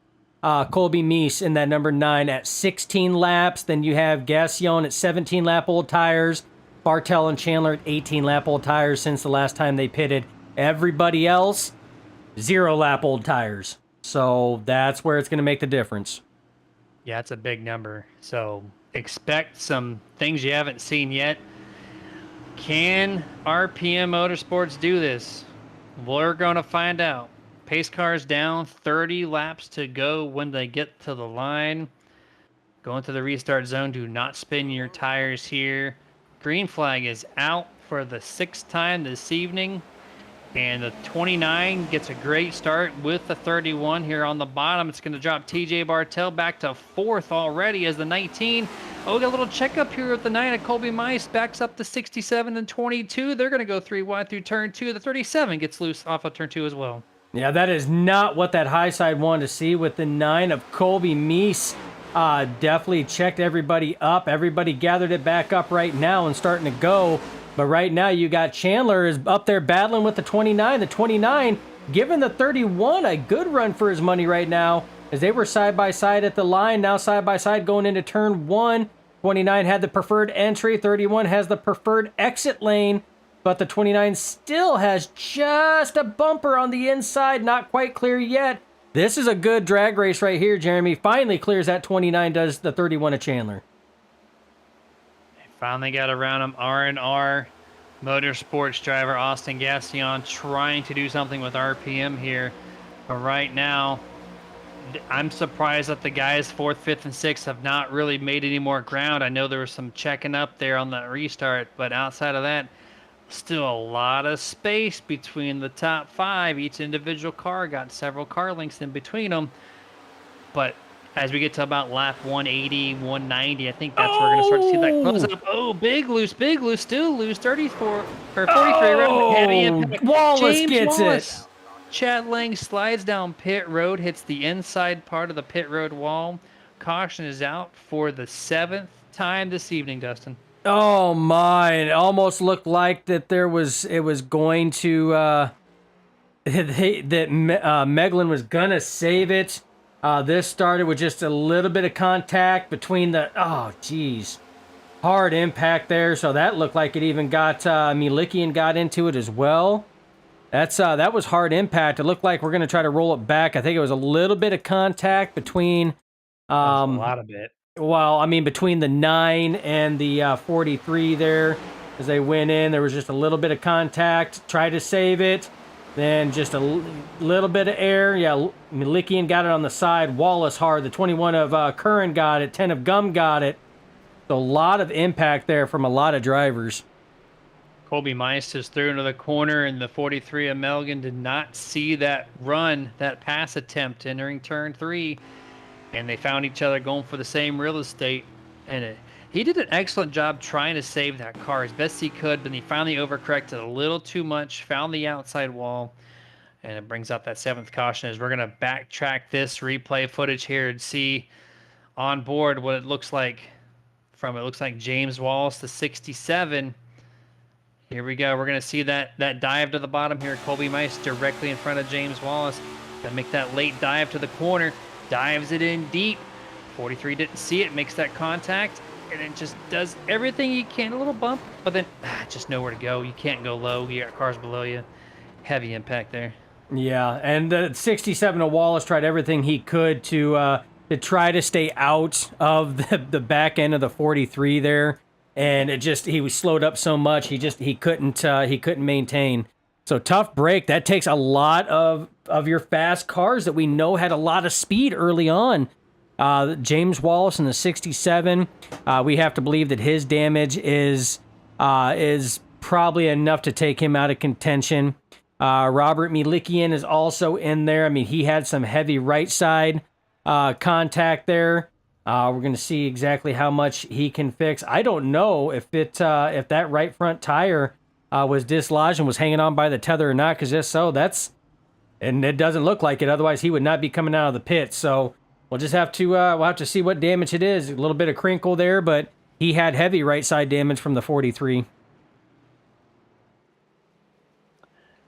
Meese in that number 9 at 16 laps. Then you have Gassion at 17 lap old tires. Bartel and Chandler at 18 lap old tires since the last time they pitted. Everybody else, 0 lap old tires. So that's where it's going to make the difference. Yeah, it's a big number. So expect some things you haven't seen yet. Can RPM Motorsports do this? We're going to find out. Pace cars down, 30 laps to go when they get to the line. Go into the restart zone. Do not spin your tires here. Green flag is out for the 6th time this evening. And the 29 gets a great start with the 31 here on the bottom. It's going to drop TJ Bartel back to 4th already as the 19. Oh, we got a little checkup here with the 9 of Colby Mice. Backs up to 67 and 22. They're going to go 3 wide through turn 2. The 37 gets loose off of turn 2 as well. Yeah, that is not what that high side wanted to see with the 9 of Colby Meese. Definitely checked everybody up. Everybody gathered it back up right now and starting to go. But right now you got Chandler is up there battling with the 29. The 29 giving the 31 a good run for his money right now as they were side by side at the line. Now side by side going into turn 1. 29 had the preferred entry. 31 has the preferred exit lane. But the 29 still has just a bumper on the inside. Not quite clear yet. This is a good drag race right here, Jeremy. Finally clears that 29, does the 31 of Chandler. Finally got around him. R&R Motorsports driver Austin Gassion trying to do something with RPM here. But right now, I'm surprised that the guys fourth, fifth, and sixth have not really made any more ground. I know there was some checking up there on that restart, but outside of that, still a lot of space between the top five. Each individual car got several car lengths in between them. But as we get to about lap 180, 190, I think that's where we're going to start to see that close Oh, up. Oh, big loose, still loose, 34 or 43 around heavy oh, impact. Wallace James gets it. Wallace. Chad Lang slides down pit road, hits the inside part of the pit road wall. Caution is out for the 7th time this evening, Dustin. Oh my! It almost looked like that it was going to Meglin was gonna save it. This started with just a little bit of contact between the geez, hard impact there. So that looked like it even got Milikian got into it as well. That was hard impact. It looked like we're gonna try to roll it back. I think it was a little bit of contact between That's a lot of it. well, I mean, between the 9 and the 43 there, as they went in, there was just a little bit of contact. Tried to save it. Then just a little bit of air. Yeah, Milikian got it on the side. Wallace hard. The 21 of Curran got it. 10 of Gum got it. So a lot of impact there from a lot of drivers. Colby Meist is through into the corner, and the 43 of Melgan did not see that run, that pass attempt entering turn 3. And they found each other going for the same real estate. And he did an excellent job trying to save that car as best he could, but he finally overcorrected a little too much, found the outside wall, and it brings out that 7th caution as we're going to backtrack this replay footage here and see on board what it looks like from, it looks like James Wallace, the 67. Here we go. We're going to see that dive to the bottom here. Colby Mice directly in front of James Wallace. Gonna make that late dive to the corner. Dives it in deep. 43 didn't see it, makes that contact, and it just does everything you can. A little bump, but then just nowhere to go. You can't go low. You got cars below you. Heavy impact there. Yeah, and the 67 of Wallace tried everything he could to try to stay out of the back end of the 43 there, and he was slowed up so much he couldn't maintain. So tough break. That takes a lot of your fast cars that we know had a lot of speed early on. James Wallace in the 67, we have to believe that his damage is probably enough to take him out of contention. Robert Milikian is also in there. I mean, he had some heavy right side contact there. We're going to see exactly how much he can fix. I don't know if that right front tire was dislodged and was hanging on by the tether or not, because if so, and it doesn't look like it. Otherwise, he would not be coming out of the pit. So we'll just have to see what damage it is. A little bit of crinkle there, but he had heavy right side damage from the 43.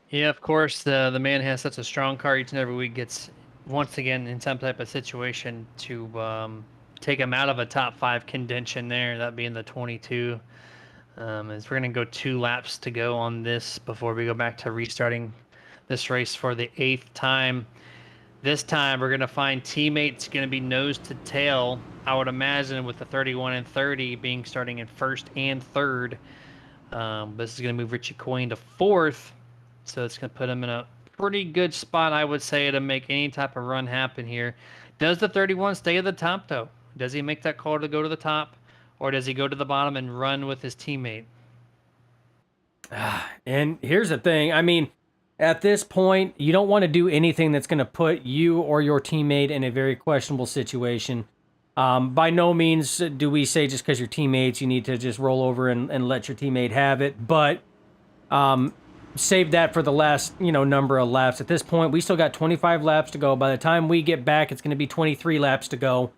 Yeah, of course, the man has such a strong car each and every week, gets once again in some type of situation to take him out of a top 5 contention there, that being the 22. As we're going to go 2 laps to go on this before we go back to restarting this race for the 8th time. This time we're going to find teammates going to be nose to tail, I would imagine, with the 31 and 30 being starting in 1st and 3rd. This is going to move Richie Coyne to 4th, so it's going to put him in a pretty good spot, I would say, to make any type of run happen here. Does the 31 stay at the top, though? Does he make that call to go to the top? Or does he go to the bottom and run with his teammate? And here's the thing. I mean, at this point, you don't want to do anything that's going to put you or your teammate in a very questionable situation. By no means do we say just because you're teammates, you need to just roll over and let your teammate have it. But save that for the last number of laps. At this point, we still got 25 laps to go. By the time we get back, it's going to be 23 laps to go.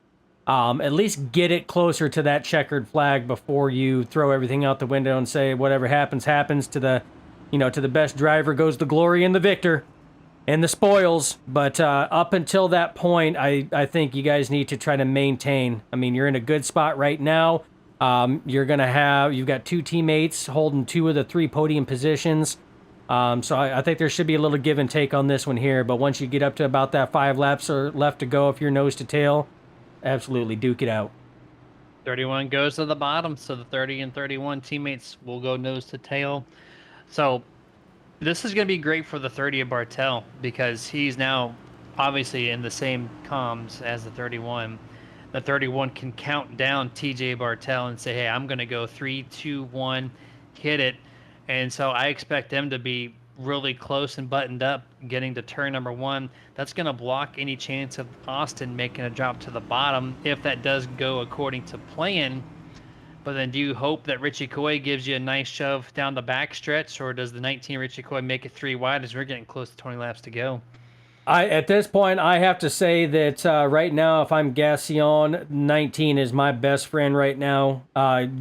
At least get it closer to that checkered flag before you throw everything out the window and say whatever happens to the best driver goes the glory and the victor and the spoils. But up until that point, I think you guys need to try to maintain. I mean, you're in a good spot right now. You've got 2 teammates holding 2 of the 3 podium positions. So I think there should be a little give and take on this one here. But once you get up to about that 5 laps or left to go, if you're nose to tail, absolutely duke it out. 31 goes to the bottom, so the 30 and 31 teammates will go nose to tail. So this is going to be great for the 30 of Bartel, because he's now obviously in the same comms as the 31. The 31 can count down TJ Bartel and say, hey, I'm going to go 3, 2, 1, hit it. And so I expect them to be really close and buttoned up getting to turn number 1. That's going to block any chance of Austin making a drop to the bottom if that does go according to plan. But then do you hope that Richie Coy gives you a nice shove down the back stretch, or does the 19 Richie Coy make it 3 wide as we're getting close to 20 laps to go? At this point, I have to say that right now, if I'm Gassion, 19 is my best friend right now.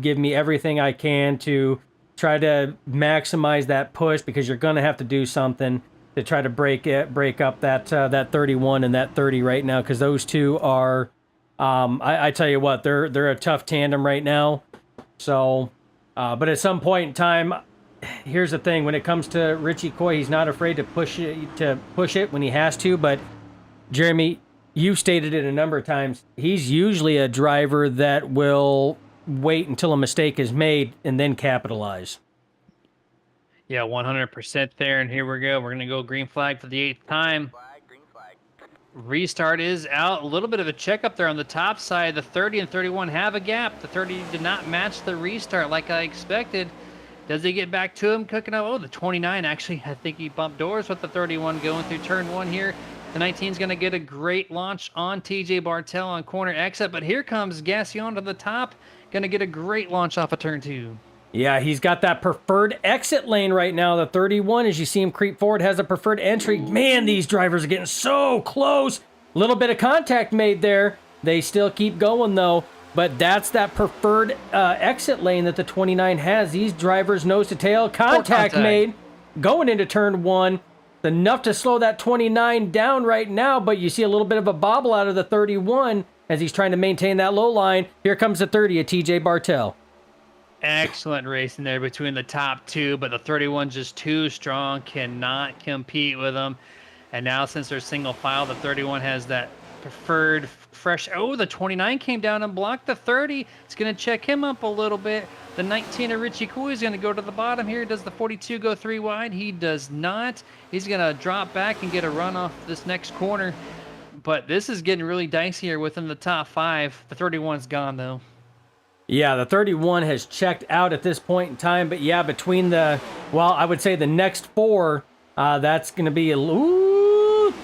Give me everything I can to try to maximize that push, because you're going to have to do something to try to break up that 31 and that 30 right now, because those two are, I tell you what, they're a tough tandem right now. So, but at some point in time, here's the thing: when it comes to Richie Coy, he's not afraid to push it when he has to. But Jeremy, you've stated it a number of times. He's usually a driver that will wait until a mistake is made and then capitalize. Yeah, 100% there. And here we go. We're going to go green flag for the 8th time. Restart is out. A little bit of a checkup there on the top side. The 30 and 31 have a gap. The 30 did not match the restart like I expected. Does he get back to him? Cooking up. Oh, the 29 actually, I think he bumped doors with the 31 going through turn 1 here. The 19 is going to get a great launch on TJ Bartel on corner exit. But here comes Gassion to the top. Going to get a great launch off of turn 2. Yeah, he's got that preferred exit lane right now. The 31, as you see him creep forward, has a preferred entry. Man, these drivers are getting so close. Little bit of contact made there. They still keep going, though. But that's that preferred exit lane that the 29 has. These drivers nose to tail. Contact made going into turn 1. Enough to slow that 29 down right now, but you see a little bit of a bobble out of the 31 as he's trying to maintain that low line. Here comes the 30 of TJ Bartel. Excellent racing there between the top 2, but the 31's just too strong, cannot compete with them. And now since they're single file, the 31 has that preferred fresh. Oh, the 29 came down and blocked the 30. It's going to check him up a little bit. The 19 of Richie Coy is going to go to the bottom here. Does the 42 go 3 wide? He does not. He's going to drop back and get a run off this next corner. But this is getting really dicey here within the top 5. The 31's gone, though. Yeah, the 31 has checked out at this point in time. But yeah, between I would say the next 4, that's going to be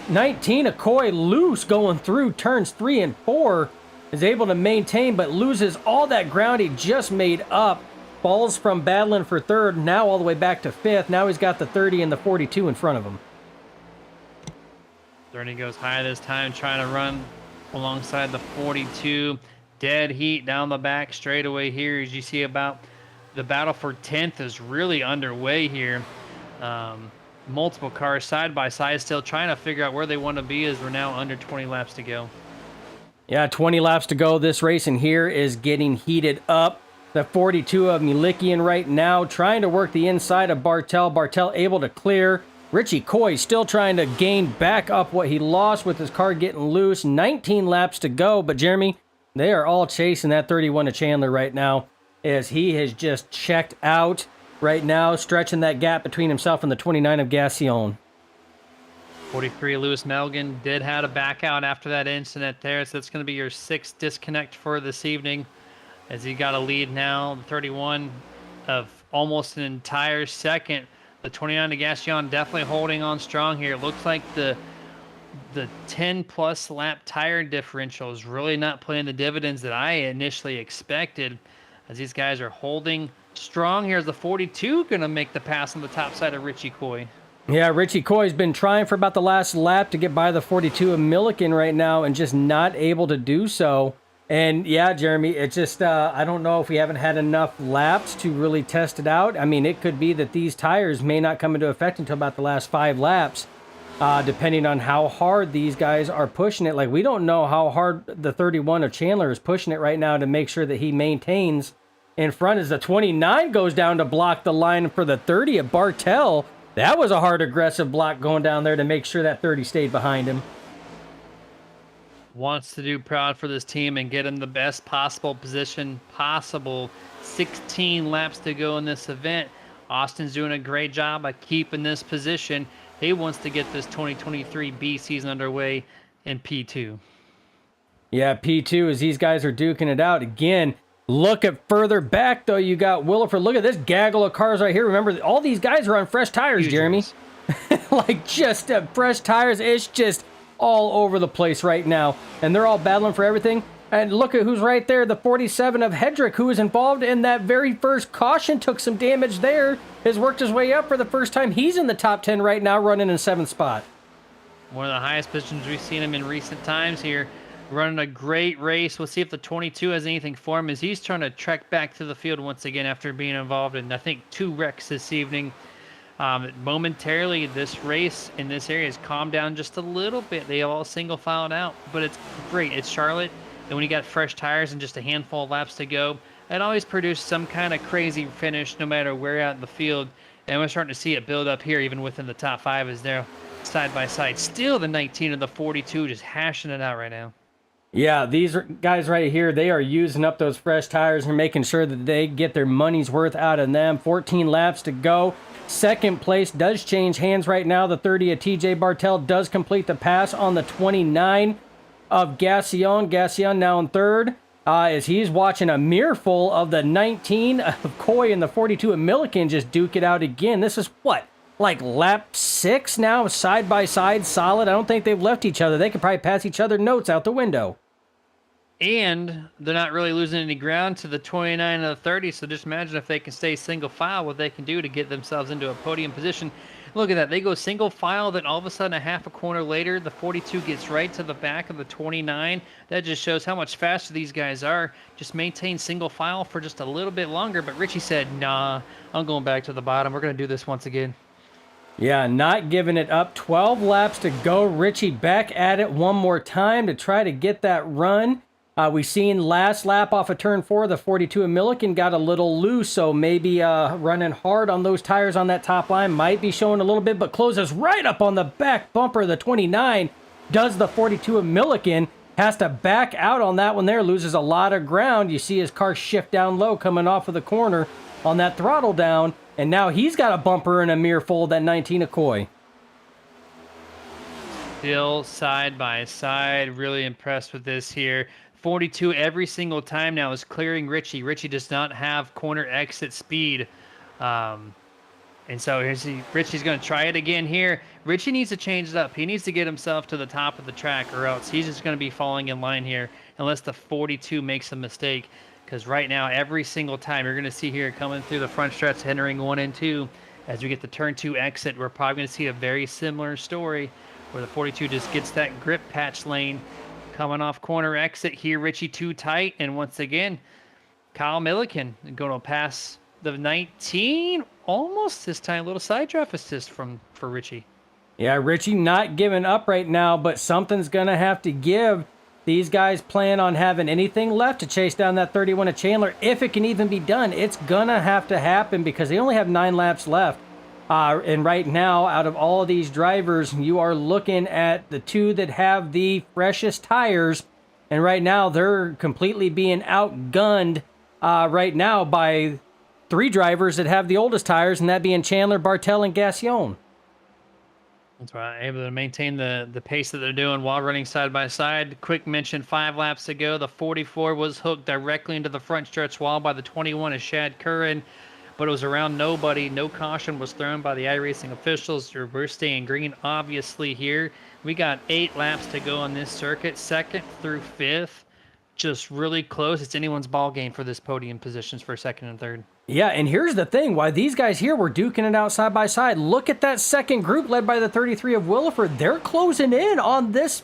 19 of Coy loose going through turns 3 and 4. Is able to maintain, but loses all that ground he just made up. Falls from battling for 3rd, now all the way back to 5th. Now he's got the 30 and the 42 in front of him. 30 goes high this time, trying to run alongside the 42. Dead heat down the back straightaway here. As you see, about the battle for 10th is really underway here. Multiple cars side by side still trying to figure out where they want to be as we're now under 20 laps to go. Yeah, 20 laps to go. This race in here is getting heated up. The 42 of Milikian right now trying to work the inside of Bartel. Bartel able to clear. Richie Coy still trying to gain back up what he lost with his car getting loose. 19 laps to go, but Jeremy, they are all chasing that 31 of Chandler right now as he has just checked out right now, stretching that gap between himself and the 29 of Gassion. 43 Lewis Melgan did have to back out after that incident there, so that's going to be your 6th disconnect for this evening as he got a lead now. The 31 of almost an entire second. The 29 of Gassion definitely holding on strong here. It looks like the 10-plus lap tire differential is really not playing the dividends that I initially expected as these guys are holding strong. Here's the 42 going to make the pass on the top side of Richie Coy. Yeah, Richie Coy's been trying for about the last lap to get by the 42 of Milliken right now and just not able to do so. And yeah, Jeremy, it's just, I don't know if we haven't had enough laps to really test it out. I mean, it could be that these tires may not come into effect until about the last 5 laps, depending on how hard these guys are pushing it. Like, we don't know how hard the 31 of Chandler is pushing it right now to make sure that he maintains in front as the 29 goes down to block the line for the 30 of Bartel. That was a hard, aggressive block going down there to make sure that 30 stayed behind him. Wants to do proud for this team and get in the best possible position possible. 16 laps to go in this event. Austin's doing a great job of keeping this position. He wants to get this 2023 B season underway in P2. Yeah, P2 as these guys are duking it out. Again, look at further back, though. You got Williford. Look at this gaggle of cars right here. Remember, all these guys are on fresh tires, Huge Jeremy. race. Like, just fresh tires. It's just all over the place right now. And they're all battling for everything. And look at who's right there. The 47 of Hedrick, who was involved in that very first caution, took some damage there. Has worked his way up for the first time. He's in the top 10 right now, running in 7th spot. One of the highest positions we've seen him in recent times here. Running a great race. We'll see if the 22 has anything for him as he's trying to trek back to the field once again after being involved in, I think, 2 wrecks this evening. Momentarily, this race in this area has calmed down just a little bit. They all single filed out, but it's great. It's Charlotte, and when you got fresh tires and just a handful of laps to go, it always produces some kind of crazy finish no matter where out in the field. And we're starting to see it build up here, even within the top 5 as they're side by side. Still the 19 and the 42 just hashing it out right now. Yeah, these guys right here, they are using up those fresh tires and making sure that they get their money's worth out of them. 14 laps to go. Second place does change hands right now. The 30 of TJ Bartel does complete the pass on the 29 of Gassion. Gassion now in third as he's watching a mirrorful of the 19 of Coy and the 42 of Milliken just duke it out again. This is what? Like lap 6 now, side by side, solid. I don't think they've left each other. They could probably pass each other notes out the window. And they're not really losing any ground to the 29 and the 30, so just imagine if they can stay single file, what they can do to get themselves into a podium position. Look at that. They go single file, then all of a sudden a half a corner later, the 42 gets right to the back of the 29. That just shows how much faster these guys are. Just maintain single file for just a little bit longer, but Richie said, nah, I'm going back to the bottom. We're going to do this once again. Yeah, not giving it up. 12 laps to go. Richie back at it one more time to try to get that run. We seen last lap off of turn 4, the 42 of Milliken got a little loose, so maybe running hard on those tires on that top line might be showing a little bit, but closes right up on the back bumper of the 29. Does the 42 of Milliken, has to back out on that one there, loses a lot of ground. You see his car shift down low coming off of the corner on that throttle down, and now he's got a bumper and a mirror full of that 19 of Coy. Still side by side, really impressed with this here. 42 every single time now is clearing Richie. Richie does not have corner exit speed. And so Richie's going to try it again here. Richie needs to change it up. He needs to get himself to the top of the track or else he's just going to be falling in line here unless the 42 makes a mistake. Because right now, every single time you're going to see here coming through the front stretch, entering 1 and 2, as we get the turn 2 exit, we're probably going to see a very similar story where the 42 just gets that grip patch lane. Coming off corner exit here, Richie too tight. And once again, Kyle Milliken going to pass the 19. Almost this time, little side draft assist for Richie. Yeah, Richie not giving up right now, but something's going to have to give. These guys plan on having anything left to chase down that 31 of Chandler. If it can even be done, it's going to have to happen because they only have 9 laps left. And right now, out of all of these drivers, you are looking at the 2 that have the freshest tires. And right now, they're completely being outgunned right now by 3 drivers that have the oldest tires, and that being Chandler, Bartel, and Gassion. That's right. Able to maintain the pace that they're doing while running side by side. Quick mention, 5 laps ago, the 44 was hooked directly into the front stretch wall by the 21 of Shad Curran. But it was around nobody. No caution was thrown by the iRacing officials. We're staying green, obviously, here. We got 8 laps to go on this circuit, 2nd through 5th. Just really close. It's anyone's ball game for this podium positions for 2nd and 3rd. Yeah, and here's the thing. Why these guys here were duking it out side by side. Look at that second group led by the 33 of Williford. They're closing in on this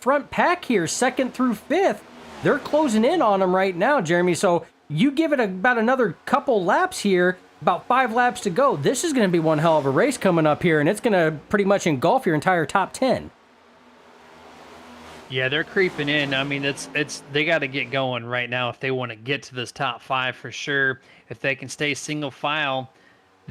front pack here, 2nd through 5th. They're closing in on them right now, Jeremy. So you give it about another couple laps here, about 5 laps to go. This is going to be one hell of a race coming up here, and it's going to pretty much engulf your entire top 10. Yeah, they're creeping in. I mean, they got to get going right now if they want to get to this top 5 for sure. If they can stay single file,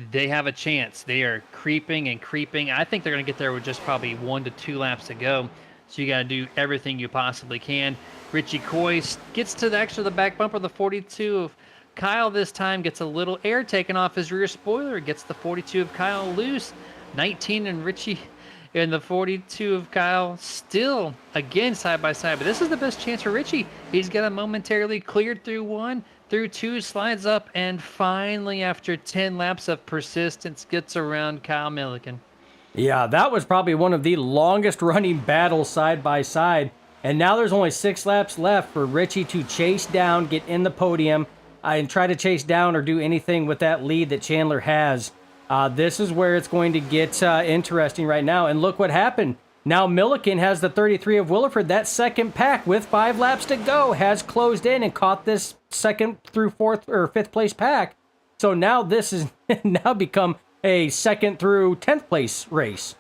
they have a chance. They are creeping and creeping. I think they're going to get there with just probably 1 to 2 laps to go. So you got to do everything you possibly can. Richie Coy gets to the back bumper, the 42 of Kyle this time, gets a little air taken off his rear spoiler, gets the 42 of Kyle loose. 19 and Richie in the 42 of Kyle. Still, again, side by side. But this is the best chance for Richie. He's got a momentarily cleared through 1, through 2, slides up, and finally, after 10 laps of persistence, gets around Kyle Milliken. Yeah, that was probably one of the longest running battles side by side. And now there's only 6 laps left for Richie to chase down, get in the podium, and try to chase down or do anything with that lead that Chandler has. This is where it's going to get interesting right now. And look what happened. Now Milliken has the 33 of Williford. That second pack with 5 laps to go has closed in and caught this 2nd through 4th or 5th place pack. So now this is now become a 2nd through 10th place race.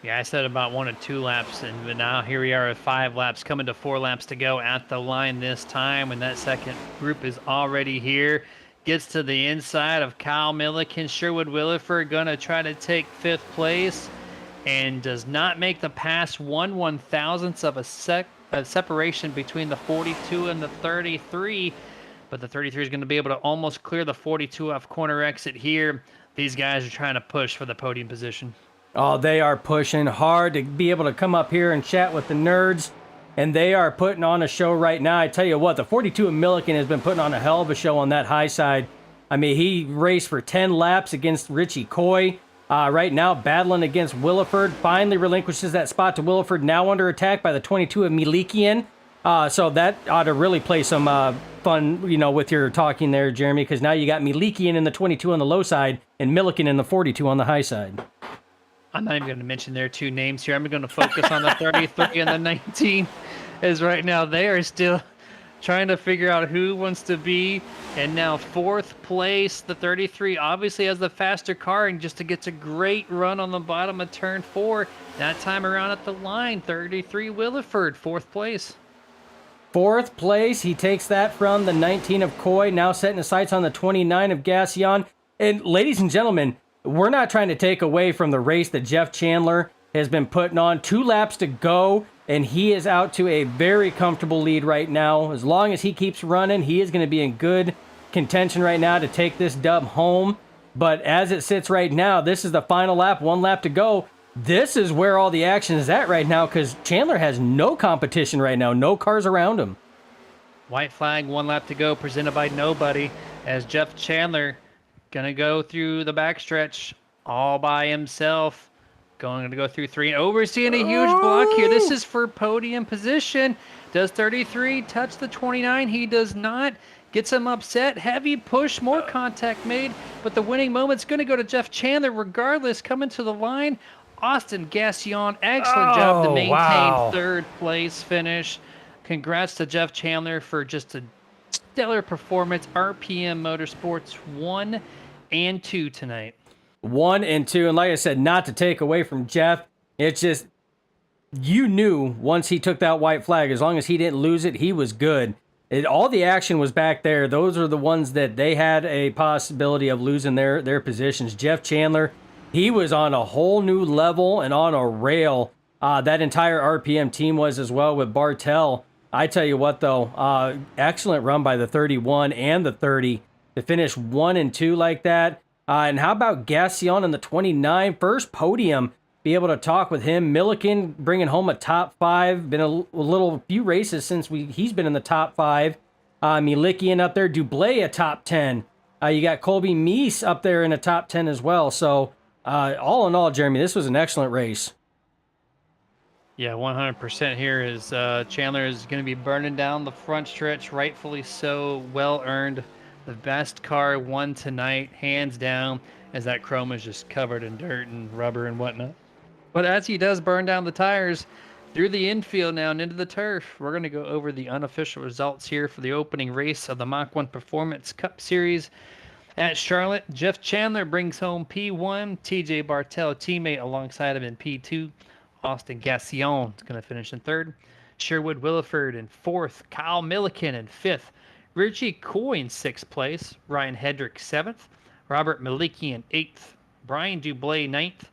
Yeah, I said about 1 or 2 laps, and now here we are at 5 laps, coming to 4 laps to go at the line this time, and that second group is already here. Gets to the inside of Kyle Milliken. Sherwood Williford going to try to take 5th place and does not make the pass. 1/1000th of a separation between the 42 and the 33, but the 33 is going to be able to almost clear the 42 off corner exit here. These guys are trying to push for the podium position. Oh, they are pushing hard to be able to come up here and chat with the nerds. And they are putting on a show right now. I tell you what, the 42 of Milliken has been putting on a hell of a show on that high side. I mean, he raced for 10 laps against Richie Coy. Right now, battling against Williford. Finally relinquishes that spot to Williford. Now under attack by the 22 of Milikian. So that ought to really play some fun, with your talking there, Jeremy, because now you got Milikian in the 22 on the low side and Milliken in the 42 on the high side. I'm not even going to mention their 2 names here. I'm going to focus on the 33 and the 19, as right now they are still trying to figure out who wants to be. And now 4th place, the 33 obviously has the faster car and just gets a great run on the bottom of turn 4. That time around at the line, 33 Williford, 4th place. 4th place, he takes that from the 19 of Coy, now setting his sights on the 29 of Gassion. And ladies and gentlemen, we're not trying to take away from the race that Jeff Chandler has been putting on. 2 laps to go, and he is out to a very comfortable lead right now. As long as he keeps running, he is going to be in good contention right now to take this dub home. But as it sits right now, this is the final lap, 1 lap to go. This is where all the action is at right now because Chandler has no competition right now, no cars around him. White flag, 1 lap to go, presented by nobody, as Jeff Chandler gonna go through the backstretch all by himself. Going to go through 3 and overseeing a huge block here. This is for podium position. Does 33 touch the 29? He does not. Gets him upset. Heavy push, more contact made, but the winning moment's gonna go to Jeff Chandler regardless. Coming to the line, Austin Gassion. Excellent job to maintain 3rd place finish. Congrats to Jeff Chandler for just a stellar performance. RPM Motorsports 1 and 2 tonight. 1 and 2, and like I said, not to take away from Jeff, it's just you knew once he took that white flag, as long as he didn't lose it, he was good. All the action was back there. Those are the ones that they had a possibility of losing their positions. Jeff Chandler, he was on a whole new level and on a rail. That entire RPM team was as well with Bartel. I tell you what, though, excellent run by the 31 and the 30 to finish 1 and 2 like that. And how about Gassion in the 29? First podium. Be able to talk with him. Milliken bringing home a top 5. Been a few races since he's been in the top 5. Milikian up there. Dublé a top 10. You got Colby Meese up there in a top 10 as well. So all in all, Jeremy, this was an excellent race. Yeah, 100% here is Chandler is going to be burning down the front stretch, rightfully so, well earned. The best car won tonight, hands down, as that chrome is just covered in dirt and rubber and whatnot. But as he does burn down the tires through the infield now and into the turf, we're going to go over the unofficial results here for the opening race of the Mach-1 Performance Cup Series at Charlotte. Jeff Chandler brings home P1, TJ Bartel, teammate alongside him in P2. Austin Gassion is going to finish in 3rd. Sherwood Williford in 4th. Kyle Milliken in 5th. Richie Coy in 6th place. Ryan Hedrick 7th. Robert Milikian 8th. Brian Dublé 9th.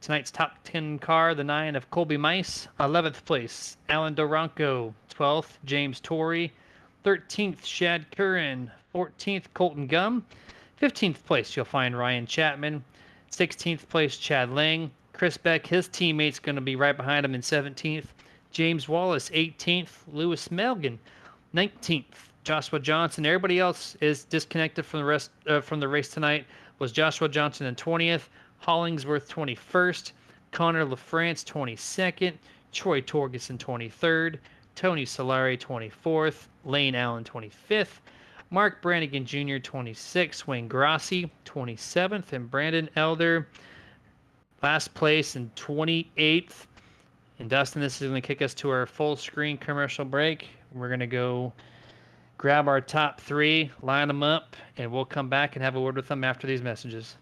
Tonight's top 10 car, the 9 of Colby Mice. 11th place, Alan Doranco. 12th, James Torrey. 13th, Shad Curran. 14th, Colton Gum. 15th place, you'll find Ryan Chapman. 16th place, Chad Lang. Chris Beck, his teammate's going to be right behind him in 17th. James Wallace, 18th. Lewis Melgan, 19th. Joshua Johnson. Everybody else is disconnected from the rest from the race tonight. Was Joshua Johnson in 20th, Hollingsworth 21st, Connor LaFrance 22nd, Troy Torgerson 23rd, Tony Solari 24th, Lane Allen 25th, Mark Brannigan Jr. 26th, Wayne Grassi 27th, and Brandon Elder last place in 28th. And Dustin, this is going to kick us to our full screen commercial break. We're going to go grab our top three, line them up, and we'll come back and have a word with them after these messages.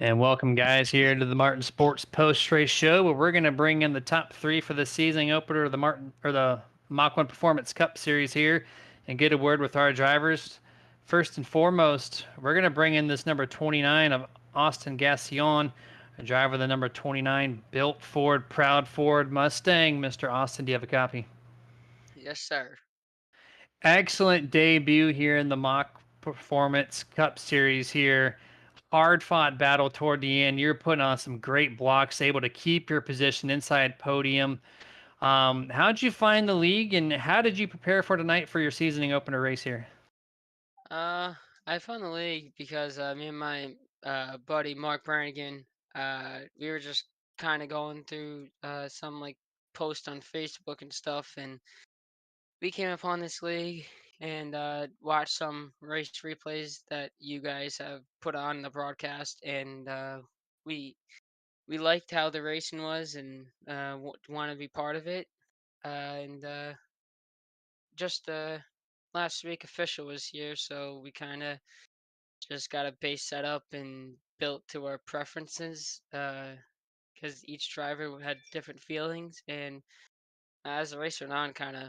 And welcome, guys, here to the Martin Sports Post Race Show, where we're going to bring in the top three for the season opener of the Mach-1 Performance Cup Series here, and get a word with our drivers. First and foremost, we're going to bring in this number 29 of Austin Gassion, a driver of the number 29 built Ford, proud Ford Mustang. Mr. Austin, do you have a copy? Yes, sir. Excellent debut here in the Mach Performance Cup Series here. Hard fought battle toward the end. You're putting on some great blocks, able to keep your position inside podium. How did you find the league, and how did you prepare for tonight for your seasoning opener race here? Uh, I found the league because me and my buddy Mark Brannigan, we were just kind of going through some like posts on Facebook and stuff, and we came upon this league and watched some race replays that you guys have put on the broadcast, and we we liked how the racing was and want to be part of it. And just last week official was here, so we kind of just got a base set up and built to our preferences because each driver had different feelings. And as the race went on, kind of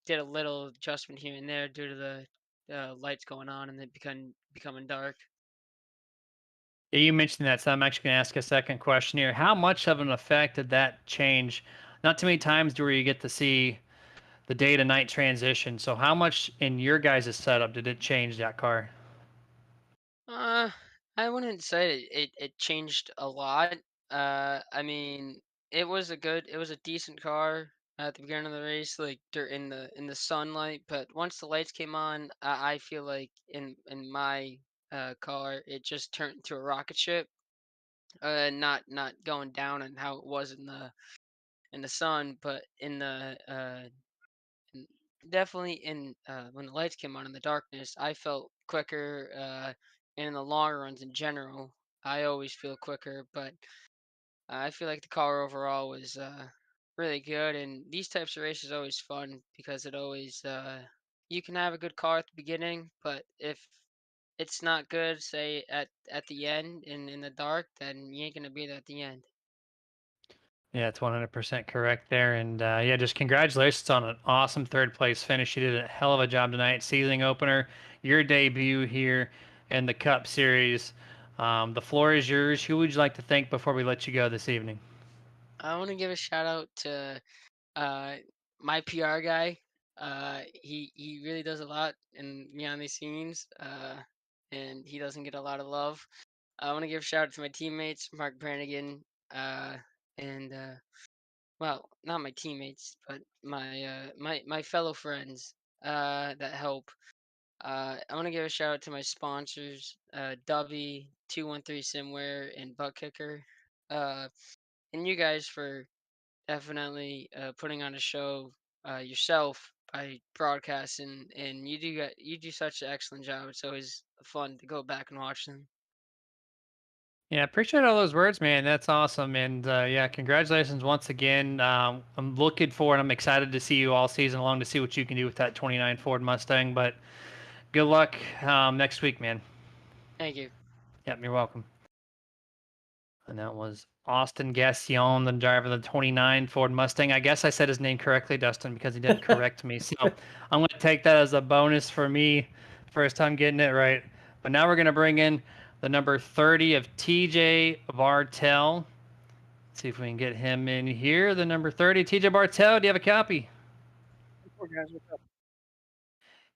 did a little adjustment here and there due to the lights going on and it becoming dark. Yeah, you mentioned that, so I'm actually going to ask a second question here. How much of an effect did that change? Not too many times do you get to see the day to night transition. So, how much in your guys' setup did it change that car? Uh, I wouldn't say it changed a lot. I mean, it was a decent car at the beginning of the race, like in the sunlight. But once the lights came on, I feel like in my car, it just turned into a rocket ship. Not going down and how it was in the sun, but in, definitely in when the lights came on in the darkness, I felt quicker. And in the long runs in general, I always feel quicker. But I feel like the car overall was really good, and these types of races are always fun because it always you can have a good car at the beginning, but if it's not good, say at the end in the dark, then you ain't gonna be there at the end. Yeah, it's 100% correct there. And yeah, just congratulations on an awesome third place finish. You did a hell of a job tonight. Season opener, your debut here in the Cup Series. The floor is yours. Who would you like to thank before we let you go this evening? I want to give a shout out to uh, my PR guy. He really does a lot in behind the scenes, and he doesn't get a lot of love. I want to give a shout out to my teammates, Mark Brannigan, uh, and well, not my teammates, but my fellow friends that help. I want to give a shout out to my sponsors, Dubby, 213 Simware, and Butt Kicker, uh, and you guys for definitely putting on a show yourself by broadcasting, and you do such an excellent job. It's always fun to go back and watch them. Yeah, appreciate all those words, man. That's awesome. And yeah, congratulations once again. I'm looking forward. I'm excited to see you all season long to see what you can do with that 29 Ford Mustang. But good luck next week, man. Thank you. Yep, you're welcome. And that was Austin Gassion, the driver of the 29 Ford Mustang. I guess I said his name correctly, Dustin, because he didn't correct me. So I'm going to take that as a bonus for me. First time getting it right. But now we're going to bring in the number 30 of TJ Bartel. See if we can get him in here. The number 30, TJ Bartel. Do you have a copy?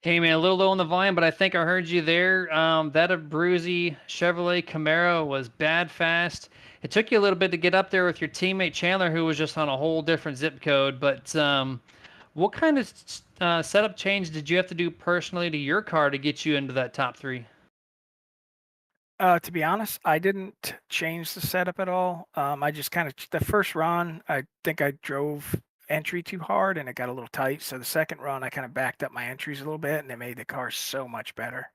Hey man, a little low on the volume, but I think I heard you there. That Abruzzi Chevrolet Camaro was bad fast. It took you a little bit to get up there with your teammate Chandler, who was just on a whole different zip code. But what kind of setup change did you have to do personally to your car to get you into that top three? To be honest, I didn't change the setup at all. I just kind of the first run, I think I drove entry too hard and it got a little tight. So the second run, I kind of backed up my entries a little bit and it made the car so much better.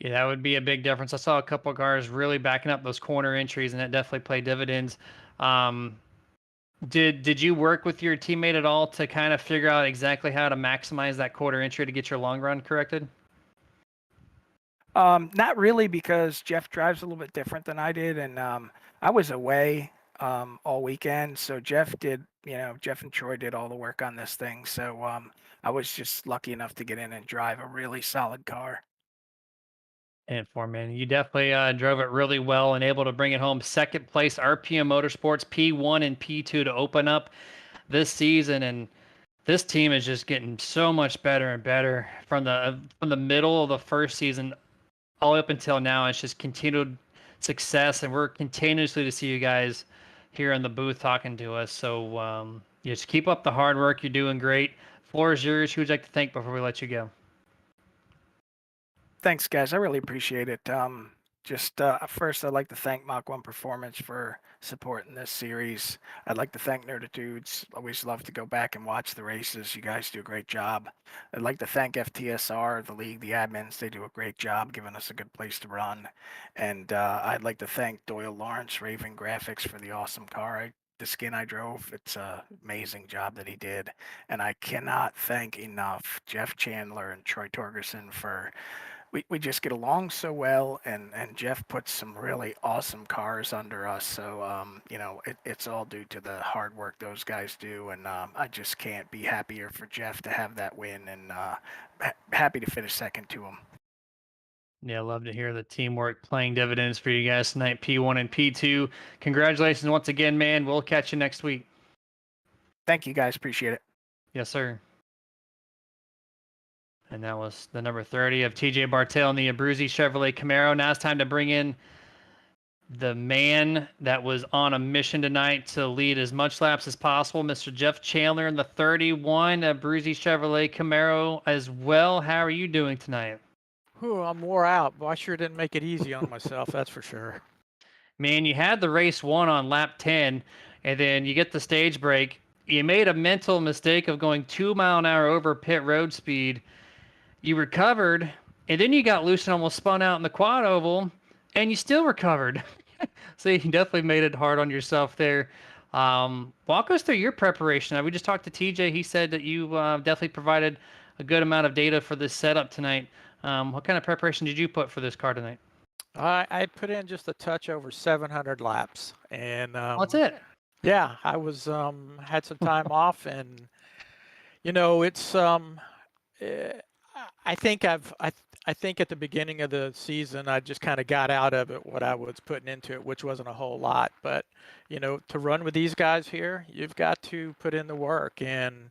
Yeah, that would be a big difference. I saw a couple of cars really backing up those corner entries, and that definitely played dividends. Um, did you work with your teammate at all to kind of figure out exactly how to maximize that quarter entry to get your long run corrected? Not really because Jeff drives a little bit different than I did, and I was away all weekend. So Jeff and Troy did all the work on this thing. So I was just lucky enough to get in and drive a really solid car. And for man, you definitely drove it really well and able to bring it home. Second place, RPM Motorsports P1 and P2 to open up this season, and this team is just getting so much better and better from the middle of the first season all up until now. It's just continued success, and we're continuously to see you guys here in the booth talking to us. So just keep up the hard work. You're doing great. Floor is yours. Who would you like to thank before we let you go? Thanks, guys. I really appreciate it. Just first, I'd like to thank Mach-1 Performance for supporting this series. I'd like to thank Nerditudes. Always love to go back and watch the races. You guys do a great job. I'd like to thank FTSR, the league, the admins. They do a great job giving us a good place to run. And I'd like to thank Doyle Lawrence, Raven Graphics, for the awesome car. The skin I drove, it's an amazing job that he did. And I cannot thank enough Jeff Chandler and Troy Torgerson for we just get along so well, and Jeff puts some really awesome cars under us. So it's all due to the hard work those guys do, and I just can't be happier for Jeff to have that win, and happy to finish second to him. Yeah, love to hear the teamwork playing dividends for you guys tonight, P1 and P2. Congratulations once again, man. We'll catch you next week. Thank you, guys. Appreciate it. Yes, sir. And that was the number 30 of TJ Bartel in the Abruzzi Chevrolet Camaro. Now it's time to bring in the man that was on a mission tonight to lead as much laps as possible, Mr. Jeff Chandler in the 31 Abruzzi Chevrolet Camaro as well. How are you doing tonight? Whew, I'm wore out, but I sure didn't make it easy on myself, that's for sure. Man, you had the race won on lap 10, and then you get the stage break. You made a mental mistake of going 2-mile-an-hour over pit road speed. You recovered, and then you got loose and almost spun out in the quad oval, and you still recovered. So you definitely made it hard on yourself there. Walk us through your preparation. We just talked to TJ. He said that you definitely provided a good amount of data for this setup tonight. What kind of preparation did you put for this car tonight? I put in just a touch over 700 laps, and What's it? yeah, I was had some time off, and it's eh, I think I think at the beginning of the season I just kind of got out of it what I was putting into it, which wasn't a whole lot. But to run with these guys here, you've got to put in the work, and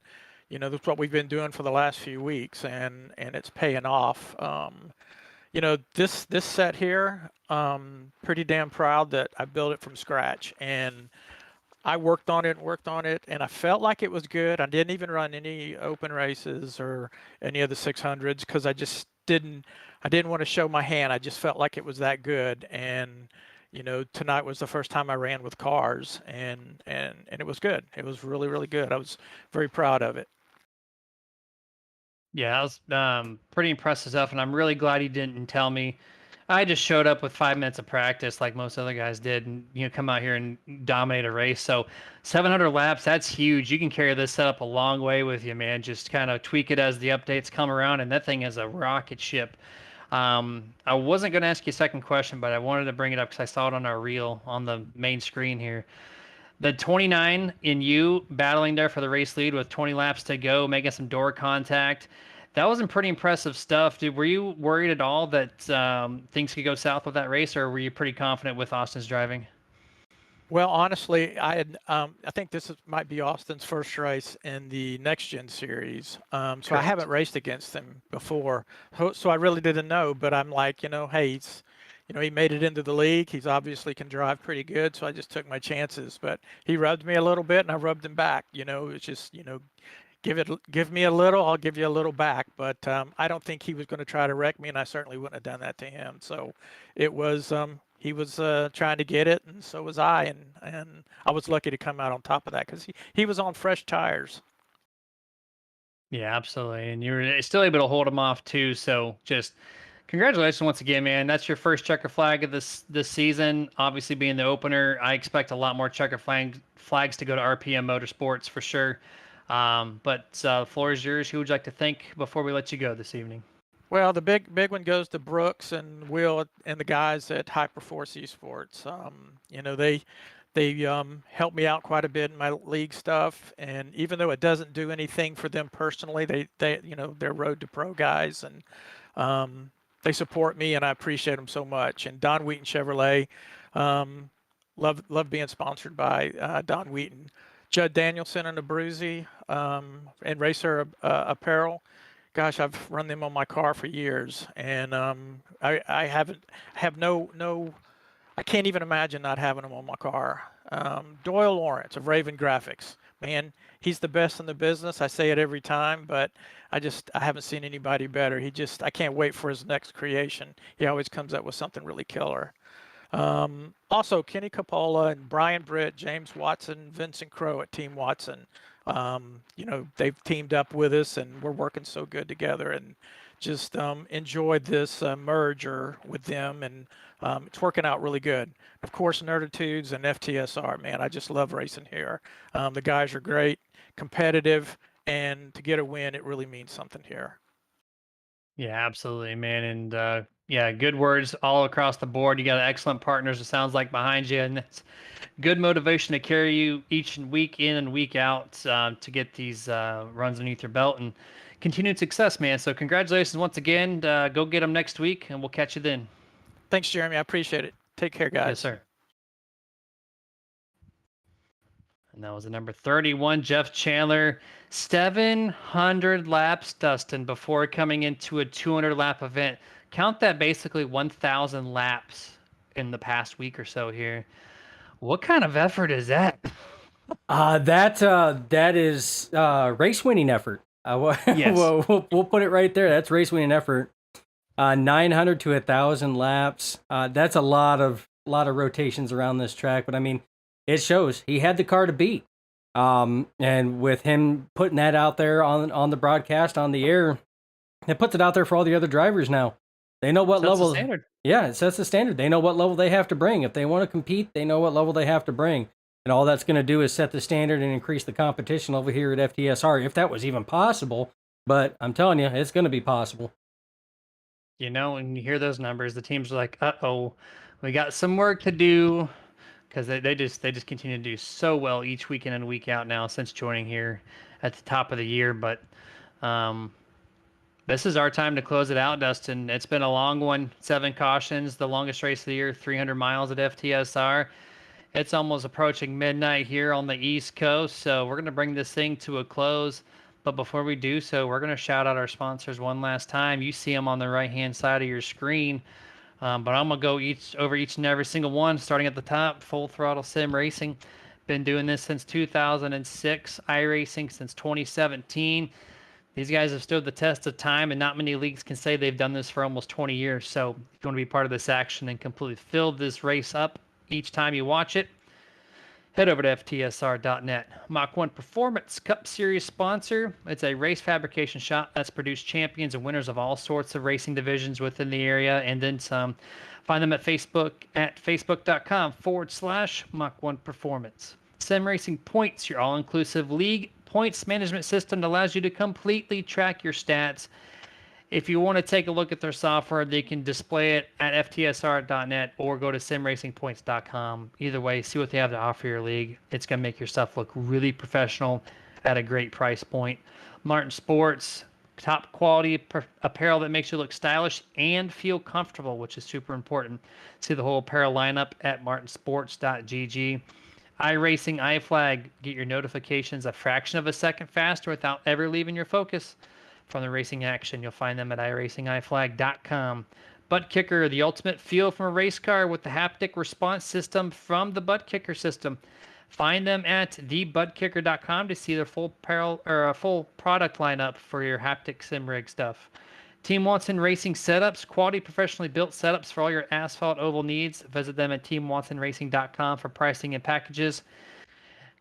that's what we've been doing for the last few weeks, and it's paying off. This set here, pretty damn proud that I built it from scratch, and I worked on it and worked on it, and I felt like it was good. I didn't even run any open races or any of the 600s because I didn't want to show my hand. I just felt like it was that good. And, tonight was the first time I ran with cars, and it was good. It was really, really good. I was very proud of it. Yeah, I was pretty impressed stuff, and I'm really glad he didn't tell me. I just showed up with 5 minutes of practice, like most other guys did, and come out here and dominate a race. So, 700 laps, that's huge. You can carry this setup a long way with you, man. Just kind of tweak it as the updates come around, and that thing is a rocket ship. I wasn't going to ask you a second question, but I wanted to bring it up because I saw it on our reel on the main screen here. The 29 in you battling there for the race lead with 20 laps to go, making some door contact. That was some pretty impressive stuff. Dude, were you worried at all that things could go south with that race, or were you pretty confident with Austin's driving? Well, honestly, I think might be Austin's first race in the Next Gen series. So I Correct. haven't raced against him before, so I really didn't know. But I'm like, hey, he made it into the league. He's obviously can drive pretty good, so I just took my chances. But he rubbed me a little bit, and I rubbed him back. It's just, give me a little, I'll give you a little back. But I don't think he was going to try to wreck me, and I certainly wouldn't have done that to him. So it was he was trying to get it, and so was I, and I was lucky to come out on top of that because he was on fresh tires. Yeah, absolutely. And you were still able to hold him off too. So just congratulations once again, man. That's your first checker flag of this season. Obviously, being the opener, I expect a lot more flags to go to RPM Motorsports for sure. But the floor is yours. Who would you like to thank before we let you go this evening? Well, the big one goes to Brooks and Will and the guys at Hyperforce Esports. They helped me out quite a bit in my league stuff, and even though it doesn't do anything for them personally, they're road to pro guys, and they support me, and I appreciate them so much. And Don Wheaton Chevrolet, love being sponsored by Don Wheaton. Judd Danielson and Abruzzi, and Racer Apparel. Gosh, I've run them on my car for years, and I have no I can't even imagine not having them on my car. Doyle Lawrence of Raven Graphics, man, he's the best in the business. I say it every time, but I haven't seen anybody better. I can't wait for his next creation. He always comes up with something really killer. Also, Kenny Capola and Brian Britt, James Watson, Vincent Crow at Team Watson. They've teamed up with us, and we're working so good together, and just enjoyed this merger with them, and it's working out really good. Of course, Nerditudes and FTSR, man, I just love racing here. The guys are great, competitive, and to get a win, it really means something here. Yeah, absolutely, man. And yeah, good words all across the board. You got excellent partners, it sounds like, behind you. And it's good motivation to carry you each week in and week out to get these runs underneath your belt and continued success, man. So congratulations once again. Go get them next week, and we'll catch you then. Thanks, Jeremy. I appreciate it. Take care, Yes, guys. sir. And that was the number 31, Jeff Chandler. 700 laps, Dustin, before coming into a 200 lap event. Count that basically 1,000 laps in the past week or so here. What kind of effort is that? That is race winning effort. Yes. We'll put it right there. That's race winning effort. 900 to 1,000 laps. That's a lot of rotations around this track, but I mean, it shows he had the car to beat. And with him putting that out there on the broadcast on the air, it puts it out there for all the other drivers now. They know what Sets the level. standard. Yeah, it sets the standard. They know what level they have to bring. If they want to compete, they know what level they have to bring. And all that's going to do is set the standard and increase the competition over here at FTSR, if that was even possible. But I'm telling you, it's going to be possible. You know, when you hear those numbers, the teams are like, "Uh-oh, we got some work to do," because they just continue to do so well each week in and week out now since joining here at the top of the year. But um, this is our time to close it out, Dustin. It's been a long one. 7 cautions, the longest race of the year, 300 miles at FTSR. It's almost approaching midnight here on the East Coast, so we're going to bring this thing to a close. But before we do so, we're going to shout out our sponsors one last time. You see them on the right-hand side of your screen. But I'm going to go over each and every single one, starting at the top. Full Throttle Sim Racing. Been doing this since 2006. iRacing since 2017. These guys have stood the test of time, and not many leagues can say they've done this for almost 20 years. So if you want to be part of this action and completely fill this race up each time you watch it, head over to FTSR.net. Mach-1 Performance Cup Series sponsor. It's a race fabrication shop that's produced champions and winners of all sorts of racing divisions within the area and then some. Find them at Facebook at facebook.com/Mach-1 Performance. Sim Racing Points, your all-inclusive league points management system that allows you to completely track your stats. If you want to take a look at their software, they can display it at FTSR.net or go to simracingpoints.com. Either way, see what they have to offer your league. It's going to make your stuff look really professional at a great price point. Martin Sports, top quality apparel that makes you look stylish and feel comfortable, which is super important. See the whole apparel lineup at martinsports.gg. iRacing, iFlag, get your notifications a fraction of a second faster without ever leaving your focus from the racing action. You'll find them at iRacingIFlag.com. Butt Kicker, the ultimate feel from a race car with the haptic response system from the Butt Kicker system. Find them at thebuttkicker.com to see their full apparel or a full product lineup for your haptic sim rig stuff. Team Watson Racing Setups, quality professionally built setups for all your asphalt oval needs. Visit them at teamwatsonracing.com for pricing and packages.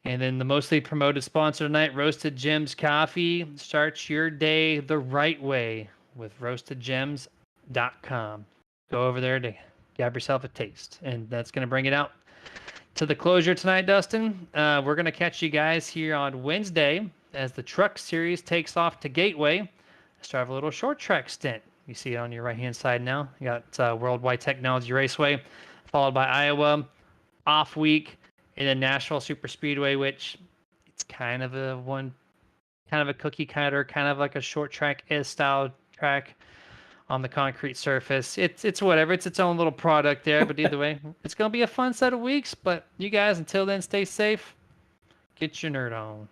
And then the mostly promoted sponsor tonight, Roasted Gems Coffee. Start your day the right way with roastedgems.com. Go over there to grab yourself a taste. And that's going to bring it out to the closure tonight, Dustin. We're going to catch you guys here on Wednesday as the Truck Series takes off to Gateway. Let's drive a little short track stint. You see it on your right-hand side now. You got Worldwide Technology Raceway, followed by Iowa, off week, and then Nashville Super Speedway, which it's kind of a cookie cutter, kind of like a short track style track on the concrete surface. It's whatever. It's its own little product there, but either way, it's gonna be a fun set of weeks. But you guys, until then, stay safe. Get your nerd on.